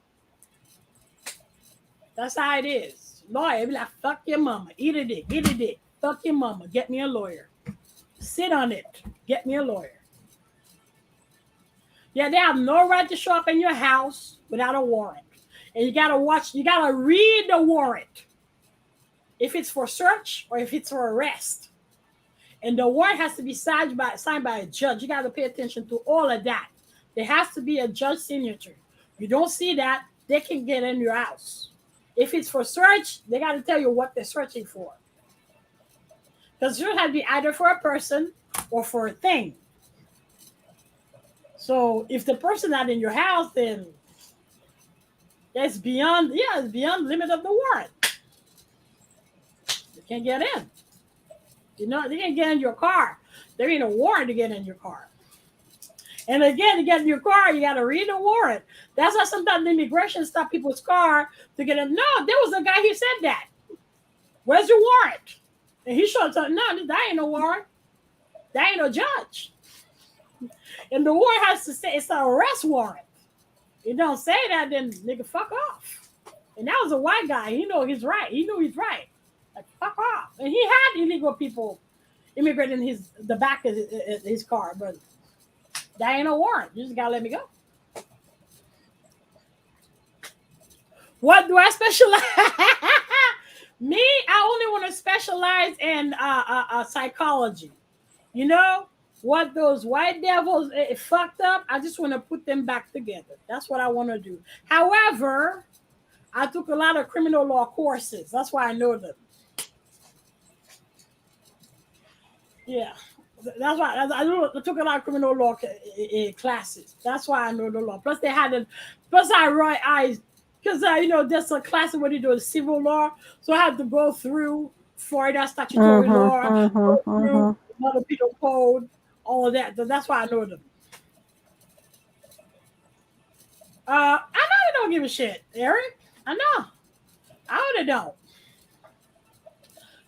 That's how it is. Lawyer, be like, fuck your mama. Eat a dick. Eat a dick. Fuck your mama. Get me a lawyer. Sit on it. Get me a lawyer. Yeah, they have no right to show up in your house without a warrant. And you gotta read the warrant. If it's for search or if it's for arrest. And the warrant has to be signed by a judge. You got to pay attention to all of that. There has to be a judge signature. You don't see that, they can get in your house. If it's for search, they got to tell you what they're searching for. Because it has to be either for a person or for a thing. So if the person not in your house, then it's beyond the limit of the warrant. You can't get in. You know, they can't get in your car. There ain't a warrant to get in your car. And again, to get in your car, you got to read the warrant. That's why sometimes immigration stop people's car to get in. No, there was a guy who said that. Where's your warrant? And he showed up. No, that ain't no warrant. That ain't no judge. And the warrant has to say it's an arrest warrant. You don't say that, then nigga, fuck off. And that was a white guy. He knew he's right. He knew he's right. Like, fuck off. And he had illegal people immigrating in the back of his car, but that ain't no warrant. You just gotta let me go. What do I specialize? Me, I only want to specialize in psychology. You know what those white devils fucked up? I just want to put them back together. That's what I want to do. However, I took a lot of criminal law courses. That's why I know them. Yeah, that's why I took a lot of criminal law classes. That's why I know the law. Plus, there's a class where they do civil law. So I had to go through Florida statutory law, go through Motor Penal Code, all of that. So that's why I know them. I know they don't give a shit, Eric. I know. I really don't.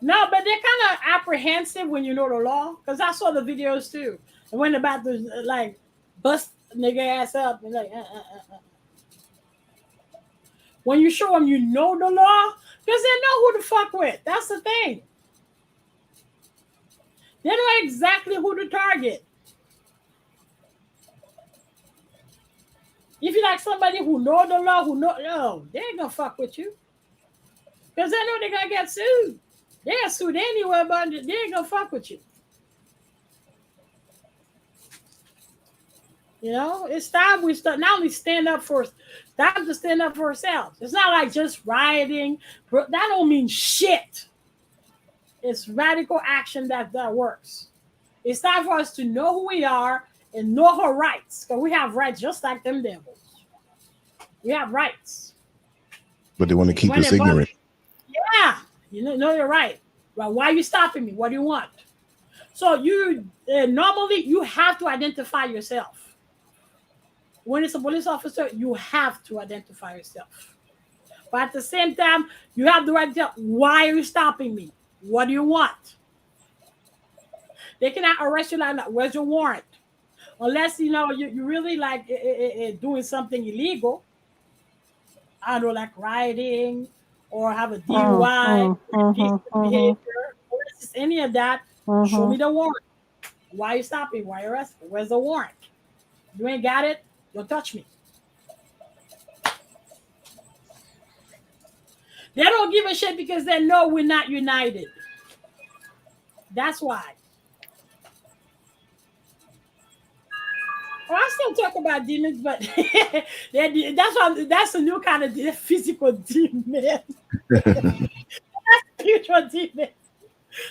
No, but they're kind of apprehensive when you know the law. Because I saw the videos too. And when about to like bust nigga ass up and like when you show them you know the law, because they know who to fuck with. That's the thing. They know exactly who to target. If you like somebody who know the law, they ain't gonna fuck with you. Because they know they're gonna get sued. They get sued anywhere, but they ain't gonna fuck with you. You know, it's time we start not only stand up for ourselves. It's not like just rioting. That don't mean shit. It's radical action that works. It's time for us to know who we are and know our rights. Because we have rights just like them devils. We have rights. But they want to keep us ignorant. Yeah. You know you're right. Well, why are you stopping me? What do you want? So you normally you have to identify yourself. When it's a police officer, you have to identify yourself. But at the same time, you have the right to tell, why are you stopping me? What do you want? They cannot arrest you like that. Where's your warrant? Unless you really like doing something illegal. I don't know, like rioting or have a DUI, behavior, or any of that. Show me the warrant. Why are you stopping? Why are you arresting? Where's the warrant? You ain't got it. Don't touch me. They don't give a shit because they know we're not united. That's why. Well, I still talk about demons, but that's a new kind of physical demon. That's spiritual demon.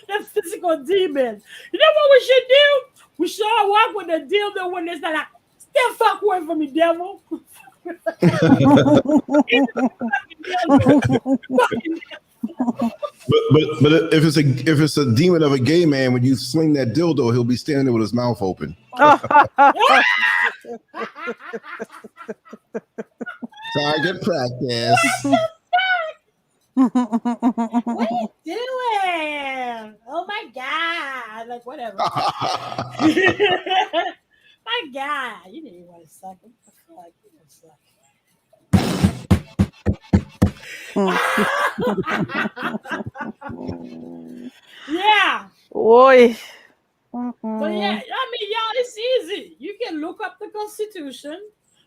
That's physical demon. You know what we should do? We should all walk with a dildo when it's like, still fuck away from me, devil. But if it's a demon of a gay man, when you swing that dildo, he'll be standing there with his mouth open. Target practice. What are you doing? Oh my God. like whatever. My God, you didn't even want to suck. What the fuck? You want to suck. Yeah. Oi. So yeah, I mean, y'all, it's easy. You can look up the Constitution.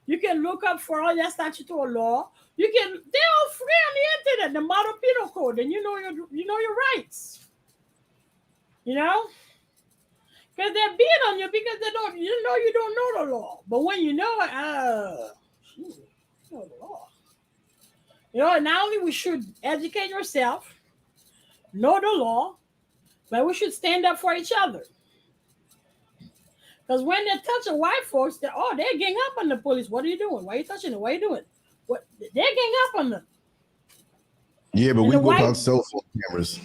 You can look up for all your statutory law. They're all free on the internet. The Model Penal Code, and you know your rights. You know, because they're being on you because you don't know the law. But when you know it, you know the law. You know, not only we should educate yourself, know the law, but we should stand up for each other. Because when they touch a white folks, they gang up on the police. What are you doing? Why are you touching it? What are you doing? What they gang up on them. Yeah, but we whip out cell phone cameras.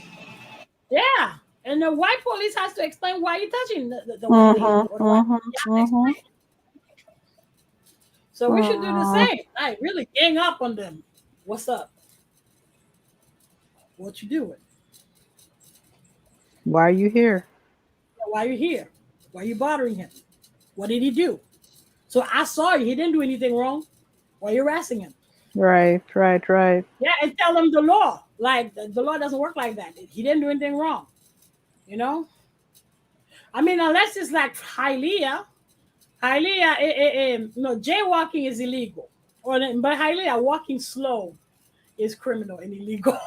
Yeah. And the white police has to explain why you're touching the white lady. Or the white So we should do the same. Like really gang up on them. What's up? What you doing? Why are you here? Why are you here? Why are you bothering him? What did he do? So I saw you. He didn't do anything wrong. Why are you harassing him? Right. Yeah, and tell him the law. Like the law doesn't work like that. He didn't do anything wrong. You know? I mean, unless it's like Hialeah, jaywalking is illegal. But Hialeah, walking slow is criminal and illegal.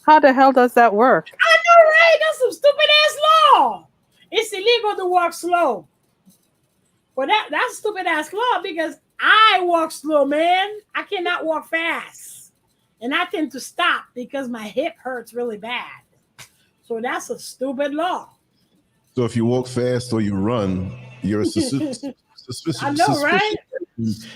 How the hell does that work? I know, right? That's some stupid ass law. It's illegal to walk slow. Well, that's stupid ass law because I walk slow, man. I cannot walk fast. And I tend to stop because my hip hurts really bad. So that's a stupid law. So if you walk fast or you run, you're a suspicious. I know, right?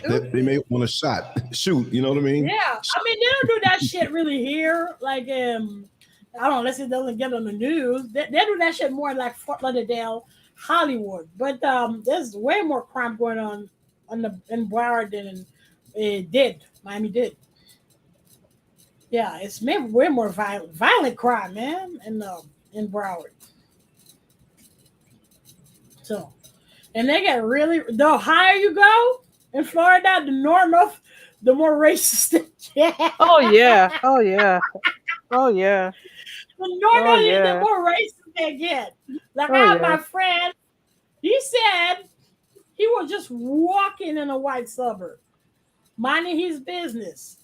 That they may want to shoot. You know what I mean? Yeah. I mean, they don't do that shit really here. Like, I don't know, unless it doesn't get on the news. They do that shit more like Fort Lauderdale, Hollywood. But there's way more crime going on in Broward than Miami-Dade. Yeah, it's maybe way more violent crime, man, in Broward. So, and they get really, the higher you go in Florida, the more racist they get. Oh yeah. The more racist they get. Like I have my friend, he said he was just walking in a white suburb, minding his business.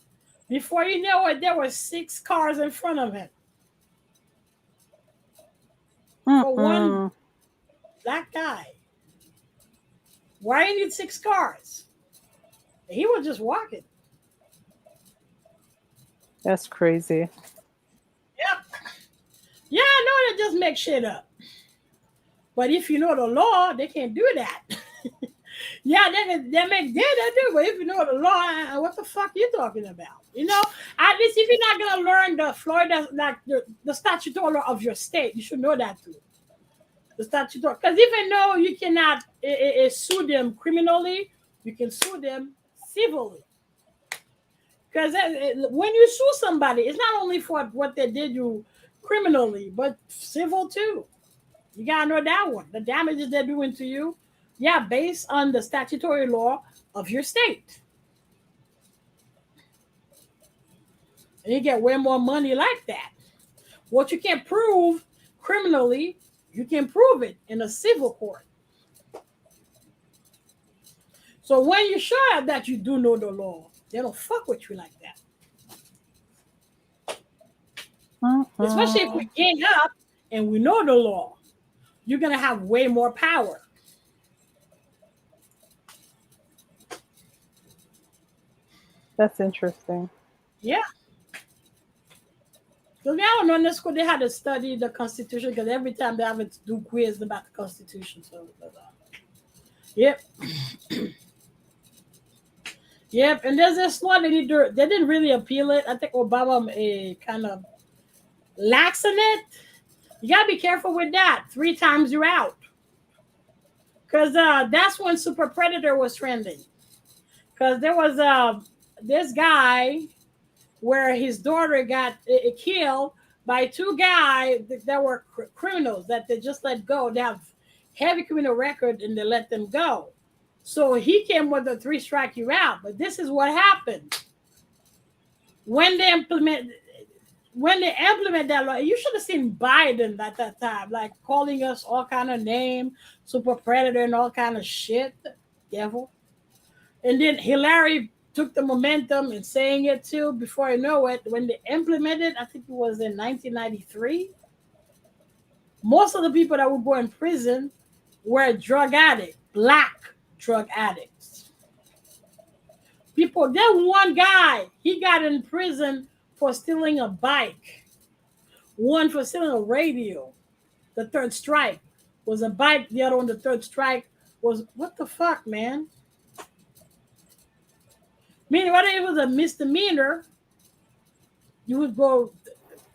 Before you know it, there were 6 cars in front of him. For one black guy. Why you need 6 cars? He was just walking. That's crazy. Yep. Yeah, I know they just make shit up. But if you know the law, they can't do that. Yeah, they do. But if you know the law, what the fuck are you talking about? You know, at least if you're not gonna learn the Florida, like the statutory law of your state, you should know that too. The statutory, because even though you cannot sue them criminally, you can sue them civilly. Because when you sue somebody, it's not only for what they did you criminally, but civil too. You gotta know that one. The damages they're doing to you, based on the statutory law of your state. And you get way more money like that. What you can't prove criminally, you can prove it in a civil court. So when you show that you do know the law, they don't fuck with you like that. Especially if we gang up and we know the law, you're going to have way more power. That's interesting. Yeah. Because I don't know, in this school they had to study the Constitution because every time they have to do quiz about the Constitution. So, yep. Yep, and there's this law they didn't really appeal it. I think Obama kind of lax in it. You gotta be careful with that. 3 times you're out. Because that's when Super Predator was trending. Because there was this guy where his daughter got killed by two guys that were criminals that they just let go. They have heavy criminal record and they let them go. So he came with a 3 strike you out. But this is what happened when they implement that law. You should have seen Biden at that time, like calling us all kind of name, super predator and all kind of shit, devil. And then Hillary took the momentum and saying it too. Before I know it, when they implemented, I think it was in 1993, most of the people that would go in prison were drug addicts, black drug addicts. People, then one guy, he got in prison for stealing a bike, one for stealing a radio. The 3rd strike was a bike, the other one, the 3rd strike was, what the fuck, man? Meaning, whether it was a misdemeanor, you would go,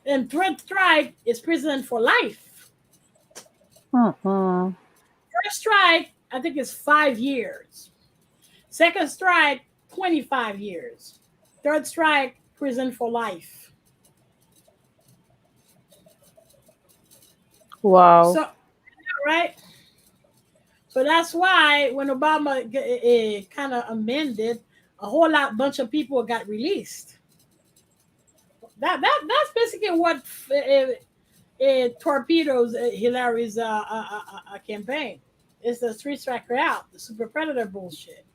and 3rd strike is prison for life. 1st strike, I think, is 5 years. 2nd strike, 25 years. 3rd strike, prison for life. Wow. So, right? So that's why when Obama kind of amended, a whole bunch of people got released. That's basically what torpedoes Hillary's campaign. It's the 3 striker out, the super predator bullshit.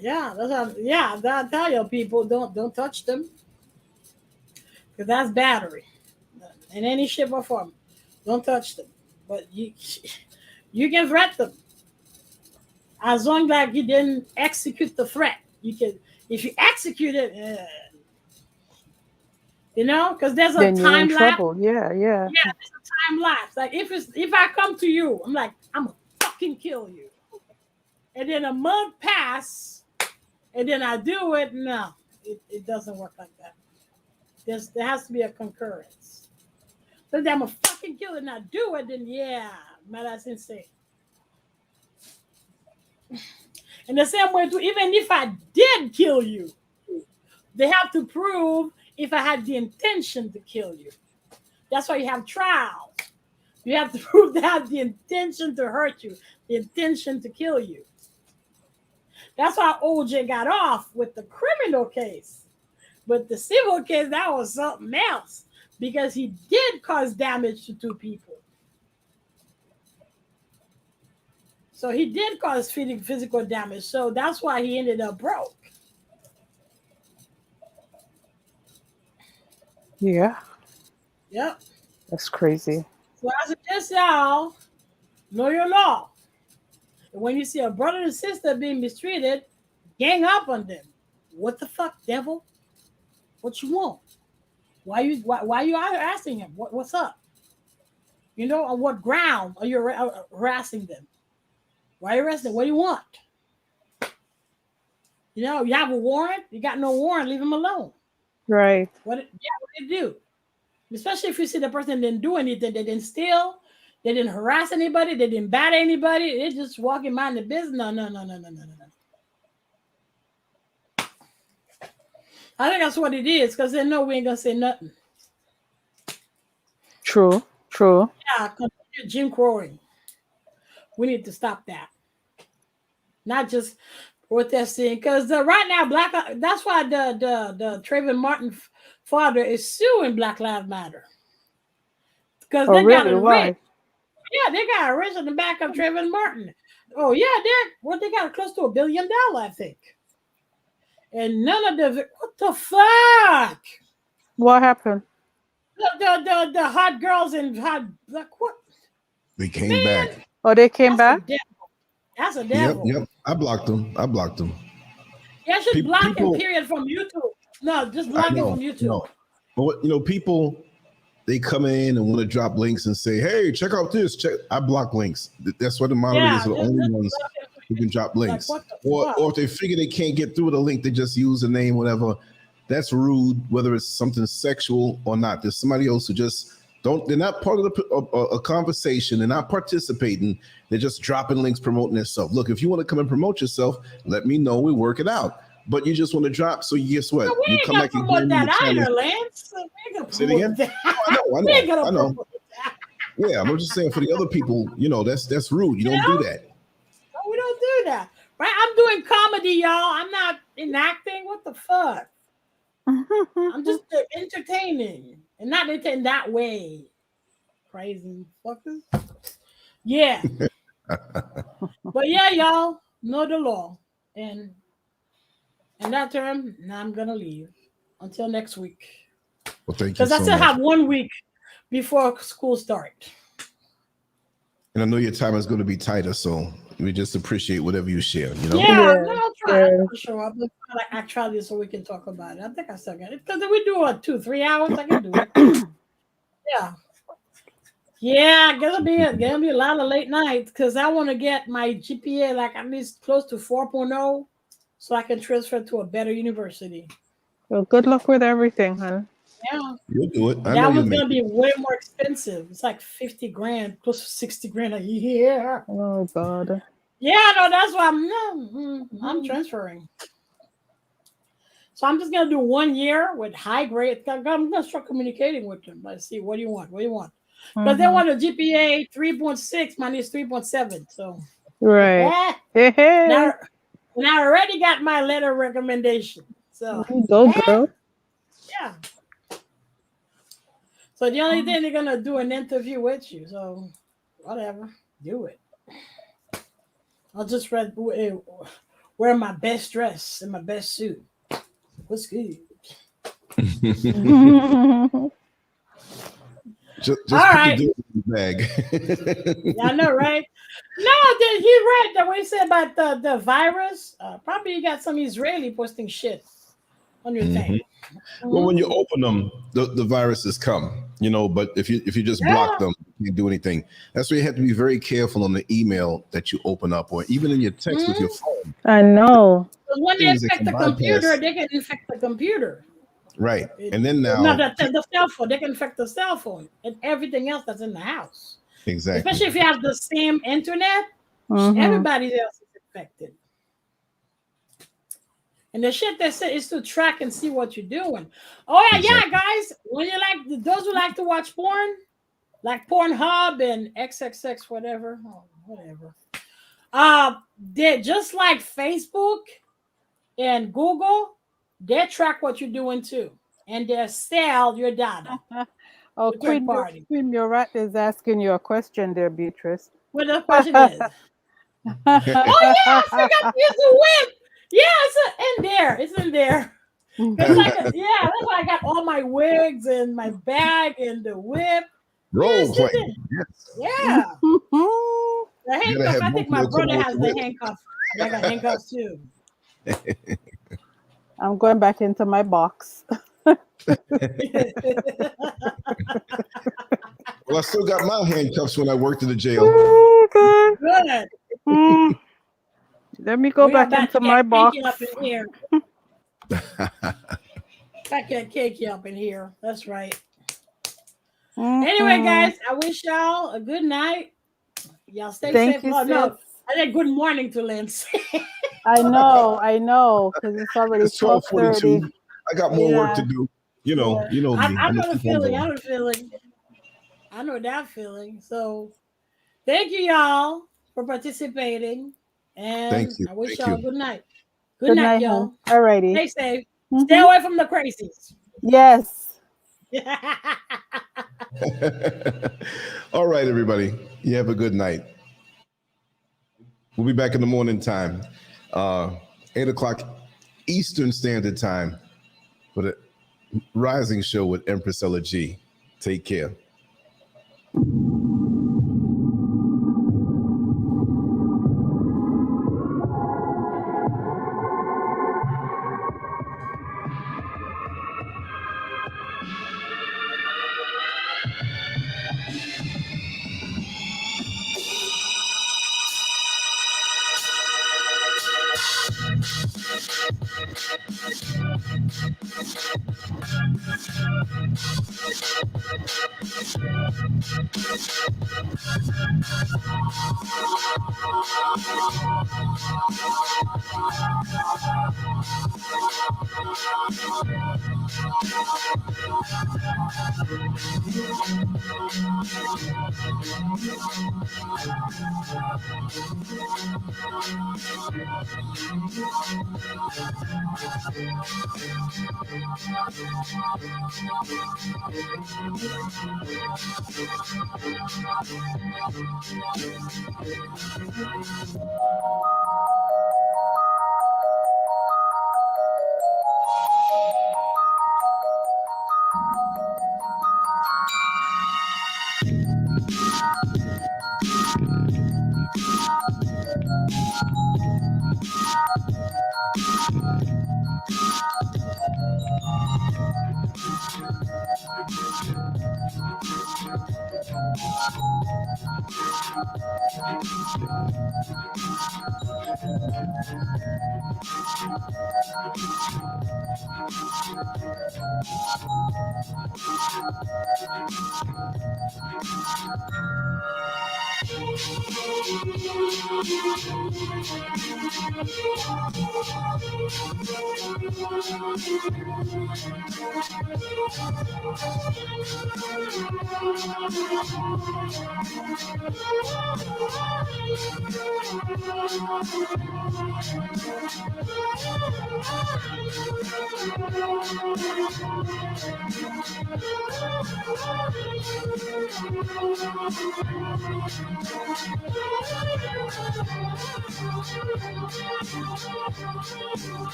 Yeah, I tell you, people, don't touch them, because that's battery in any shape or form. Don't touch them, but you can threat them as long as you didn't execute the threat. You can, if you execute it, because there's a time lapse. Yeah, there's a time lapse. Like if I come to you, I'm like, I'm gonna fucking kill you. And then a month pass, and then I do it. No, it doesn't work like that. There has to be a concurrence. So I'm gonna fucking kill it and I do it, then yeah, man, that's insane. And the same way too, even if I did kill you, they have to prove if I had the intention to kill you. That's why you have trials. You have to prove they have the intention to hurt you, the intention to kill you. That's why OJ got off with the criminal case. But the civil case, that was something else, because he did cause damage to 2 people. So he did cause physical damage. So that's why he ended up broke. Yeah. Yep. That's crazy. So I suggest y'all know your law. And when you see a brother and sister being mistreated, gang up on them. What the fuck, devil? What you want? Why you asking him? What's up? On what ground are you harassing them? Why are you arresting them? What do you want? You have a warrant? You got no warrant, leave him alone. Right. What do you do? Especially if you see the person didn't do anything, they didn't steal, they didn't harass anybody, they didn't bat anybody, they just walking mind the business. No. I think that's what it is, because they know we ain't gonna say nothing. True. Yeah, continue Jim Crowing. We need to stop that. Not just protesting, because right now that's why the Trayvon Martin father is suing Black Lives Matter. Because they got a rich. Yeah, they got a rich on the back of Trayvon Martin. Oh yeah, they got close to $1 billion, I think. And none of what the fuck? What happened? The hot girls and hot what? They came back. Oh, they came back? That's a devil. Yep. I blocked them. Yeah, I should block him, period, from YouTube. No, just block him from YouTube. No. But people, they come in and want to drop links and say, hey, check out this. I block links. That's what the moderators are the only ones who can drop links. Or if they figure they can't get through the link, they just use a name, whatever. That's rude, whether it's something sexual or not. There's somebody else who just they're not part of a conversation. They're not participating. They're just dropping links, promoting themselves. Look, if you want to come and promote yourself, let me know. We work it out. but you just want to drop. So guess what? No, we You ain't come gonna back and promote that either, Lance. We ain't gonna say it promote again. that. I know. Yeah, I'm just saying for the other people, that's rude. You don't do that. No, we don't do that. Right? I'm doing comedy, y'all. I'm not enacting. What the fuck? I'm just entertaining, and not in that way. Crazy fuckers. Yeah. But yeah, y'all know the law, and in that term, now I'm gonna leave until next week Well, thank you because I so still much. have 1 week before school starts. And I know your time is going to be tighter, so we just appreciate whatever you share. Yeah, no, I'll try. I'll show up. I try this so we can talk about it. I think I still get it because if we do 2-3 hours, I can do it. Yeah. Yeah, gonna be a lot of late nights because I want to get my GPA like at least close to 4.0 so I can transfer to a better university. Well, good luck with everything, huh? Yeah. You'll do it. I know That you'll was make gonna it. be way more expensive. It's like 50 grand plus 60 grand a year. Oh God. Yeah, no, that's why I'm transferring. So I'm just gonna do 1 year with high grade. I'm gonna start communicating with them. Let's see, what do you want? What do you want? Because they want a GPA 3.6 minus 3.7. So right. now, and I already got my letter of recommendation. So go girl. Yeah. So the only thing they're gonna do an interview with you. So whatever, do it. I'll just wear my best dress and my best suit. What's good? Just All put right. the deal in the bag. Yeah, I know, right? No, did he read that what he said about the virus? Probably you got some Israeli posting shit on your thing. Well, when you open them, the viruses come, but if you just block them, you can't do anything. That's why you have to be very careful on the email that you open up, or even in your text with your phone. I know. Because when they infect the computer, they can infect the computer. Right. And then now, not the cell phone, they can infect the cell phone and everything else that's in the house. Exactly. Especially if you have the same internet, everybody else is infected. And the shit they say is to track and see what you're doing. Oh yeah, yeah, guys. When you like those who like to watch porn, like Pornhub and XXX, whatever. They're just like Facebook and Google, they track what you're doing too. And they sell your data. Oh, Queen Murat is asking you a question there, Beatrice. What the question is? Oh yeah, I forgot to use the whip. Yeah, it's in there. It's in there. It's like that's why I got all my wigs and my bag and the whip. Role play. Yeah. The handcuff. I think my brother has the handcuff. I got handcuffs too. I'm going back into my box. Well, I still got my handcuffs when I worked in the jail. Good. Let me go back into my box. Up in here. I can cake you up in here. That's right. Anyway, guys, I wish y'all a good night. Y'all stay safe. Oh, no, I said good morning to Lance. I know, because it's already 12:30. I got more work to do. You know me. I know the feeling. I know that feeling. So thank you, y'all, for participating. And thank you. I wish y'all a good night. Good night, y'all. All righty. Stay safe. Stay away from the crazies. Yes. All right, everybody. You have a good night. We'll be back in the morning time, 8 o'clock Eastern Standard Time for the Rising Show with Empress Ella G. Take care.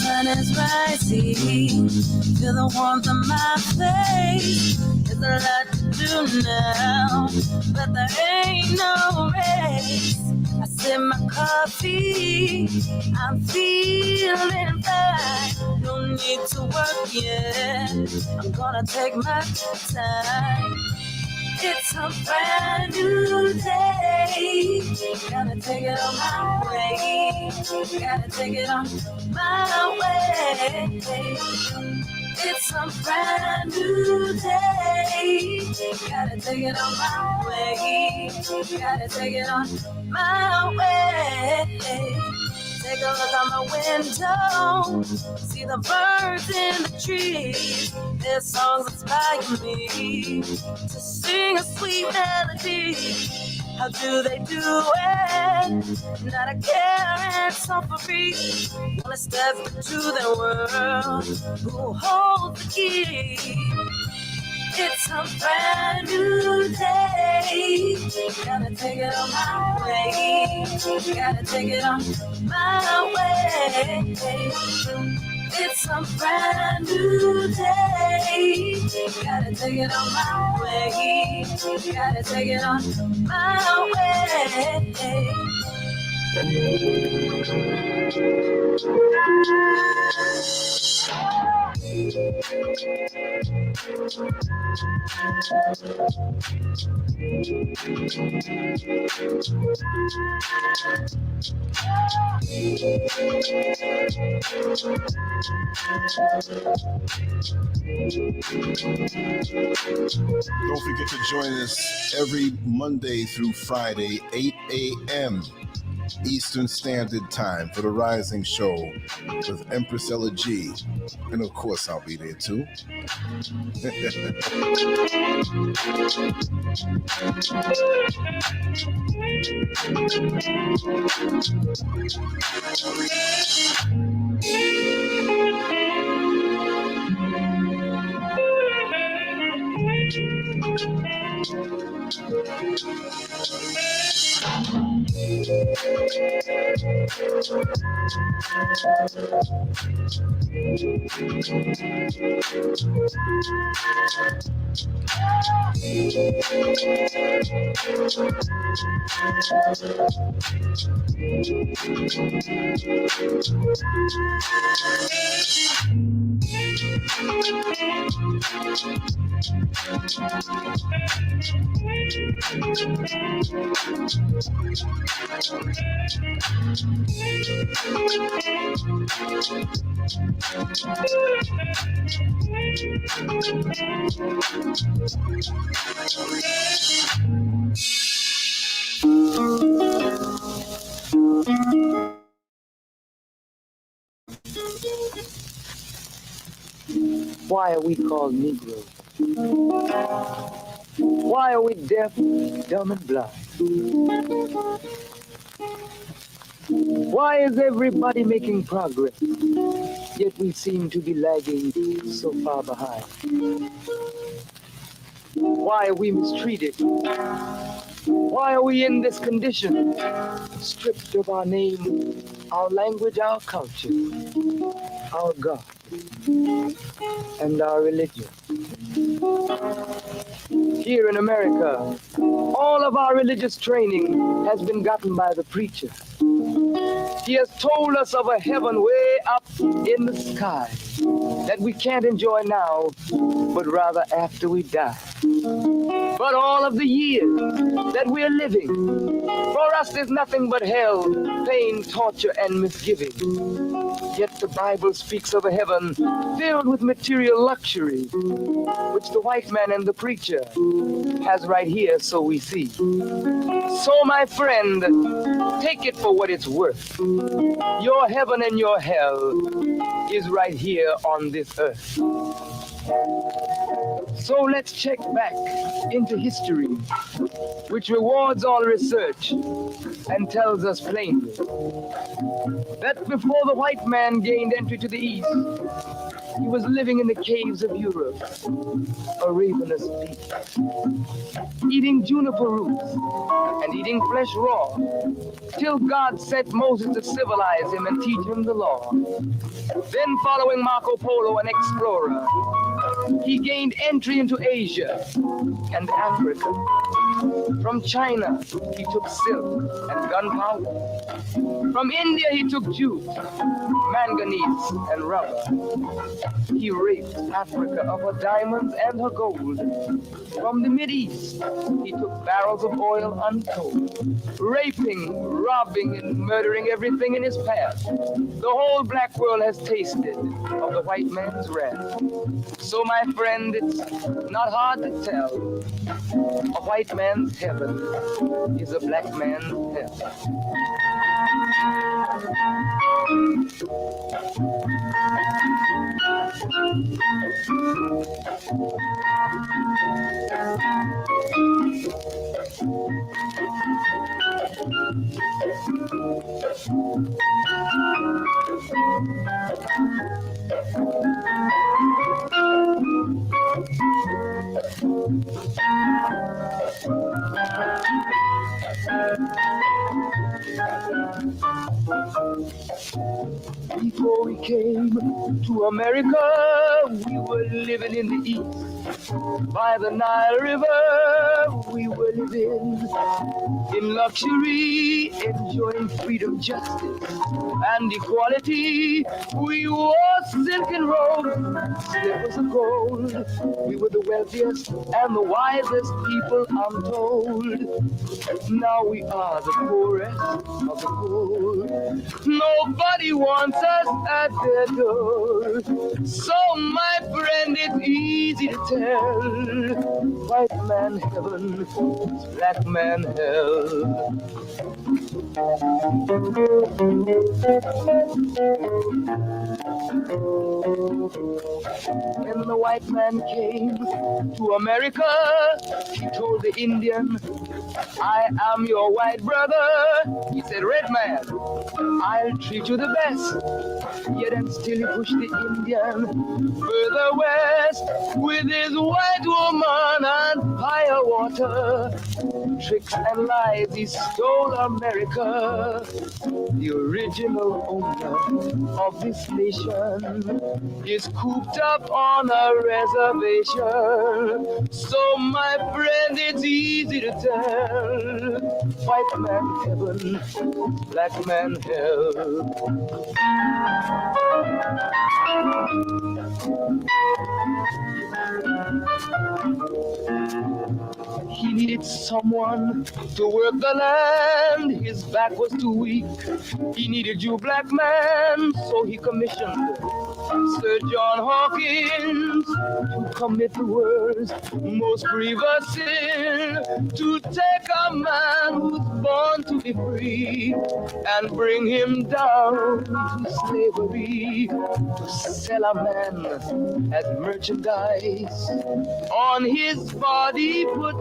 Sun is rising, feel the warmth of my face. There's a lot to do now, but there ain't no race. I sip my coffee, I'm feeling fine. No need to work yet, I'm gonna take my time. It's a brand new day. Gotta take it on my way. Gotta take it on my way. It's a brand new day. Gotta take it on my way. Gotta take it on my way. Take a look out my window, see the birds in the trees. Their songs inspire me to sing a sweet melody. How do they do it? Not a care and so for free. Wanna step into their world, who holds the key? It's a brand new day. Gotta take it on my way. Gotta take it on my way. It's a brand new day. Gotta take it on my way. Gotta take it on my way. Don't forget to join us every Monday through Friday, 8 a.m. Eastern Standard Time for the Rising Show with Empress Ella G. And of course, I'll be there too. Why are we called Negroes? Why are we deaf, dumb, and blind? Why is everybody making progress, yet we seem to be lagging so far behind? Why are we mistreated? Why are we in this condition, stripped of our name, our language, our culture, our God, and our religion? Here in America, all of our religious training has been gotten by the preacher. He has told us of a heaven way up in the sky that we can't enjoy now, but rather after we die. But all of the years that we're living, for us there's nothing but hell, pain, torture, and misgiving. Yet the Bible speaks of a heaven filled with material luxury, which the white man and the preacher has right here, so we see. So my friend, take it for what it's worth. Your heaven and your hell is right here on this earth. So let's check back into history, which rewards all research and tells us plainly that before the white man gained entry to the East, he was living in the caves of Europe, a ravenous beast, eating juniper roots and eating flesh raw, till God sent Moses to civilize him and teach him the law. Then, following Marco Polo, an explorer, he gained entry into Asia and Africa. From China, he took silk and gunpowder. From India, he took jute, manganese, and rubber. He raped Africa of her diamonds and her gold. From the Mideast, he took barrels of oil untold, raping, robbing, and murdering everything in his path. The whole black world has tasted of the white man's wrath. So, my friend, it's not hard to tell. A white man's heaven is a black man's hell. Before we came to America, we were living in the East. By the Nile River, we were living in luxury, enjoying freedom, justice, and equality. We wore silken robes, slippers of gold. We were the wealthiest and the wisest people, I'm told. Now we are the poorest of the poor. Nobody wants us at their door. So, my friend, it's easy to tell. White man heaven, black man hell. When the white man came to America, he told the Indian, I am your white brother. He said, red man, I'll treat you the best. Yet and still he pushed the Indian further west with his white woman and fire water. Tricks and lies, he stole America. The original owner of this nation is cooped up on a reservation. So, my friend, it's easy to tell. White man heaven, black man hell. He needed someone to work the land. His back was too weak. He needed you, black man, so he commissioned Sir John Hawkins to commit the world's most grievous sin, to take a man who's born to be free and bring him down to slavery, to sell a man as merchandise. On his body put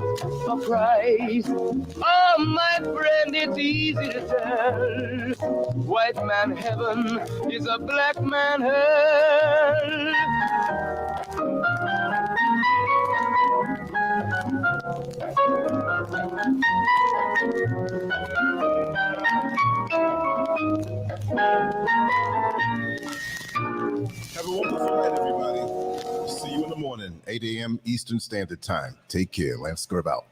a price. Oh, my friend, it's easy to tell. White man heaven is a black man hell. Have a wonderful night, everybody. See you in the morning, 8 a.m. Eastern Standard Time. Take care. LanceScurv out.